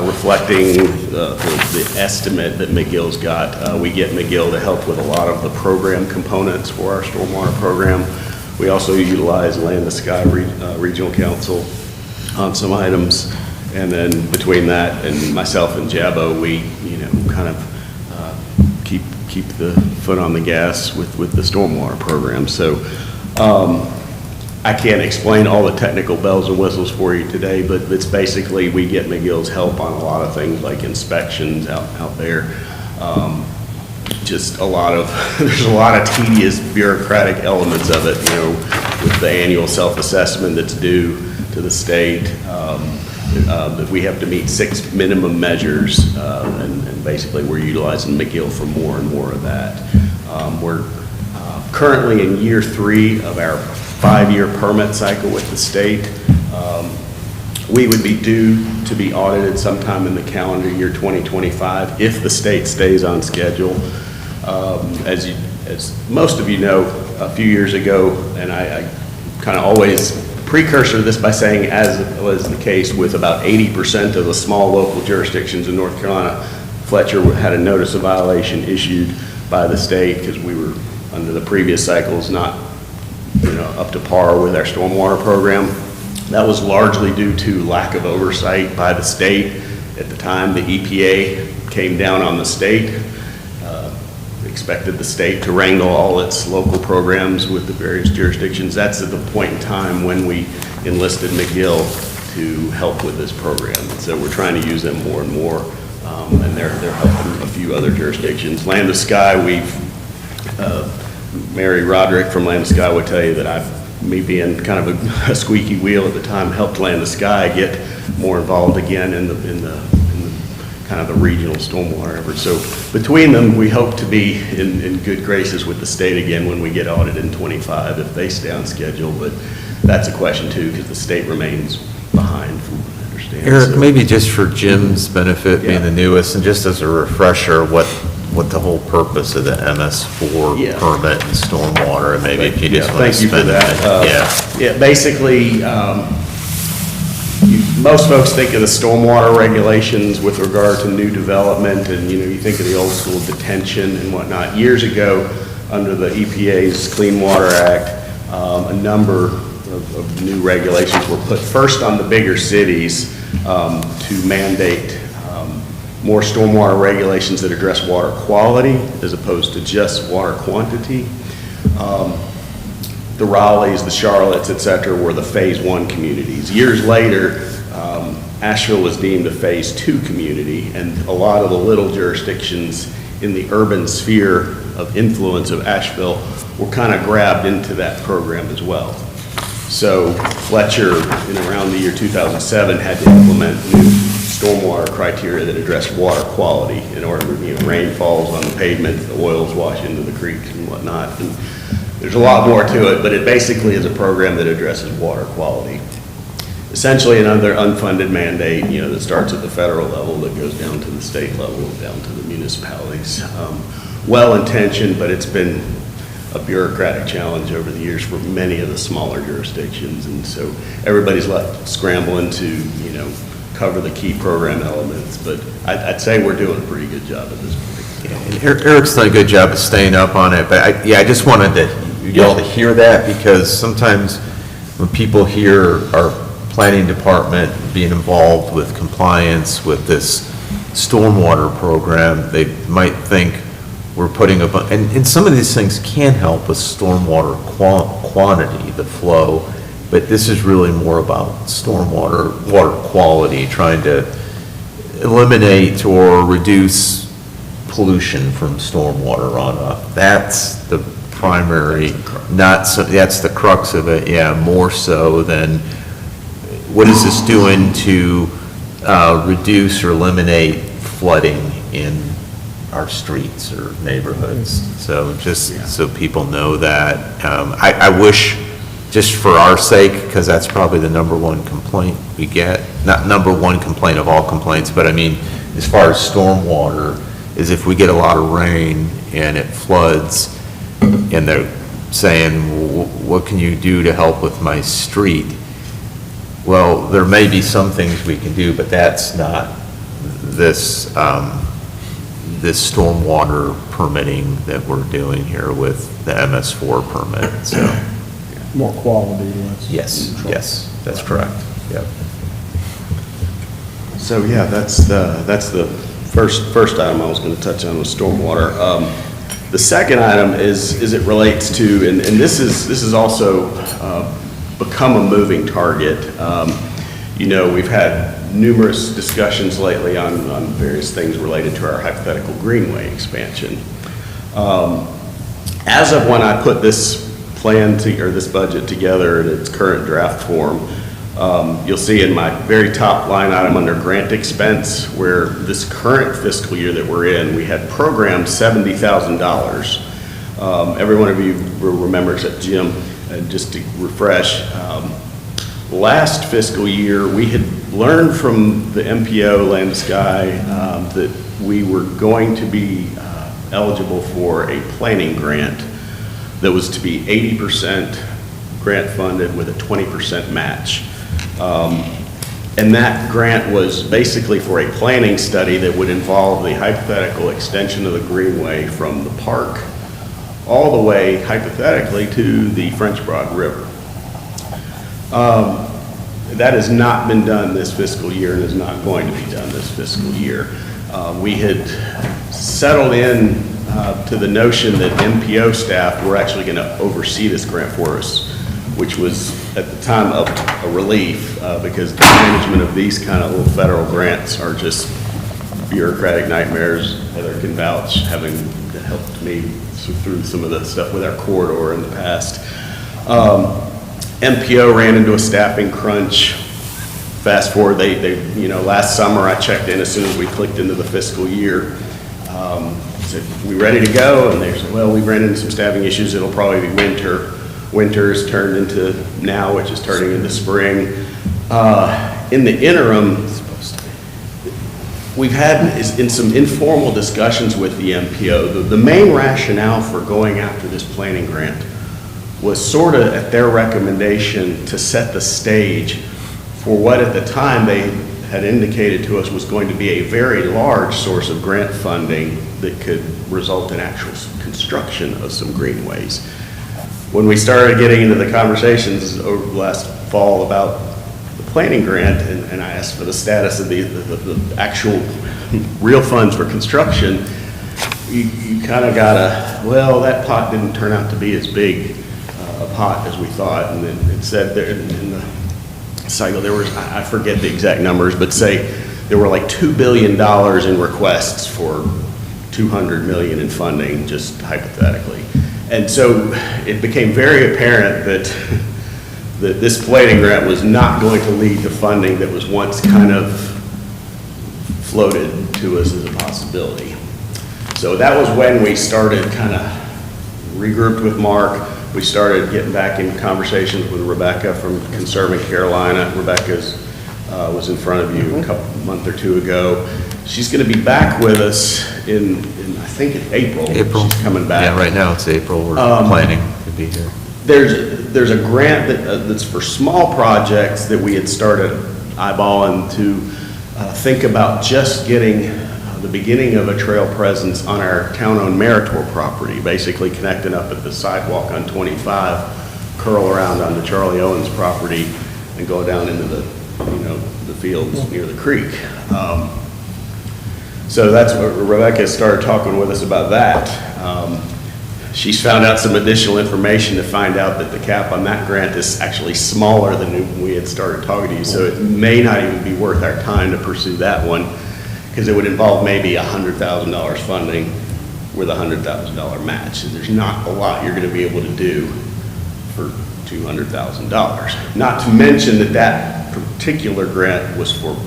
P: reflecting the estimate that McGill's got. We get McGill to help with a lot of the program components for our stormwater program. We also utilize Land to Sky Regional Council on some items. And then between that and myself and Jabo, we, kind of keep the foot on the gas with the stormwater program. So I can't explain all the technical bells and whistles for you today, but it's basically we get McGill's help on a lot of things like inspections out there. Just there's a lot of tedious bureaucratic elements of it, with the annual self-assessment that's due to the state, that we have to meet 6 minimum measures, and basically we're utilizing McGill for more and more of that. We're currently in year 3 of our 5-year permit cycle with the state. We would be due to be audited sometime in the calendar year 2025 if the state stays on schedule. As most of you know, a few years ago, and I kind of always precursor this by saying, as was the case with about 80% of the small local jurisdictions in North Carolina, Fletcher had a notice of violation issued by the state because we were, under the previous cycles, not up to par with our stormwater program. That was largely due to lack of oversight by the state. At the time, the EPA came down on the state, expected the state to wrangle all its local programs with the various jurisdictions. That's at the point in time when we enlisted McGill to help with this program. And so we're trying to use them more and more, and they're helping a few other jurisdictions. Land to Sky, Mary Roderick from Land to Sky would tell you that me being kind of a squeaky wheel at the time, helped Land to Sky get more involved again in the kind of the regional stormwater effort. So between them, we hope to be in good graces with the state again when we get audited in 25 if they stay on schedule. But that's a question too, because the state remains behind, from what I understand.
B: Eric,
P: So,
B: maybe just for Jim's benefit, being the newest, and just as a refresher, what the whole purpose of the MS4
P: Yeah.
B: permit and stormwater, and maybe if you just want to
P: Thank you for
B: spend a
P: that.
B: minute.
P: Yeah, basically, most folks think of the stormwater regulations with regard to new development, and you think of the old school detention and whatnot. Years ago, under the EPA's Clean Water Act, a number of new regulations were put first on the bigger cities to mandate more stormwater regulations that address water quality as opposed to just water quantity. The Raleighs, the Charlottes, et cetera, were the phase 1 communities. Years later, Asheville was deemed a phase 2 community, and a lot of the little jurisdictions in the urban sphere of influence of Asheville were kind of grabbed into that program as well. So Fletcher, in around the year 2007, had to implement new stormwater criteria that addressed water quality in order to, rain falls on the pavement, the oils wash into the creeks and whatnot. And there's a lot more to it, but it basically is a program that addresses water quality. Essentially another unfunded mandate, that starts at the federal level that goes down to the state level, down to the municipalities. Well-intentioned, but it's been a bureaucratic challenge over the years for many of the smaller jurisdictions. And so everybody's left scrambling to, cover the key program elements. But I'd say we're doing a pretty good job at this point.
B: And Eric's done a good job of staying up on it, but I just wanted y'all to hear that, because sometimes when people hear our planning department being involved with compliance with this stormwater program, they might think we're putting and some of these things can help with stormwater quantity, the flow, But this is really more about stormwater, water quality, trying to eliminate or reduce pollution from stormwater runoff. That's the primary, not so, that's the crux of it, yeah, more so than what is this doing to reduce or eliminate flooding in our streets or neighborhoods. So just so people know that. I wish, just for our sake, because that's probably the number one complaint we get, not number one complaint of all complaints, but I mean, as far as stormwater, is if we get a lot of rain and it floods, and they're saying, what can you do to help with my street? Well, there may be some things we can do, but that's not this, this stormwater permitting that we're doing here with the MS4 permit, so.
M: More quality, less.
B: Yes, that's correct, yep.
P: So, yeah, that's the first item I was going to touch on was stormwater. The second item is it relates to, and this is also become a moving target. You know, we've had numerous discussions lately on various things related to our hypothetical greenway expansion. As of when I put this plan or this budget together in its current draft form, you'll see in my very top line item under grant expense, where this current fiscal year that we're in, we had programmed $70,000. Every one of you will remember, except Jim, just to refresh, last fiscal year, we had learned from the MPO Land and Sky that we were going to be eligible for a planning grant that was to be 80% grant funded with a 20% match. And that grant was basically for a planning study that would involve the hypothetical extension of the greenway from the park all the way, hypothetically, to the French Broad River. That has not been done this fiscal year and is not going to be done this fiscal year. We had settled in to the notion that MPO staff were actually going to oversee this grant for us, which was at the time a relief because the management of these kind of little federal grants are just bureaucratic nightmares. Heather can vouch, having helped me through some of the stuff with our corridor in the past. MPO ran into a staffing crunch. Fast forward, they last summer I checked in as soon as we clicked into the fiscal year. Said, we ready to go? And they said, well, we ran into some staffing issues. It'll probably be winter. Winter's turned into now, which is turning into spring. In the interim, we've had in some informal discussions with the MPO, the main rationale for going after this planning grant was sort of at their recommendation to set the stage for what at the time they had indicated to us was going to be a very large source of grant funding that could result in actual construction of some greenways. When we started getting into the conversations over last fall about the planning grant, and I asked for the status of the actual real funds for construction, you kind of got well, that pot didn't turn out to be as big a pot as we thought. And then it said there in the cycle, there was, I forget the exact numbers, but say there were like $2 billion in requests for $200 million in funding, just hypothetically. And so it became very apparent that this planning grant was not going to lead to funding that was once kind of floated to us as a possibility. So that was when we started kind of regrouped with Mark. We started getting back in conversations with Rebecca from Conserving Carolina. Rebecca's was in front of you a month or two ago. She's going to be back with us in I think in April.
B: April.
P: She's coming back.
B: Yeah, right now it's April. We're planning to be here.
P: There's a grant that's for small projects that we had started eyeballing to think about just getting the beginning of a trail presence on our town-owned Meritor property, basically connecting up at the sidewalk on 25, curl around onto Charlie Owens' property, and go down into the fields near the creek. So that's what Rebecca started talking with us about that. she's found out some additional information to find out that the cap on that grant is actually smaller than when we had started talking to you, so it may not even be worth our time to pursue that one, because it would involve maybe $100,000 funding with a $100,000 match. And there's not a lot you're going to be able to do for $200,000. Not to mention that that particular grant was for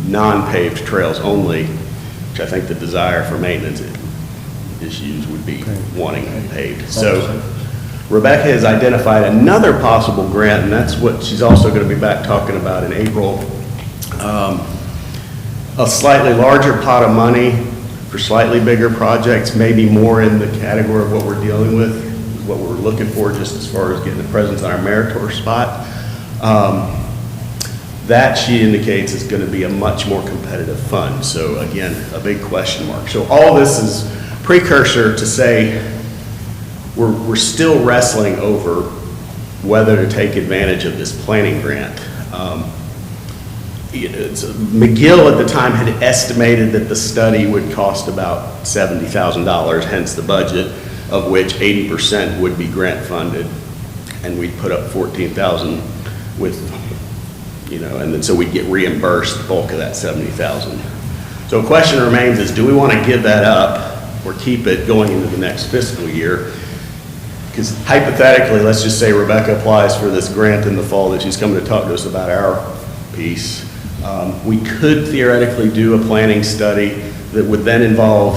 P: non-paved trails only, which I think the desire for maintenance issues would be wanting them paved. So Rebecca has identified another possible grant, and that's what she's also going to be back talking about in April. A slightly larger pot of money for slightly bigger projects, maybe more in the category of what we're dealing with, what we're looking for just as far as getting the presence on our Meritor spot. That, she indicates, is going to be a much more competitive fund. So again, a big question mark. So all this is precursor to say we're still wrestling over whether to take advantage of this planning grant. McGill at the time had estimated that the study would cost about $70,000, hence the budget, of which 80% would be grant funded, and we'd put up $14,000 with, and then so we'd get reimbursed the bulk of that $70,000. So a question remains is, do we want to give that up or keep it going into the next fiscal year? Because hypothetically, let's just say Rebecca applies for this grant in the fall that she's coming to talk to us about our piece. We could theoretically do a planning study that would then involve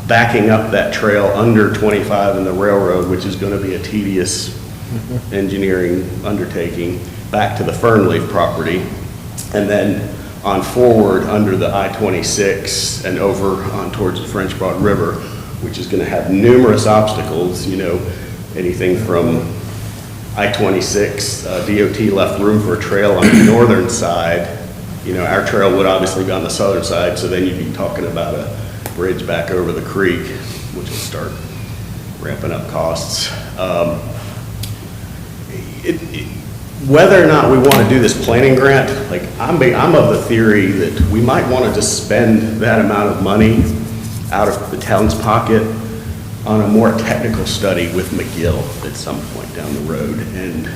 P: backing up that trail under 25 in the railroad, which is going to be a tedious engineering undertaking, back to the Fernleaf property, and then on forward under the I-26 and over on towards the French Broad River, which is going to have numerous obstacles, anything from I-26, DOT left room for a trail on the northern side. Our trail would obviously be on the southern side, so then you'd be talking about a bridge back over the creek, which will start ramping up costs. Whether or not we want to do this planning grant, I'm of the theory that we might want to just spend that amount of money out of the town's pocket on a more technical study with McGill at some point down the road, and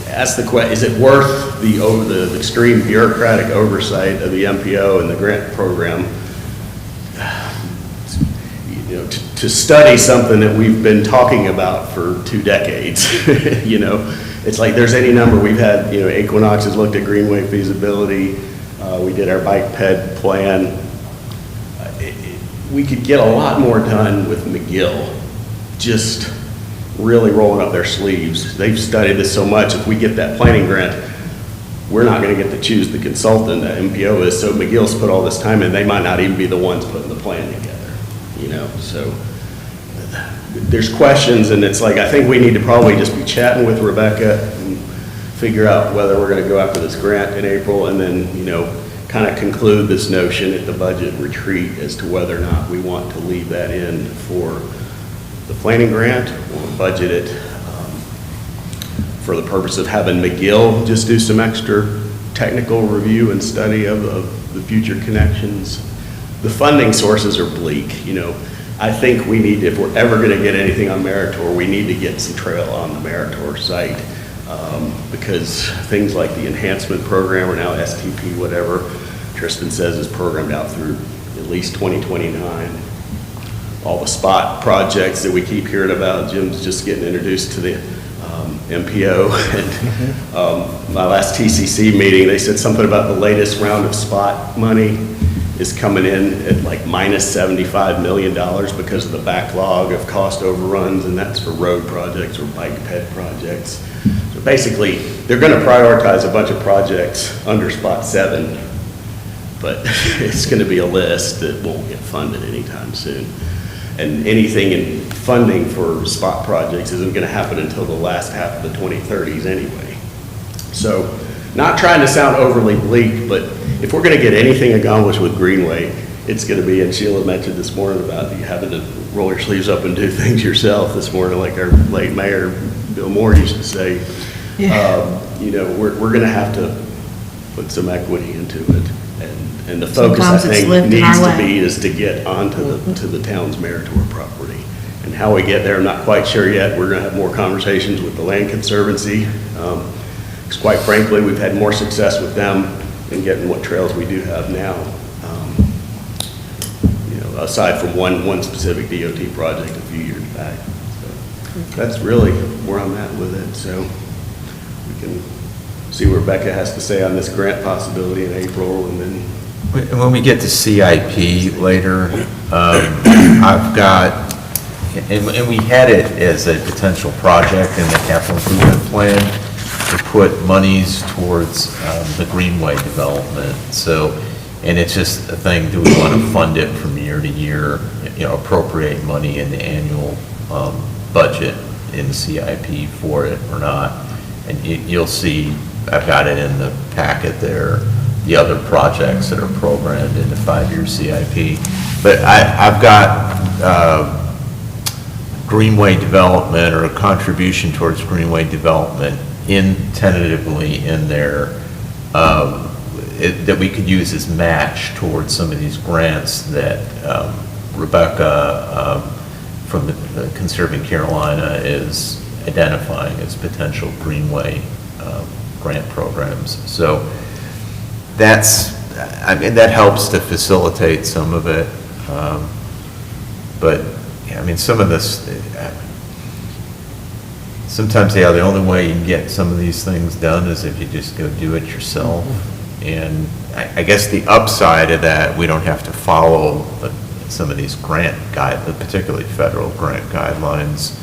P: ask the question, is it worth the extreme bureaucratic oversight of the MPO and the grant program to study something that we've been talking about for 2 decades? It's like there's any number. We've had, Equinox has looked at greenway feasibility. We did our bike ped plan. We could get a lot more done with McGill, just really rolling up their sleeves. They've studied this so much. If we get that planning grant, we're not going to get to choose the consultant that MPO is. So McGill's put all this time in. They might not even be the ones putting the plan together, So there's questions, and it's like, I think we need to probably just be chatting with Rebecca and figure out whether we're going to go after this grant in April, and then, kind of conclude this notion at the budget retreat as to whether or not we want to leave that in for the planning grant or budget it for the purpose of having McGill just do some extra technical review and study of the future connections. The funding sources are bleak. I think we need, if we're ever going to get anything on Meritor, we need to get some trail on the Meritor site. Because things like the enhancement program, or now STP, whatever, Tristan says is programmed out through at least 2029. All the spot projects that we keep hearing about, Jim's just getting introduced to the MPO. And my last TCC meeting, they said something about the latest round of spot money is coming in at like minus $75 million because of the backlog of cost overruns, and that's for road projects or bike ped projects. So basically, they're going to prioritize a bunch of projects under Spot 7, but it's going to be a list that won't get funded anytime soon. And anything in funding for spot projects isn't going to happen until the last half of the 2030s anyway. So, not trying to sound overly bleak, but if we're going to get anything accomplished with Greenway, it's going to be, and Sheila mentioned this morning about you having to roll your sleeves up and do things yourself this morning, like our late mayor, Bill Moore, used to say. We're going to have to put some equity into it And the focus, I
E: Sometimes it's
P: think,
E: lived in
P: needs
E: our
P: to be
E: way.
P: is to get onto to the town's Meritor property. And how we get there, I'm not quite sure yet. We're gonna have more conversations with the Land Conservancy. Because quite frankly, we've had more success with them in getting what trails we do have now. You know, aside from one specific DOT project a few years back. So that's really where I'm at with it. So we can see what Rebecca has to say on this grant possibility in April, and then
B: When we get to CIP later, I've got, and we had it as a potential project in the capital improvement plan to put monies towards the Greenway development. So, and it's just a thing, do we want to fund it from year to year, you know, appropriate money in the annual budget in the CIP for it or not? And you'll see, I've got it in the packet there, the other projects that are programmed in the 5-year CIP. But I've got Greenway development or a contribution towards Greenway development tentatively in there that we could use as match towards some of these grants that Rebecca from the Conserving Carolina is identifying as potential Greenway grant programs. So that's, I mean, that helps to facilitate some of it. But, yeah, I mean, some of this, sometimes, yeah, the only way you can get some of these things done is if you just go do it yourself. And I guess the upside of that, we don't have to follow some of these grant particularly federal grant guidelines.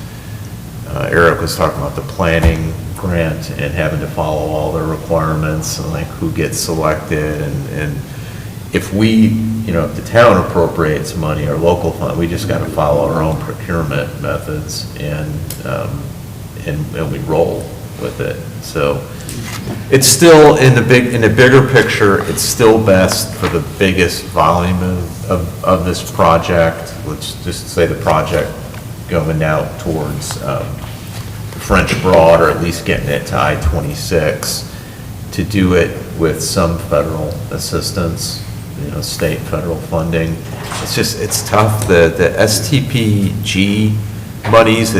B: Eric was talking about the planning grant and having to follow all their requirements and like who gets selected, and if we, you know, if the town appropriates money or local fund, we just got to follow our own procurement methods and we roll with it. So it's still in the bigger picture, it's still best for the biggest volume of this project. Let's just say the project going out towards French Broad, or at least getting it to I-26, to do it with some federal assistance, you know, state, federal funding. It's just, it's tough. The STPG monies,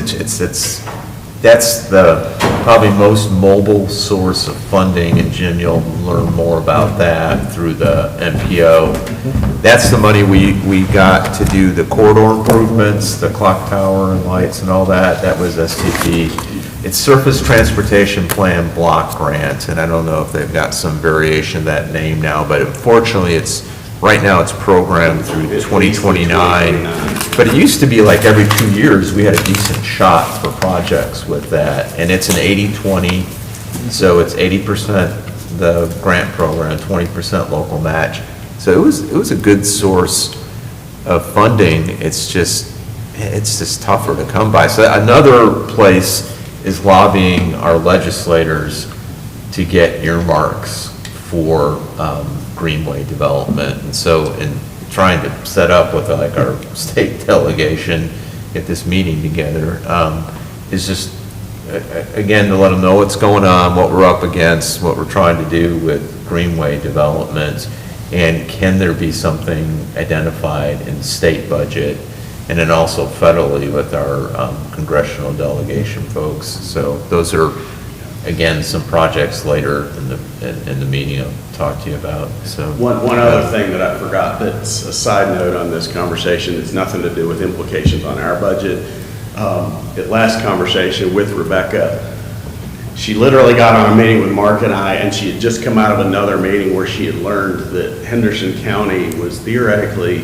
B: that's the probably most mobile source of funding, and Jim, you'll learn more about that through the MPO. That's the money we got to do the corridor improvements, the clock tower and lights and all that. That was STP. It's Surface Transportation Plan Block Grant, and I don't know if they've got some variation of that name now, but unfortunately right now it's programmed through 2029. But it used to be like every 2 years, we had a decent shot for projects with that. And it's an 80-20, so it's 80% the grant program, 20% local match. So it was a good source of funding. It's just tougher to come by. So another place is lobbying our legislators to get earmarks for Greenway development. And so in trying to set up with like our state delegation, get this meeting together, is just, again, to let them know what's going on, what we're up against, what we're trying to do with Greenway development, and can there be something identified in the state budget, and then also federally with our congressional delegation folks. So those are, again, some projects later in the meeting I'll talk to you about. So
P: one other thing that I forgot that's a side note on this conversation, it's nothing to do with implications on our budget. At last conversation with Rebecca, she literally got on a meeting with Mark and I, and she had just come out of another meeting where she had learned that Henderson County was theoretically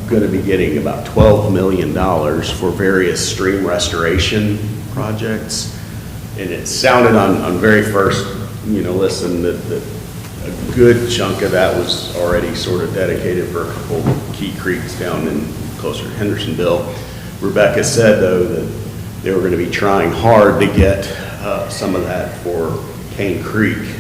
P: going to be getting about $12 million for various stream restoration projects. And it sounded on very first, listen, that a good chunk of that was already sort of dedicated for a couple key creeks down in closer to Hendersonville. Rebecca said, though, that they were going to be trying hard to get some of that for Cane Creek.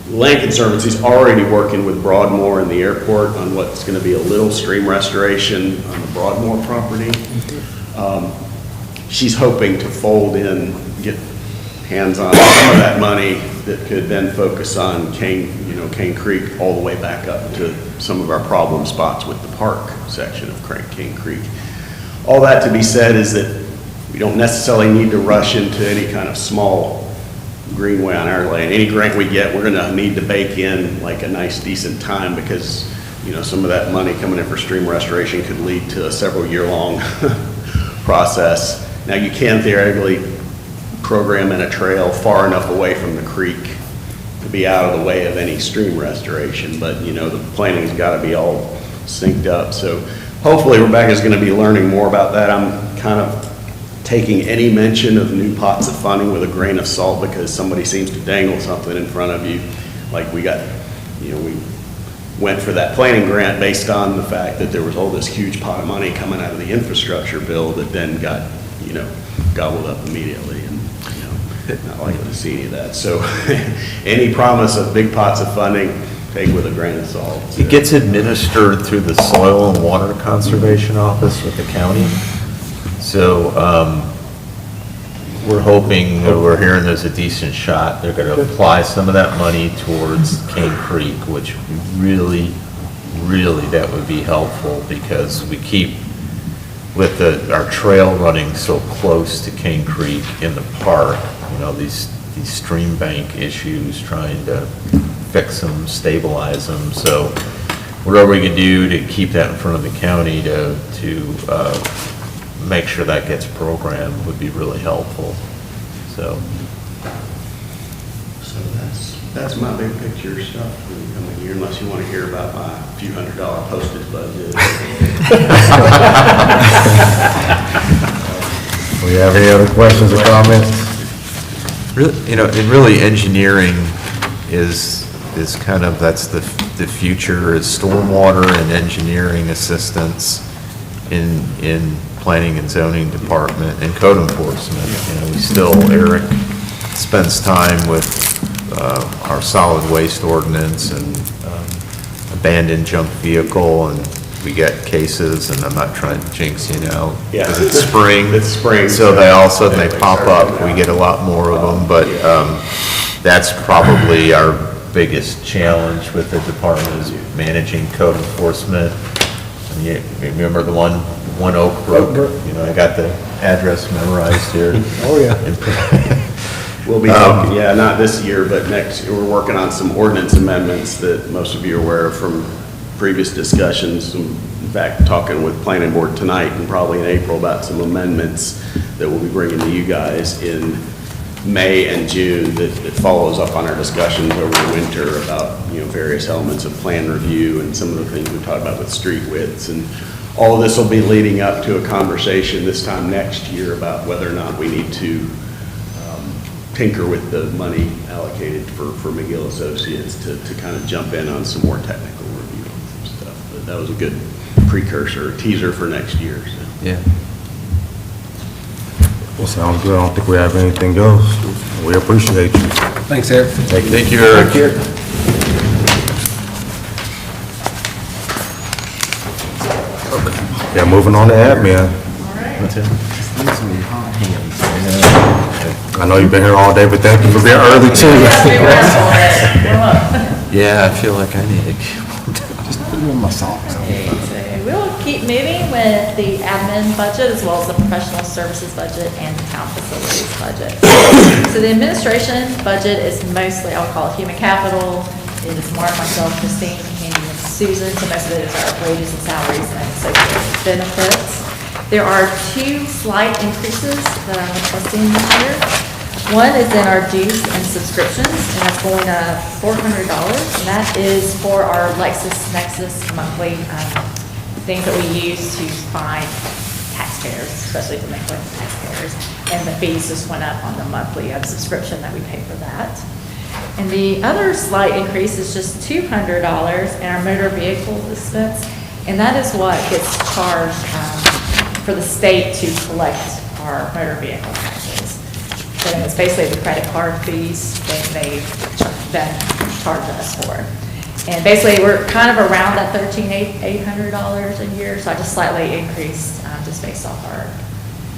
P: Land Conservancy's already working with Broadmoor and the airport on what's going to be a little stream restoration on the Broadmoor property. She's hoping to fold in, get hands-on some of that money that could then focus on Cane Creek all the way back up to some of our problem spots with the park section of Cane Creek. All that to be said is that we don't necessarily need to rush into any kind of small greenway on our lane. Any grant we get, we're gonna need to bake in like a nice decent time because, some of that money coming in for stream restoration could lead to a several year-long process. Now, you can theoretically program in a trail far enough away from the creek to be out of the way of any stream restoration, but, the planning's gotta be all synced up. So hopefully Rebecca's gonna be learning more about that. I'm kind of taking any mention of new pots of funding with a grain of salt because somebody seems to dangle something in front of you. Like we went for that planning grant based on the fact that there was all this huge pot of money coming out of the infrastructure bill that then got, gobbled up immediately, and, not likely to see any of that. So any promise of big pots of funding, take with a grain of salt.
B: It gets administered through the Soil and Water Conservation Office with the county. So, we're hoping, we're hearing there's a decent shot. They're gonna apply some of that money towards Cane Creek, which really, that would be helpful because we keep, with our trail running so close to Cane Creek in the park, these stream bank issues, trying to fix them, stabilize them. So whatever we can do to keep that in front of the county to make sure that gets programmed would be really helpful, so.
P: So that's my big picture stuff for the coming year, unless you want to hear about my few $100 postage budget.
G: We have any other questions or comments?
B: Really, and really engineering is kind of, that's the future, is stormwater and engineering assistance in planning and zoning department and code enforcement. We still, Eric spends time with our solid waste ordinance and abandoned junk vehicle, and we get cases, and I'm not trying to jinx you now.
P: Yeah.
B: Because it's spring.
P: It's spring.
B: So they all of a sudden they pop up, we get a lot more of them, but that's probably our biggest challenge with the department is managing code enforcement. And you remember the One Oak Brook? I got the address memorized here.
M: Oh, yeah.
P: We'll be talking, not this year, but next year. We're working on some ordinance amendments that most of you are aware of from previous discussions. In fact, talking with planning board tonight and probably in April about some amendments that we'll be bringing to you guys in May and June that follows up on our discussions over the winter about, various elements of plan review and some of the things we talked about with street widths. And all of this will be leading up to a conversation this time next year about whether or not we need to tinker with the money allocated for McGill Associates to kind of jump in on some more technical review on some stuff. But that was a good precursor, teaser for next year. So.
B: Yeah.
G: Well, sounds good. I don't think we have anything else. We appreciate you.
C: Thanks, Eric.
B: Thank you, Eric.
C: Thank you.
G: Yeah, moving on to admin. I know you've been here all day, but thank you for being early too.
B: Yeah, I feel like I need to.
M: Just put it in my socks.
I: We'll keep moving with the admin budget as well as the professional services budget and the town facilities budget. So the administration budget is mostly, I'll call it human capital. It is Mark, myself, Christine, and Susan. So most of it is our wages and salaries and associated benefits. There are two slight increases that I'm requesting this year. One is in our dues and subscriptions, and that's going up $400. And that is for our LexisNexis monthly things that we use to find taxpayers, especially delinquent taxpayers. And the fees just went up on the monthly subscription that we pay for that. And the other slight increase is just $200 in our motor vehicle expense, and that is what gets charged for the state to collect our motor vehicle taxes. So it's basically the credit card fees that they then charge us for. And basically, we're kind of around that $13,800 a year, so I just slightly increased just based off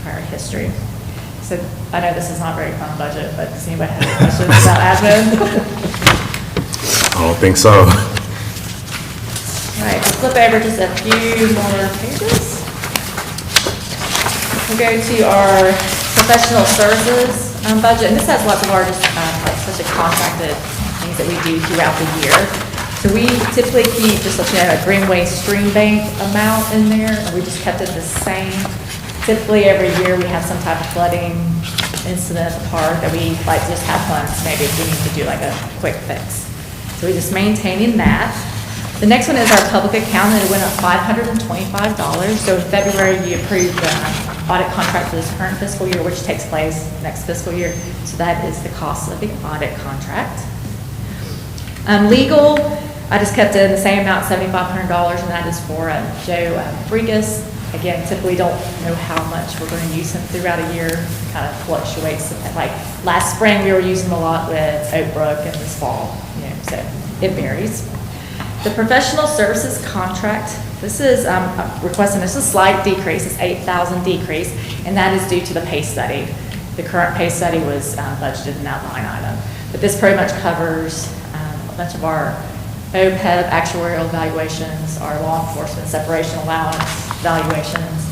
I: our history. So I know this is not a very fun budget, but does anybody have any questions about admin?
G: I don't think so.
I: All right, I'll flip over just a few more pages. We'll go to our professional services budget, and this has lots of our just like such a contracted things that we do throughout the year. So we typically keep, just so you know, a Greenway Stream Bank amount in there, and we just kept it the same. Typically, every year, we have some type of flooding incident at the park that we like just have funds, maybe if we need to do like a quick fix. So we're just maintaining that. The next one is our public account, and it went up $525. So in February, you approved the audit contract for this current fiscal year, which takes place next fiscal year. So that is the cost of the audit contract. Legal, I just kept it in the same amount, $7,500, and that is for Joe Fregus. Again, typically don't know how much we're going to use him throughout a year. Kind of fluctuates. Like last spring, we were using him a lot with Oak Brook, and this fall, so it varies. The professional services contract, this is requesting a slight decrease, it's $8,000 decrease, and that is due to the pay study. The current pay study was budgeted in that line item. But this pretty much covers a bunch of our OPEB actuarial evaluations, our law enforcement separation allowance evaluations,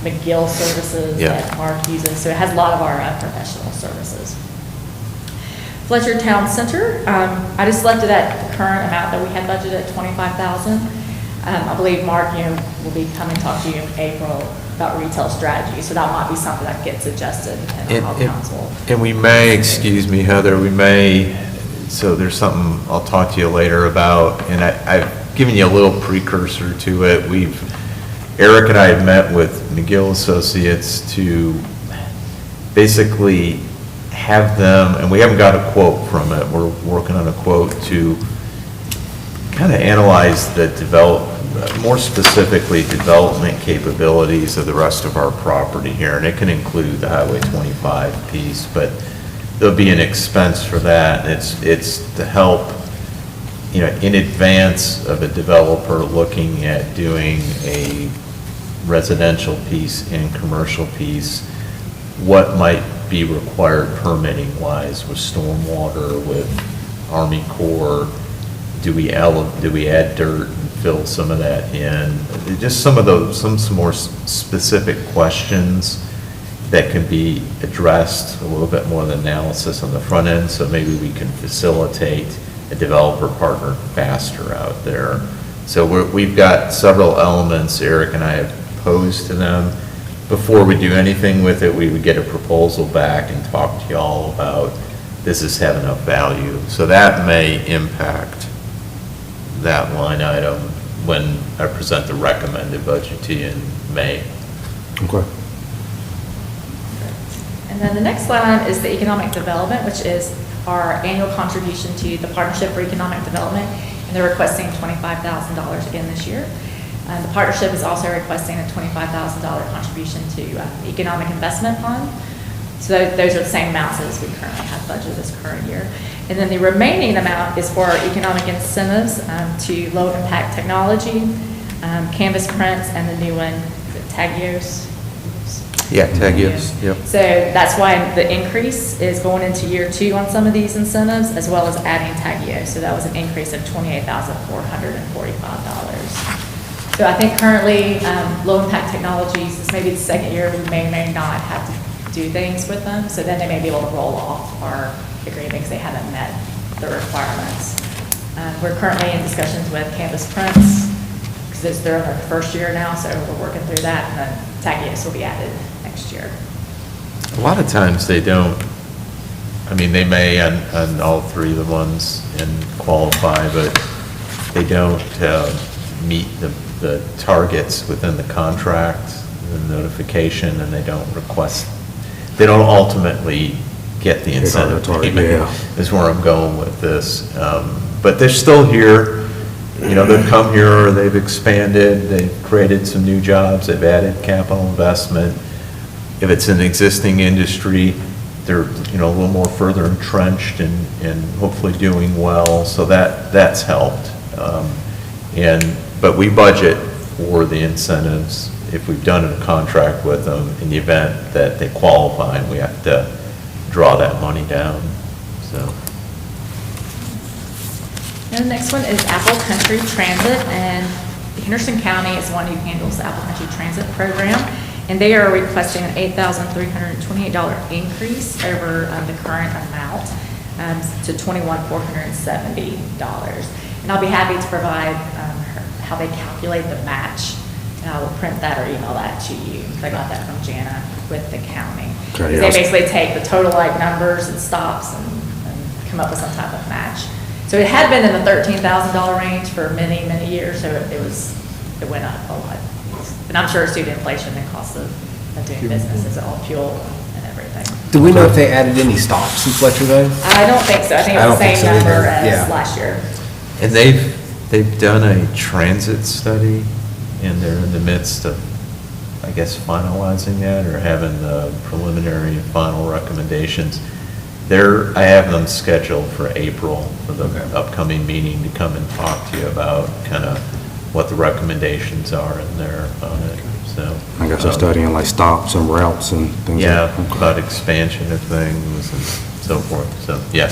I: McGill services that Mark uses. So it has a lot of our professional services. Fletcher Town Center, I just left it at the current amount that we had budgeted at $25,000. I believe Mark, will be coming to talk to you in April about retail strategy, so that might be something that gets adjusted depending on how council.
B: And we may, excuse me, Heather, so there's something I'll talk to you later about, and I've given you a little precursor to it. Eric and I have met with McGill Associates to basically have them, and we haven't got a quote from it, we're working on a quote to kind of analyze more specifically, development capabilities of the rest of our property here, and it can include the Highway 25 piece, but there'll be an expense for that. It's to help, in advance of a developer looking at doing a residential piece and commercial piece, what might be required permitting-wise with stormwater, with Army Corps. Do we add dirt and fill some of that in? Just some more specific questions that can be addressed, a little bit more of the analysis on the front end, so maybe we can facilitate a developer partner faster out there. So we've got several elements Eric and I have posed to them. Before we do anything with it, we would get a proposal back and talk to y'all about, does this have enough value? So that may impact that line item when I present the recommended budget to you in May.
G: Okay.
I: And then the next line is the economic development, which is our annual contribution to the Partnership for Economic Development, and they're requesting $25,000 again this year. The partnership is also requesting a $25,000 contribution to the Economic Investment Fund. So those are the same amounts as we currently have budgeted this current year. And then the remaining amount is for our economic incentives to low impact technology, Canvas prints, and the new one, Tagios.
B: Yeah, Tagios, yep.
I: So that's why the increase is going into year 2 on some of these incentives, as well as adding Tagios. So that was an increase of $28,445. So I think currently, low impact technologies, this may be the second year we may or may not have to do things with them. So then they may be able to roll off our agreement because they haven't met the requirements. We're currently in discussions with Canvas Prints because they're in their first year now, so we're working through that, and then Tagios will be added next year.
B: A lot of times they don't, they may on all three of the ones and qualify, but they don't meet the targets within the contract, the notification, and they don't ultimately get the incentive payment, is where I'm going with this. But they're still here, they've come here, they've expanded, they've created some new jobs, they've added capital investment. If it's an existing industry, they're, a little more further entrenched and hopefully doing well, so that's helped. But we budget for the incentives if we've done a contract with them, in the event that they qualify, we have to draw that money down, so.
I: And the next one is Apple Country Transit, and Henderson County is the one who handles the Apple Country Transit program, and they are requesting an $8,328 increase over the current amount to $21,470. And I'll be happy to provide how they calculate the match, and I will print that or email that to you. I got that from Jana with the county.
G: Okay,
I: They
G: yes.
I: basically take the total like numbers and stops and come up with some type of match. So it had been in the $13,000 range for many, many years, so it went up a lot. And I'm sure it's due to inflation and cost of doing business, it's all fuel and everything.
C: Do we know if they added any stops in Fletcher though?
I: I don't think so, I think
C: I
I: it's
C: don't
I: the
C: think
I: same
C: so
I: number
C: either. Yeah.
I: as last year.
B: And they've done a transit study, and they're in the midst of, I guess, finalizing that, or having the preliminary and final recommendations. I have them scheduled for April, for the upcoming meeting, to come and talk to you about kind of what the recommendations are in there on it, so.
G: I guess they're studying like stops and routes and things.
B: Yeah,
G: like that.
B: about expansion of things and so forth, so, yeah.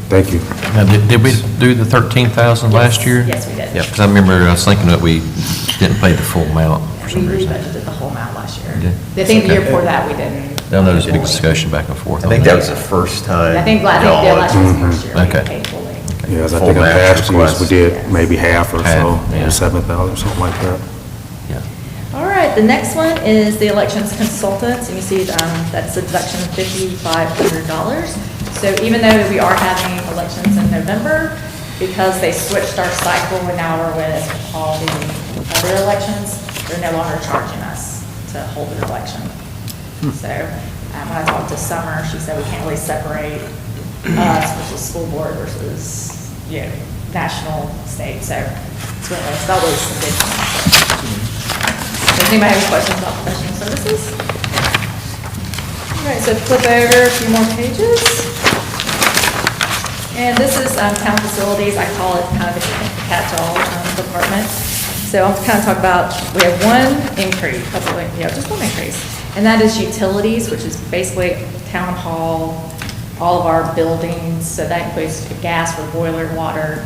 G: Thank you.
D: Now, did we do the 13,000 last year?
I: Yes, we did.
D: Yeah, because I remember I was thinking that we didn't pay the full amount for some
I: We
D: reason.
I: budgeted the whole amount last year.
D: You did?
I: I think the year
D: Okay.
I: before that, we didn't.
D: I know there's a big discussion back and forth
B: I
D: on
B: think that was the first time.
I: I think
B: y'all
I: last year's the first year we
D: Okay.
I: paid fully.
G: Yes, I
B: Full
G: think in
B: match
G: past years
B: request.
G: we did maybe half or so,
D: Half, yeah.
G: maybe 7,000, something like that.
I: All right, the next one is the elections consultants, and you see that's a deduction of $5,500. So even though we are having elections in November, because they switched our cycle and now we're with all the other elections, they're no longer charging us to hold an election. So when I talked to Summer, she said we can't really separate us versus school board versus, national, state, so it's really, that was a big one. Does anybody have any questions about professional services? All right, so flip over a few more pages. And this is town facilities. I call it kind of a catch-all department. So I'm kind of talk about, we have one increase, just one increase. And that is utilities, which is basically town hall, all of our buildings. So that includes gas for boiler, water,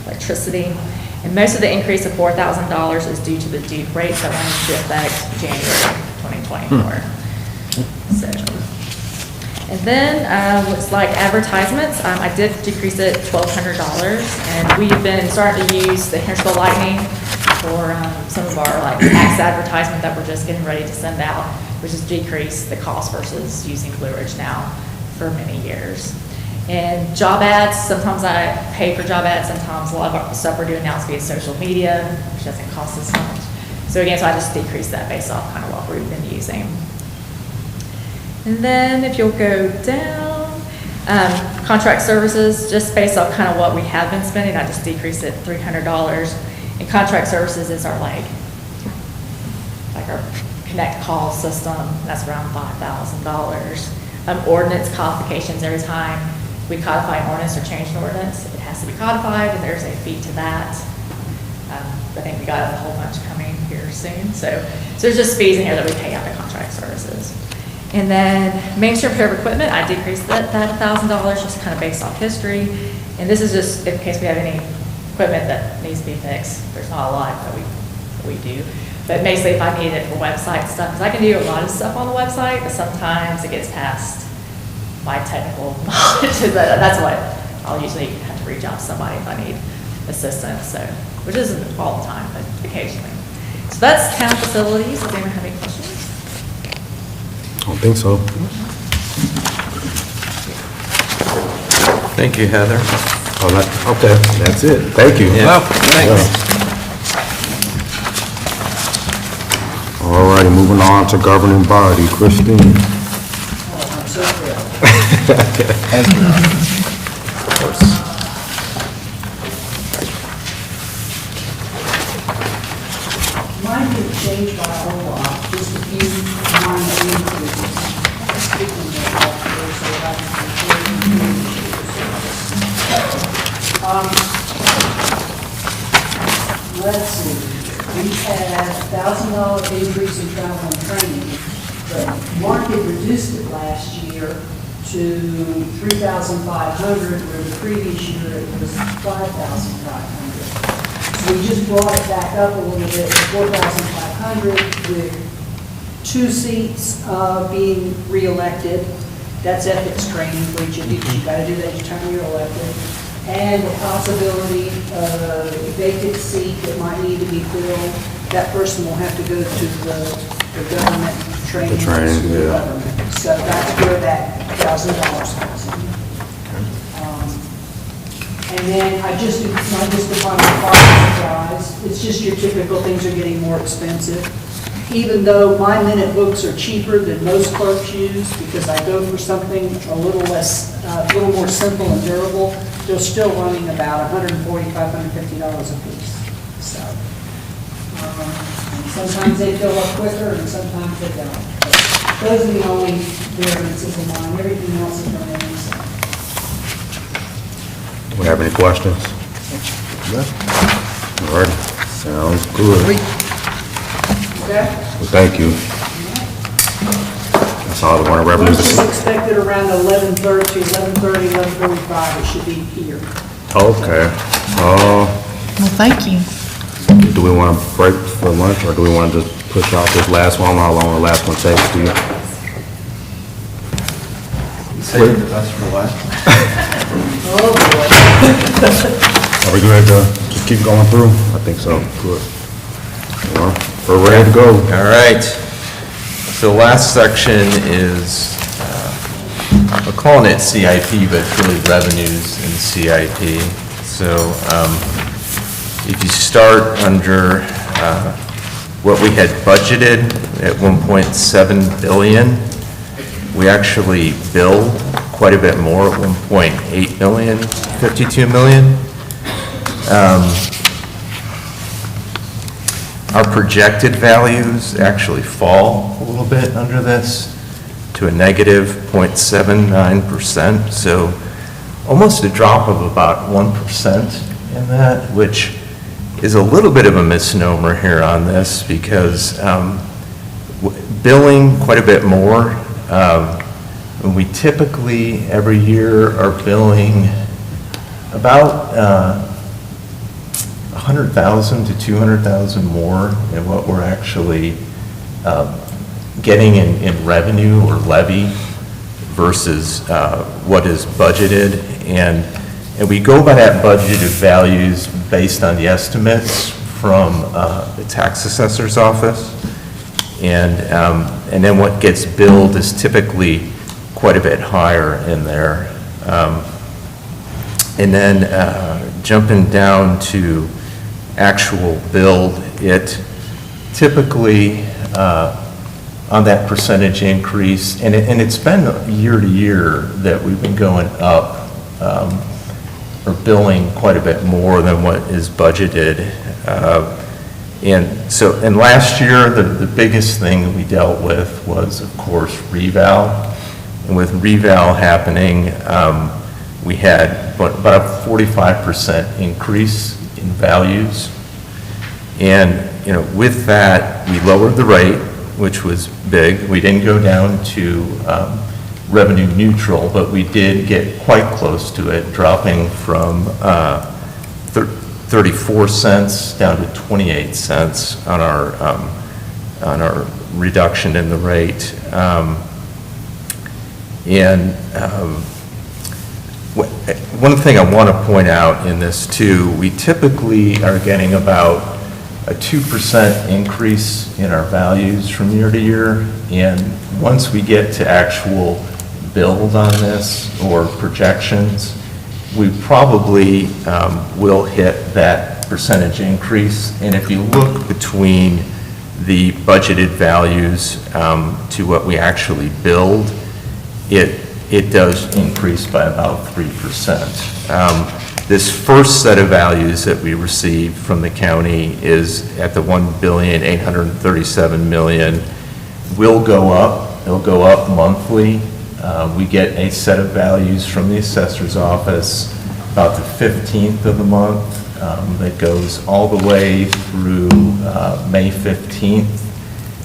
I: electricity. And most of the increase of $4,000 is due to the Duke rates that went into effect January 2024. So, and then looks like advertisements. I did decrease it $1,200, and we've been starting to use the Hendersonville Lightning for some of our tax advertisement that we're just getting ready to send out, which has decreased the cost versus using Blue Ridge now for many years. And job ads, sometimes I pay for job ads, sometimes a lot of the stuff we're doing now is via social media, which doesn't cost us much. So again, so I just decreased that based off kind of what we've been using. And then if you'll go down, contract services, just based off kind of what we have been spending, I just decreased it $300. And contract services is our like our Connect Call system, that's around $5,000. Ordinance codifications, every time we codify an ordinance or change an ordinance, it has to be codified, and there's a fee to that. I think we got a whole bunch coming here soon. So there's just fees in here that we pay out to contract services. And then mainstream repair of equipment, I decreased that $1,000, just kind of based off history. And this is just in case we have any equipment that needs to be fixed. There's not a lot that we do. But basically, if I need it for website stuff, because I can do a lot of stuff on the website, but sometimes it gets past my technical knowledge. That's what I'll usually have to reach out to somebody if I need assistance. So, which isn't all the time, but occasionally. So that's town facilities. Does anyone have any questions?
G: I don't think so.
L: Thank you, Heather.
G: Oh, okay, that's it. Thank you.
L: Yeah.
G: Thanks. All righty, moving on to governing body, Christine.
Q: Mine didn't change by a whole lot, just a few minor increases. Speaking of that, there's a lot of let's see, we had $1,000 increase in travel and training, but Mark had reduced it last year to $3,500, where the previous year it was $5,500. So we just brought it back up a little bit to $4,500 with 2 seats being reelected. That's ethics training for each of you, because you gotta do that each time you're elected. And the possibility of a vacant seat that might need to be filled, that person will have to go to the government training.
G: The training,
Q: school
G: yeah.
Q: government. So that's where that $1,000 comes in. And then I just define the parking supplies, it's just your typical things are getting more expensive. Even though my minute books are cheaper than most clerks use, because I go for something a little less, a little more simple and durable, they're still running about $145, $150 a piece. So, sometimes they fill up quicker and sometimes they don't. But those are the only variances in mine, everything else is remaining the same.
G: Do we have any questions? All right, sounds good.
Q: Okay?
G: Well, thank you. That's all the one revenue.
Q: Lunch is expected around 11:30, 11:45, it should be here.
G: Okay.
E: Well, thank you.
G: Do we want to break for lunch, or do we want to just push off this last one, how long the last one takes to you?
L: Save the best for last.
Q: Oh, boy.
G: Are we good to just keep going through? I think so. Good. Well, we're ready to go.
B: All right. So the last section is, we're calling it CIP, but it's really revenues in CIP. So if you start under what we had budgeted at 1.7 billion, we actually billed quite a bit more, at 1.8 billion, 52 million. Our projected values actually fall a little bit under this to a negative 0.79%, so almost a drop of about 1% in that, which is a little bit of a misnomer here on this, because billing quite a bit more. We typically, every year, are billing about 100,000 to 200,000 more than what we're actually getting in revenue or levy versus what is budgeted. And we go by that budgeted values based on the estimates from the tax assessor's office. And then what gets billed is typically quite a bit higher in there. And then jumping down to actual build, it typically on that percentage increase, and it's been year to year that we've been going up or billing quite a bit more than what is budgeted. And last year, the biggest thing we dealt with was, of course, reval. And with reval happening, we had about a 45% increase in values. And, with that, we lowered the rate, which was big. We didn't go down to revenue neutral, but we did get quite close to it, dropping from 34 cents down to 28 cents on our reduction in the rate. One thing I want to point out in this too, we typically are getting about a 2% increase in our values from year to year. And once we get to actual build on this or projections, we probably will hit that percentage increase. And if you look between the budgeted values to what we actually build, it does increase by about 3%. This first set of values that we received from the county is at the $1,837,000,000. Will go up. It'll go up monthly. We get a set of values from the assessor's office about the 15th of the month. that goes all the way through May 15th.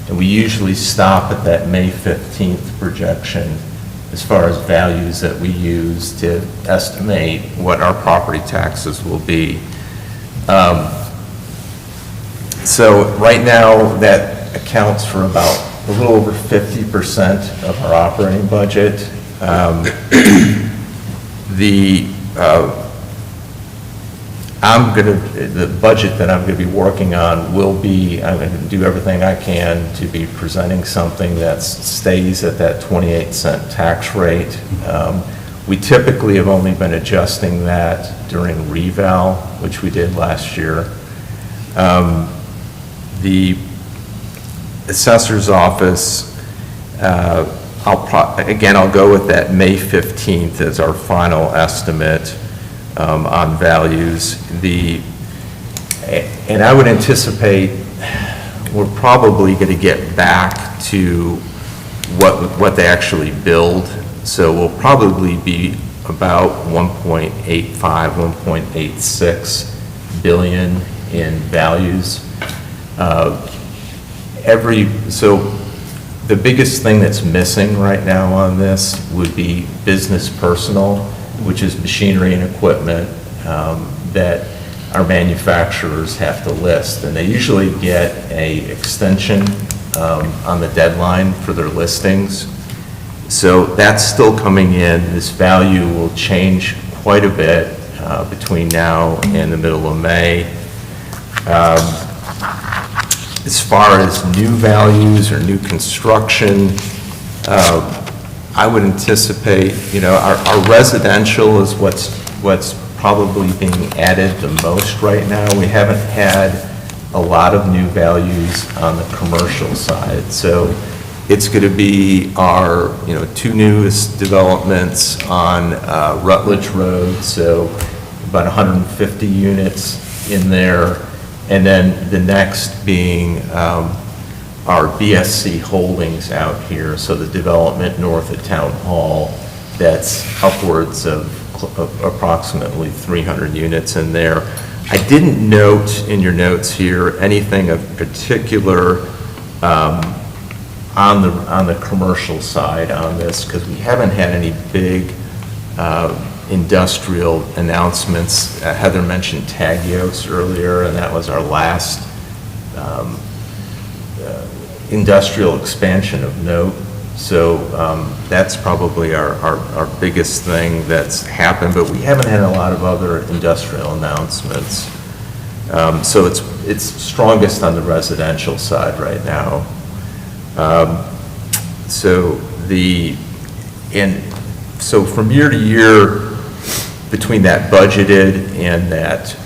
B: And we usually stop at that May 15th projection as far as values that we use to estimate what our property taxes will be. So right now, that accounts for about a little over 50% of our operating budget. The budget that I'm going to be working on will be, I'm going to do everything I can to be presenting something that stays at that 28-cent tax rate. We typically have only been adjusting that during reval, which we did last year. The assessor's office, I'll go with that May 15th as our final estimate on values. And I would anticipate we're probably going to get back to what they actually build. So we'll probably be about 1.85, 1.86 billion in values. So the biggest thing that's missing right now on this would be business personal, which is machinery and equipment that our manufacturers have to list. And they usually get an extension on the deadline for their listings. So that's still coming in. This value will change quite a bit between now and the middle of May. As far as new values or new construction, I would anticipate, our residential is what's probably being added the most right now. We haven't had a lot of new values on the commercial side. So it's going to be our, two newest developments on Rutledge Road, so about 150 units in there. And then the next being our BSC Holdings out here, so the development north of Town Hall, that's upwards of approximately 300 units in there. I didn't note in your notes here anything of particular on the commercial side on this, because we haven't had any big industrial announcements. Heather mentioned Tagios earlier, and that was our last industrial expansion of note. So that's probably our biggest thing that's happened, but we haven't had a lot of other industrial announcements. So it's strongest on the residential side right now. So from year to year, between that budgeted and that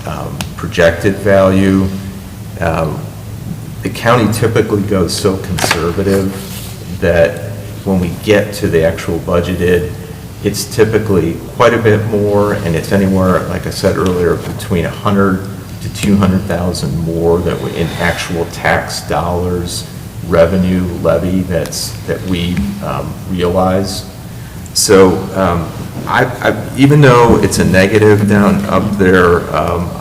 B: projected value, the county typically goes so conservative that when we get to the actual budgeted, it's typically quite a bit more, and it's anywhere, like I said earlier, between 100 to 200,000 more that we, in actual tax dollars, revenue levy that we realize. So even though it's a negative down up there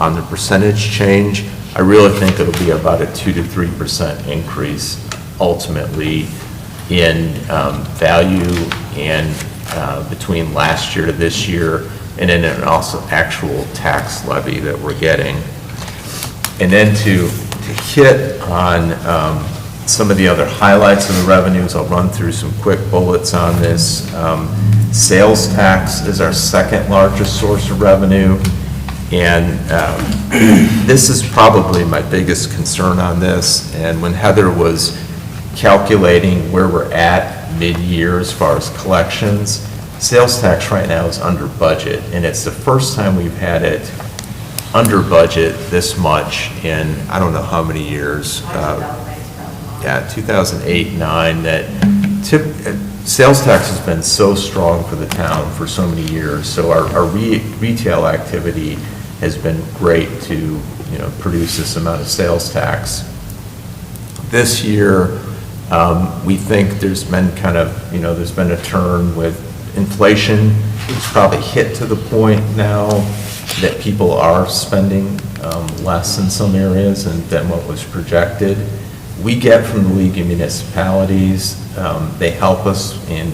B: on the percentage change, I really think it'll be about a 2 to 3% increase ultimately in value and between last year to this year, and then also actual tax levy that we're getting. And then to hit on some of the other highlights of the revenues, I'll run through some quick bullets on this. Sales tax is our second largest source of revenue, and this is probably my biggest concern on this. And when Heather was calculating where we're at mid-year as far as collections, sales tax right now is under budget, and it's the first time we've had it under budget this much in I don't know how many years. 2008, 9, that sales tax has been so strong for the town for so many years. So our retail activity has been great to produce this amount of sales tax. This year, we think there's been there's been a turn with inflation. It's probably hit to the point now that people are spending less in some areas than what was projected. We get from the League of Municipalities, they help us in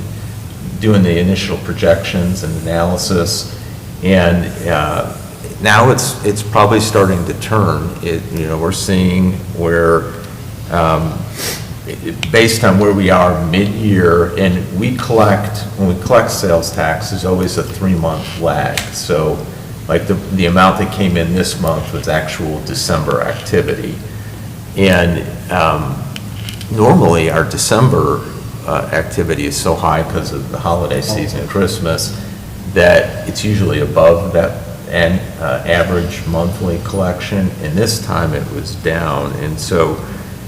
B: doing the initial projections and analysis, and now it's probably starting to turn. We're seeing where, based on where we are mid-year, and when we collect sales tax, there's always a 3-month lag. So like the amount that came in this month was actual December activity. And normally our December activity is so high because of the holiday season, Christmas, that it's usually above that average monthly collection, and this time it was down. And so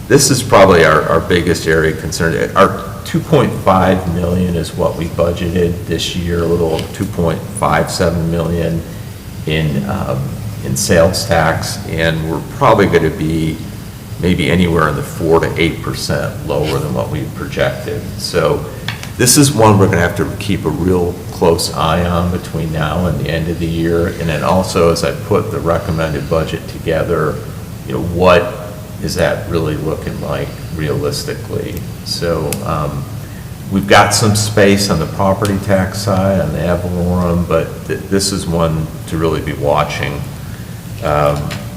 B: this is probably our biggest area of concern. Our 2.5 million is what we budgeted this year, a little over 2.57 million in sales tax, and we're probably going to be maybe anywhere in the 4 to 8% lower than what we projected. So this is one we're going to have to keep a real close eye on between now and the end of the year. And then also, as I put the recommended budget together, what is that really looking like realistically? So we've got some space on the property tax side, on the ad valorem, but this is one to really be watching.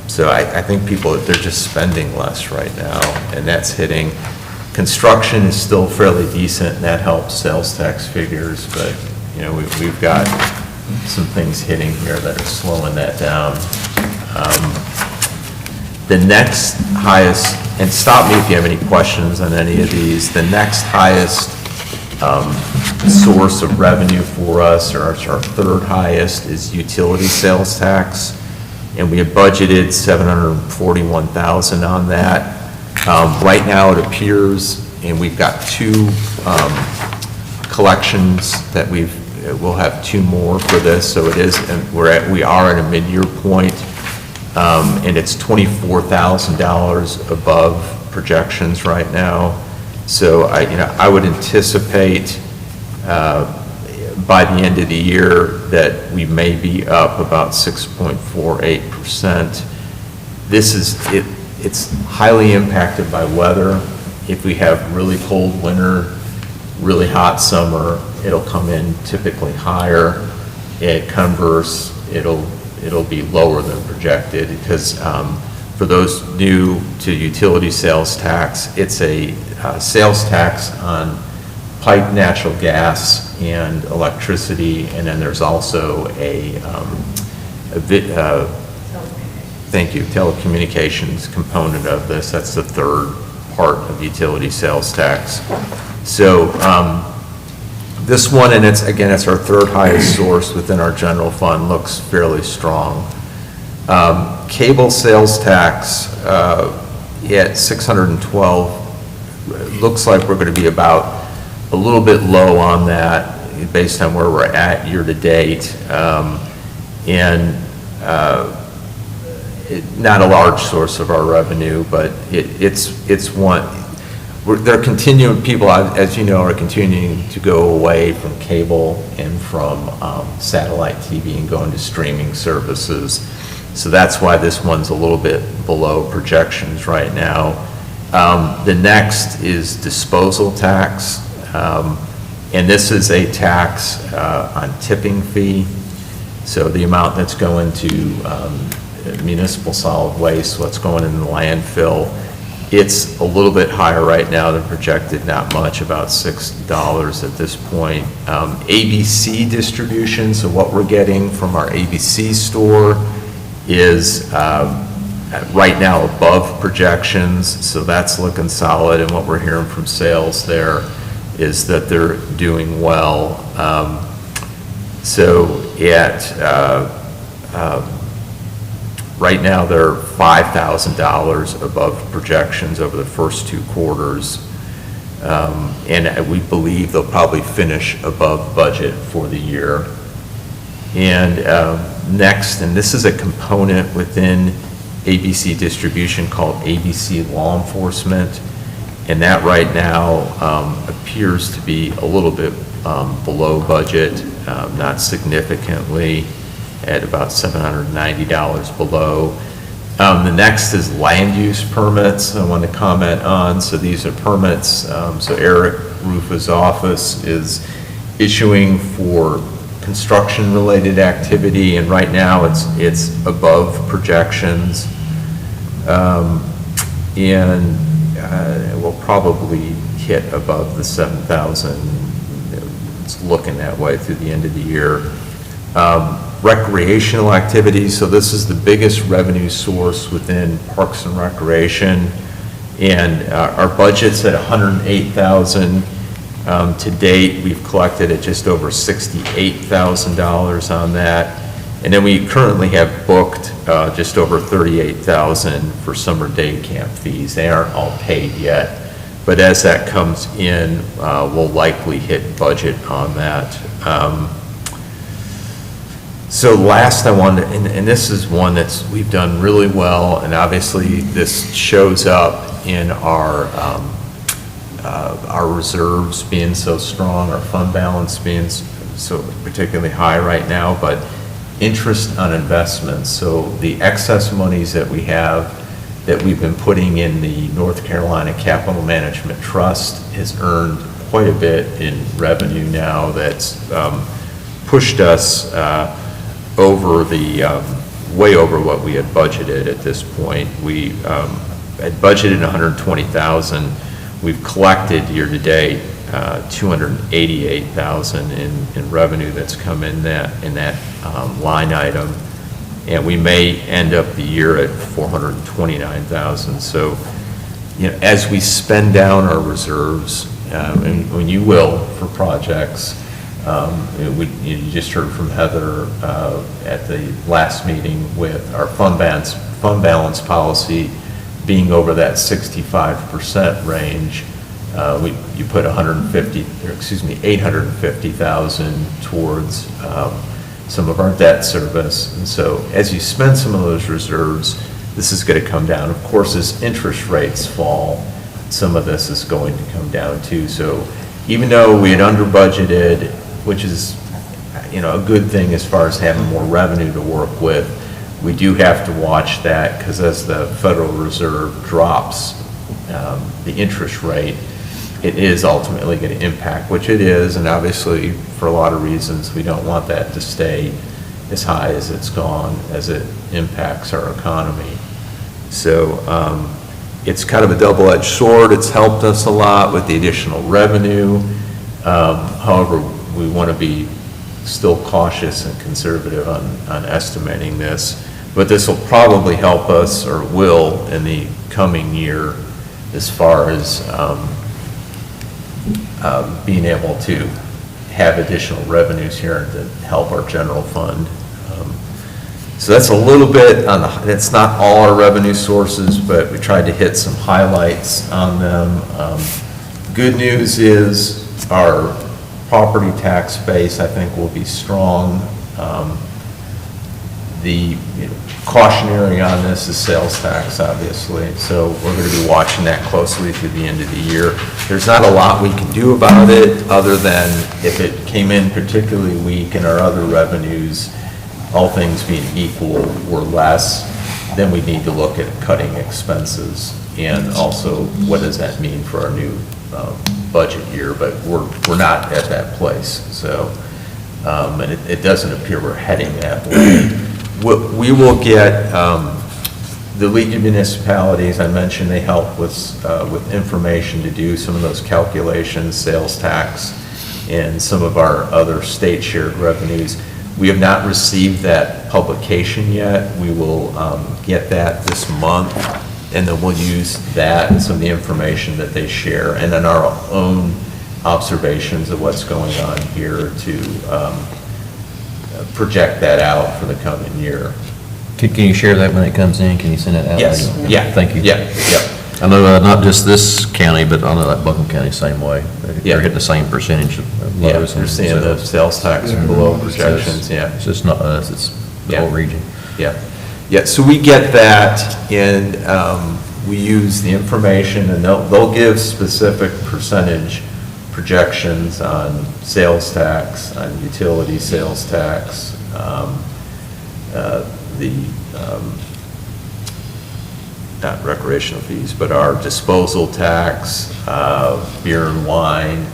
B: So I think they're just spending less right now, and that's hitting. Construction is still fairly decent, and that helps sales tax figures, but, we've got some things hitting here that are slowing that down. The next highest, and stop me if you have any questions on any of these, the next highest source of revenue for us, or our third highest, is utility sales tax. And we have budgeted $741,000 on that. Right now it appears, and we've got 2 collections that we'll have 2 more for this. So it is, and we are at a mid-year point, and it's $24,000 above projections right now. So I would anticipate by the end of the year that we may be up about 6.48%. It's highly impacted by weather. If we have really cold winter, really hot summer, it'll come in typically higher. At converse, it'll be lower than projected, because for those new to utility sales tax, it's a sales tax on piped natural gas and electricity, and then there's also telecommunications component of this. That's the third part of utility sales tax. So this one, and it's our third highest source within our general fund, looks fairly strong. Cable sales tax at 612, looks like we're going to be about a little bit low on that based on where we're at year to date. Not a large source of our revenue, but it's one. They're continuing, people, as you know, are continuing to go away from cable and from satellite TV and going to streaming services. So that's why this one's a little bit below projections right now. The next is disposal tax. And this is a tax on tipping fee. So the amount that's going to municipal solid waste, what's going in the landfill, it's a little bit higher right now than projected, not much, about $6 at this point. ABC distribution, so what we're getting from our ABC store is right now above projections, so that's looking solid, and what we're hearing from sales there is that they're doing well. Right now, they're $5,000 above projections over the first 2 quarters. And we believe they'll probably finish above budget for the year. And next, and this is a component within ABC distribution called ABC Law Enforcement. And that right now appears to be a little bit below budget, not significantly, at about $790 below. The next is land use permits I want to comment on. So these are permits, so Eric Rufa's office is issuing for construction-related activity, and right now it's above projections. And we'll probably hit above the 7,000. It's looking that way through the end of the year. Recreational activities, so this is the biggest revenue source within Parks and Recreation, and our budget's at $108,000. To date, we've collected at just over $68,000 on that, and then we currently have booked just over $38,000 for summer day camp fees. They aren't all paid yet, but as that comes in, we'll likely hit budget on that. So last I wanted, and this is one we've done really well, and obviously this shows up in our reserves being so strong, our fund balance being so particularly high right now, but interest on investments. So the excess monies that we have that we've been putting in the North Carolina Capital Management Trust has earned quite a bit in revenue now. That's pushed us over the, way over what we had budgeted at this point. We had budgeted $120,000. We've collected year-to-date $288,000 in revenue that's come in that line item, and we may end up the year at $429,000. So, as we spend down our reserves, and when you will for projects, you just heard from Heather at the last meeting with our fund balance policy being over that 65% range. You put $850,000 towards some of our debt service. And so as you spend some of those reserves, this is going to come down. Of course, as interest rates fall, some of this is going to come down too. So even though we had under budgeted, which is, a good thing as far as having more revenue to work with, we do have to watch that, because as the Federal Reserve drops the interest rate, it is ultimately going to impact, which it is, and obviously for a lot of reasons we don't want that to stay as high as it's gone, as it impacts our economy. So it's kind of a double-edged sword. It's helped us a lot with the additional revenue. However, we want to be still cautious and conservative on estimating this, but this will probably help us, or will, in the coming year as far as being able to have additional revenues here to help our general fund. So that's a little bit on it's not all our revenue sources, but we tried to hit some highlights on them. Good news is our property tax base, I think, will be strong. The cautionary on this is sales tax, obviously, so we're going to be watching that closely through the end of the year. There's not a lot we can do about it, other than if it came in particularly weak and our other revenues, all things being equal, were less, then we need to look at cutting expenses, and also what does that mean for our new budget year. But we're not at that place, so and it doesn't appear we're heading that way. We will get the League of Municipalities. I mentioned they help with information to do some of those calculations, sales tax, and some of our other state shared revenues. We have not received that publication yet. We will get that this month, and then we'll use that and some of the information that they share, and then our own observations of what's going on here to project that out for the coming year.
D: Can you share that when it comes in? Can you send it out?
B: Yes. Yeah.
D: Thank you.
B: Yeah.
D: I know not just this county, but I know that Buncombe County same way. They're hitting the same percentage of
B: Yeah,
D: lows.
B: you're seeing the sales tax below projections, yeah.
D: It's just not us, it's the whole region.
B: Yeah, yeah, so we get that, and we use the information, and they'll give specific percentage projections on sales tax, on utility sales tax, the not recreational fees, but our disposal tax, beer and wine,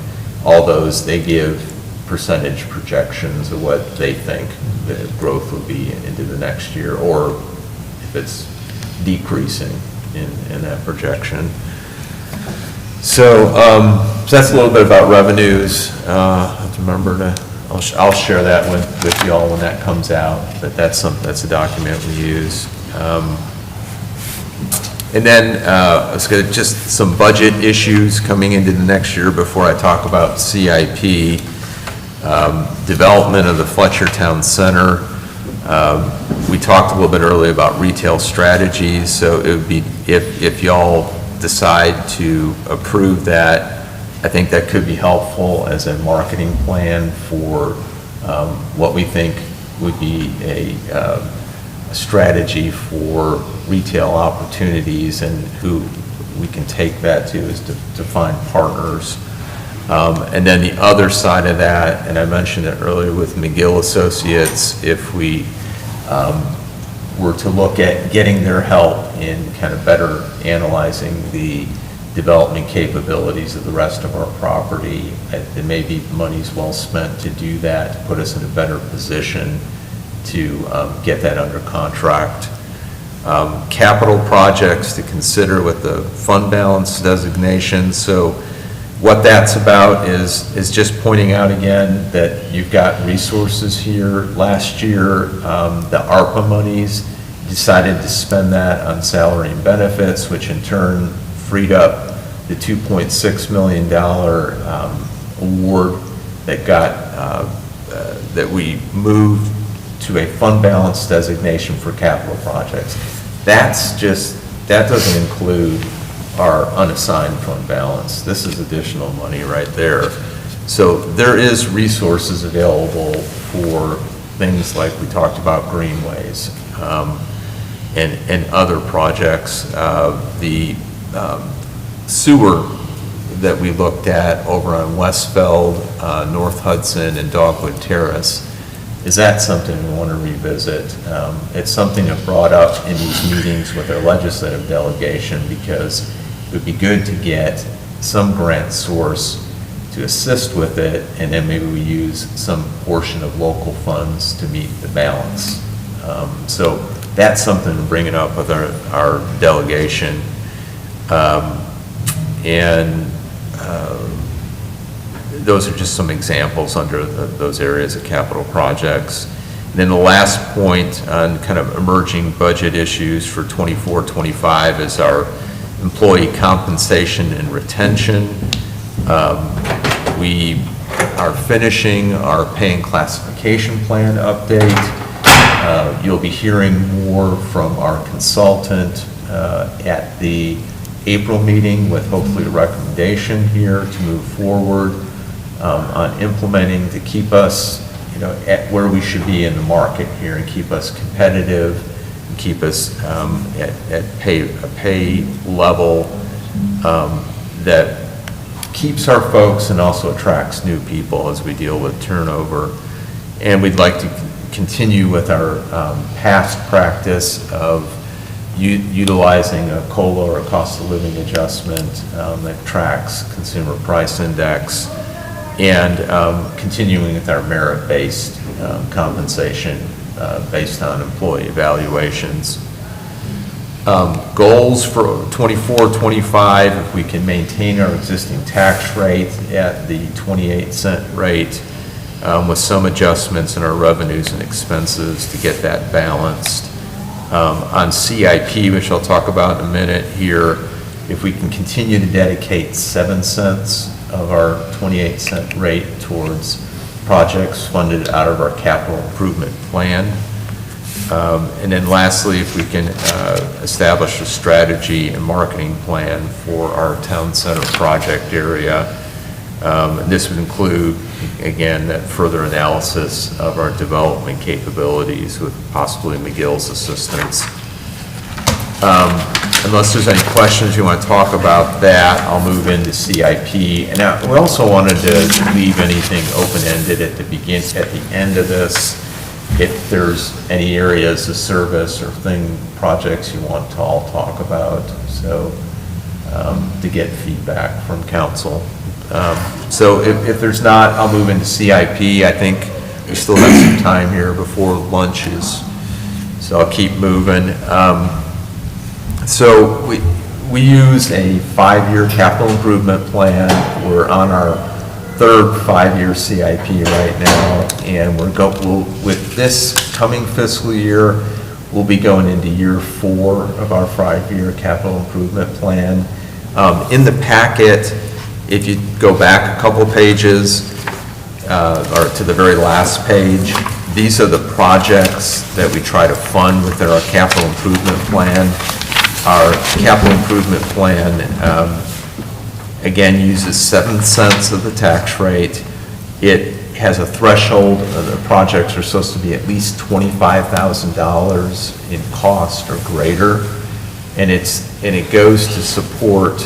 B: all those, they give percentage projections of what they think the growth will be into the next year, or if it's decreasing in that projection. So that's a little bit about revenues. I have to remember to, I'll share that with you all when that comes out, but that's a document we use. And then let's get just some budget issues coming into the next year before I talk about CIP. Development of the Fletcher Town Center. We talked a little bit earlier about retail strategies, so it would be, if y'all decide to approve that, I think that could be helpful as a marketing plan for what we think would be a strategy for retail opportunities, and who we can take that to is to find partners. And then the other side of that, and I mentioned it earlier with McGill Associates, if we were to look at getting their help in kind of better analyzing the development capabilities of the rest of our property, it may be money's well spent to do that, to put us in a better position to get that under contract. Capital projects to consider with the fund balance designation. So what that's about is just pointing out again that you've got resources here. Last year, the ARPA monies, decided to spend that on salary and benefits, which in turn freed up the $2.6 million award that that we moved to a fund balance designation for capital projects. That doesn't include our unassigned fund balance. This is additional money right there. So there is resources available for things like we talked about greenways and other projects. The sewer that we looked at over on Westfeld, North Hudson, and Dogwood Terrace, is that something we want to revisit? It's something that brought up in these meetings with our legislative delegation, because it would be good to get some grant source to assist with it, and then maybe we use some portion of local funds to meet the balance. So that's something to bring it up with our delegation. Those are just some examples under those areas of capital projects. And then the last point on kind of emerging budget issues for 24-25 is our employee compensation and retention. We are finishing our pay and classification plan update. You'll be hearing more from our consultant at the April meeting, with hopefully a recommendation here to move forward on implementing to keep us, at where we should be in the market here, and keep us competitive, and keep us at a pay level that keeps our folks and also attracts new people as we deal with turnover. And we'd like to continue with our past practice of utilizing a COLA, or a cost of living adjustment that tracks consumer price index, and continuing with our merit-based compensation based on employee evaluations. Goals for 24-25, if we can maintain our existing tax rate at the 28-cent rate with some adjustments in our revenues and expenses to get that balanced. On CIP, which I'll talk about in a minute here, if we can continue to dedicate 7 cents of our 28-cent rate towards projects funded out of our capital improvement plan. And then lastly, if we can establish a strategy and marketing plan for our town center project area. This would include, again, that further analysis of our development capabilities with possibly McGill's assistance. Unless there's any questions you want to talk about that, I'll move into CIP. And we also wanted to leave anything open-ended at the end of this. if there's any areas of service or projects you want to all talk about, so, to get feedback from council. So if there's not, I'll move into CIP. I think we still have some time here before lunch is, so I'll keep moving. So we use a 5-year capital improvement plan. We're on our third 5-year CIP right now, and with this coming fiscal year, we'll be going into year 4 of our 5-year capital improvement plan. In the packet, if you go back a couple pages, or to the very last page, these are the projects that we try to fund within our capital improvement plan. Our capital improvement plan, again, uses 7 cents of the tax rate. It has a threshold, the projects are supposed to be at least $25,000 in cost or greater, and it goes to support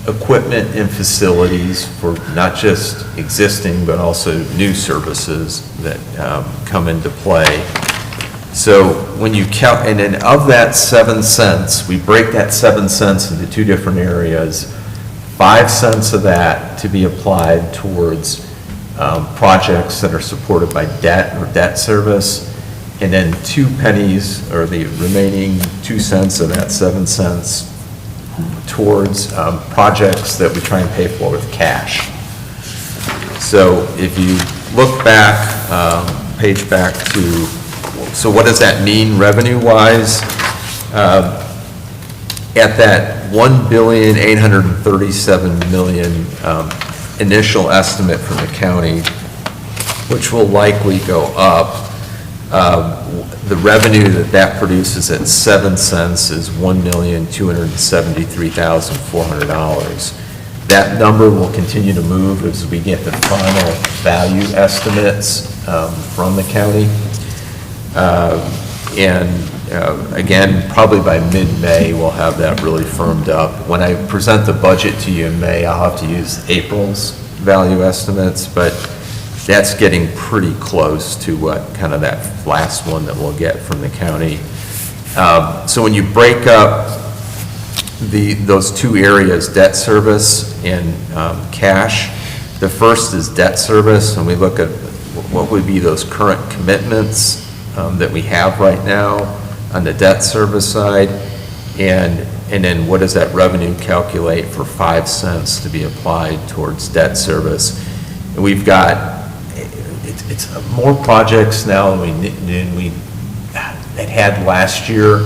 B: equipment and facilities for not just existing, but also new services that come into play. So when you count, and then of that 7 cents, we break that 7 cents into 2 different areas. 5 cents of that to be applied towards projects that are supported by debt or debt service, and then 2 pennies, or the remaining 2 cents of that 7 cents, towards projects that we try and pay for with cash. So if you look back, page back to, so what does that mean revenue-wise? At that $1,837,000,000 initial estimate from the county, which will likely go up, the revenue that produces at 7 cents is $1,273,400. That number will continue to move as we get the final value estimates from the county. Again, probably by mid-May, we'll have that really firmed up. When I present the budget to you in May, I'll have to use April's value estimates, but that's getting pretty close to what kind of that last one that we'll get from the county. So when you break up those 2 areas, debt service and cash, the first is debt service, and we look at what would be those current commitments that we have right now on the debt service side, and then what does that revenue calculate for 5 cents to be applied towards debt service. And we've got, it's more projects now than we had last year,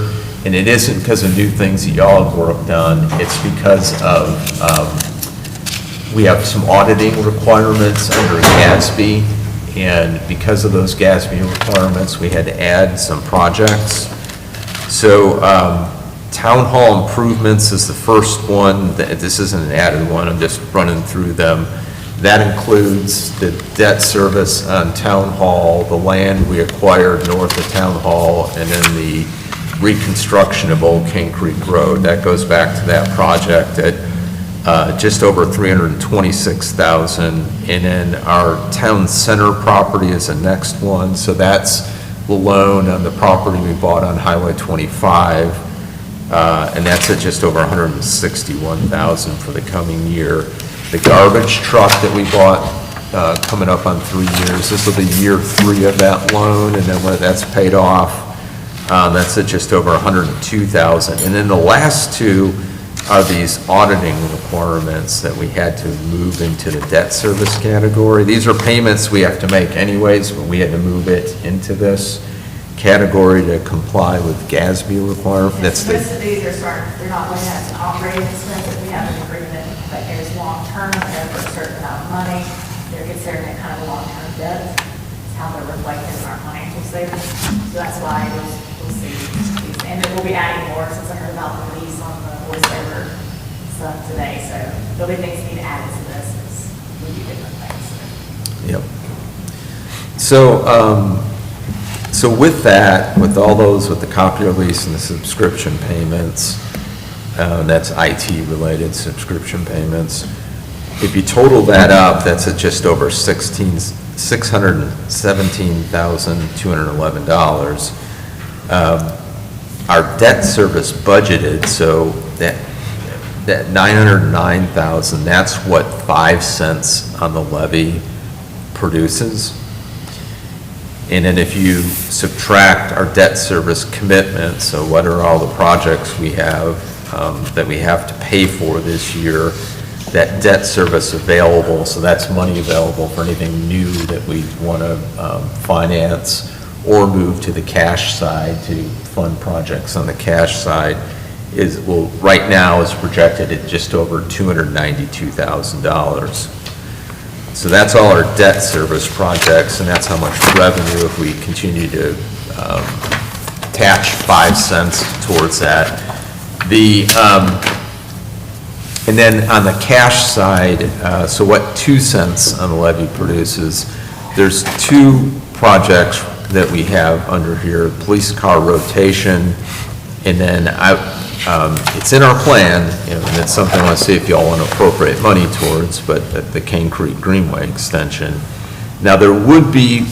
B: and it isn't because of new things that y'all have worked on, it's because of, we have some auditing requirements under GASB, and because of those GASB requirements, we had to add some projects. So town hall improvements is the first one. This isn't an added one, I'm just running through them. That includes the debt service on town hall, the land we acquired north of town hall, and then the reconstruction of Old King Creek Road. That goes back to that project at just over $326,000. And then our town center property is the next one. So that's the loan on the property we bought on Highway 25. And that's at just over $161,000 for the coming year. The garbage truck that we bought coming up on 3 years, this will be year 3 of that loan, and then when that's paid off, that's at just over $102,000. And then the last 2 are these auditing requirements that we had to move into the debt service category. These are payments we have to make anyways, but we had to move it into this category to comply with GASB requirements.
I: Most of these they're not looking at an operating expense, if we have an agreement that there's long-term, they're for a certain amount of money, they're considered kind of a long-term debt, it's how they're reflected in our financial statements. So that's why we'll see these, and then we'll be adding more, since I heard about the lease on the voiceover stuff today, so there'll be things we need to add to this, we'll do different things.
B: Yep. So with that, with all those, with the copier lease and the subscription payments, that's IT-related subscription payments, if you total that up, that's at just over 16 $617,211. Our debt service budgeted, so that 909,000, that's what 5 cents on the levy produces. And then if you subtract our debt service commitment, so what are all the projects we have that we have to pay for this year, that debt service available, so that's money available for anything new that we want to finance or move to the cash side to fund projects on the cash side, right now is projected at just over $292,000. So that's all our debt service projects, and that's how much revenue, if we continue to attach 5 cents towards that. And then on the cash side, so what 2 cents on the levy produces, there's 2 projects that we have under here, police car rotation, and then it's in our plan, and it's something I want to see if y'all want to appropriate money towards, but the Cane Creek Greenway extension. Now, there would be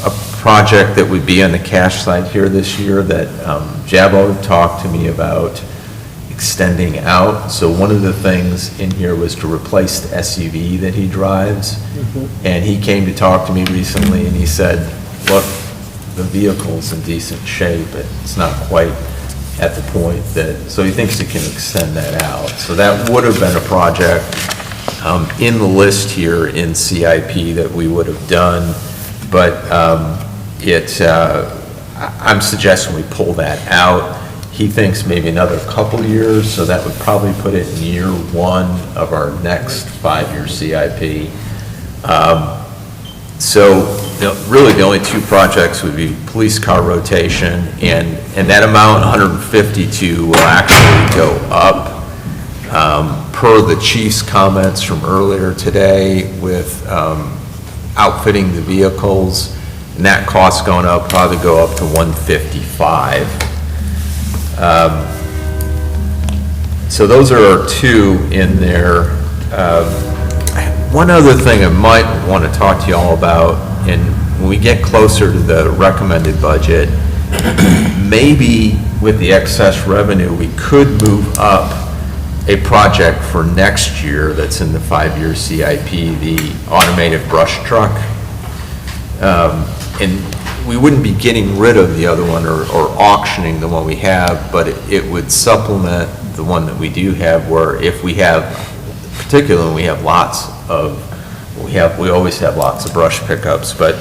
B: a project that would be on the cash side here this year that Jabo talked to me about extending out. So one of the things in here was to replace the SUV that he drives. And he came to talk to me recently and he said, look, the vehicle's in decent shape, but it's not quite at the point that, so he thinks he can extend that out. So that would have been a project in the list here in CIP that we would have done, but I'm suggesting we pull that out. He thinks maybe another couple years, so that would probably put it in year 1 of our next 5-year CIP. So really the only 2 projects would be police car rotation, and that amount, 152, will actually go up per the chief's comments from earlier today with outfitting the vehicles, and that cost going up, probably go up to 155. So those are our 2 in there. One other thing I might want to talk to you all about, and when we get closer to the recommended budget, maybe with the excess revenue, we could move up a project for next year that's in the 5-year CIP, the automated brush truck. And we wouldn't be getting rid of the other one or auctioning the one we have, but it would supplement the one that we do have, where if we have, particularly when we have we always have lots of brush pickups, but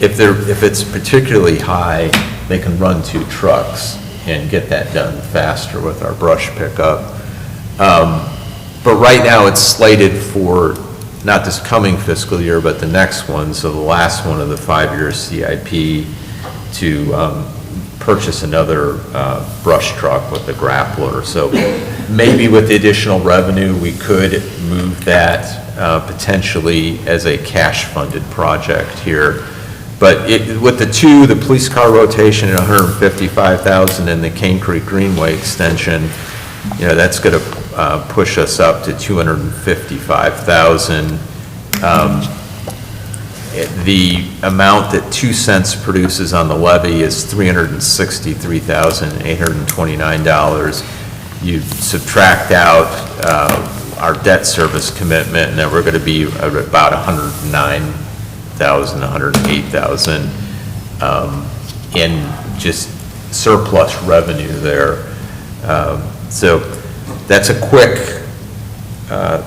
B: if it's particularly high, they can run 2 trucks and get that done faster with our brush pickup. But right now, it's slated for not this coming fiscal year, but the next one, so the last one of the 5-year CIP, to purchase another brush truck with a grappler. So maybe with the additional revenue, we could move that potentially as a cash-funded project here. But with the 2, the police car rotation at $155,000 and the Cane Creek Greenway extension, that's going to push us up to $255,000. The amount that 2 cents produces on the levy is $363,829. You subtract out our debt service commitment, and then we're going to be at about $109,000, $108,000 in just surplus revenue there. So that's a quick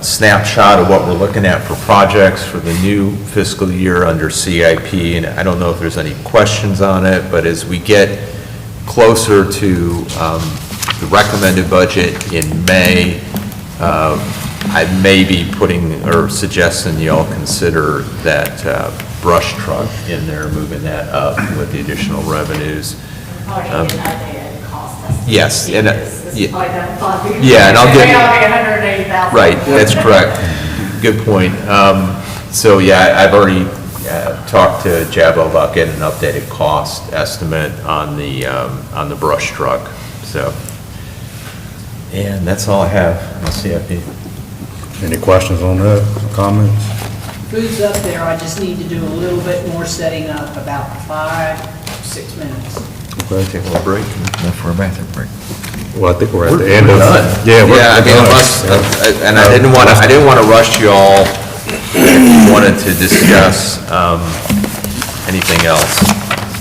B: snapshot of what we're looking at for projects for the new fiscal year under CIP, and I don't know if there's any questions on it, but as we get closer to the recommended budget in May, I may be putting or suggesting you all consider that brush truck in there, moving that up with the additional revenues. Yes, and yeah, and I'll get, right, that's correct. Good point. So yeah, I've already talked to Jabo about getting an updated cost estimate on the brush truck. So, and that's all I have on CIP.
G: Any questions on that, comments?
Q: Food's up there, I just need to do a little bit more setting up, about 5-6 minutes.
G: Okay.
D: Take a little break, go for a bathroom break.
G: Well, I think we're at the end of.
B: We're done.
G: Yeah, we're
B: I mean,
G: done.
B: unless, and I didn't want to rush you all, if you wanted to discuss anything else.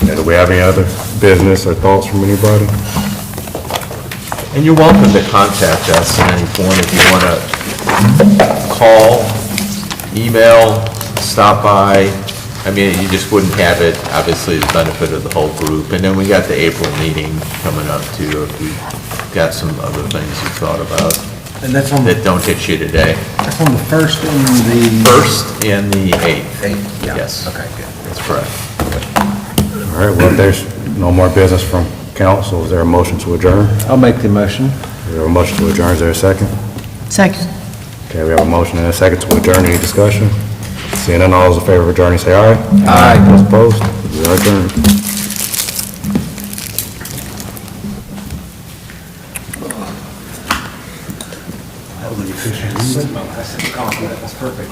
G: Yeah, do we have any other business or thoughts from anybody?
B: And you're welcome to contact us at any point if you want to call, email, stop by. I mean, you just wouldn't have it, obviously, the benefit of the whole group. And then we got the April meeting coming up too, if we got some other things you thought about
C: And that's on the,
B: that don't hit you today.
C: that's on the first and the...
B: First and the 8th.
C: Eighth, yeah.
B: Yes.
C: Okay, good.
B: That's correct.
G: All right, well, if there's no more business from council, is there a motion to adjourn?
C: I'll make the motion.
G: Is there a motion to adjourn, is there a second?
E: Second.
G: Okay, we have a motion and a second to adjourn, any discussion? Seeing none, all those in favor of adjourning, say aye.
C: Aye.
G: Those opposed, we are adjourned.
C: That's perfect.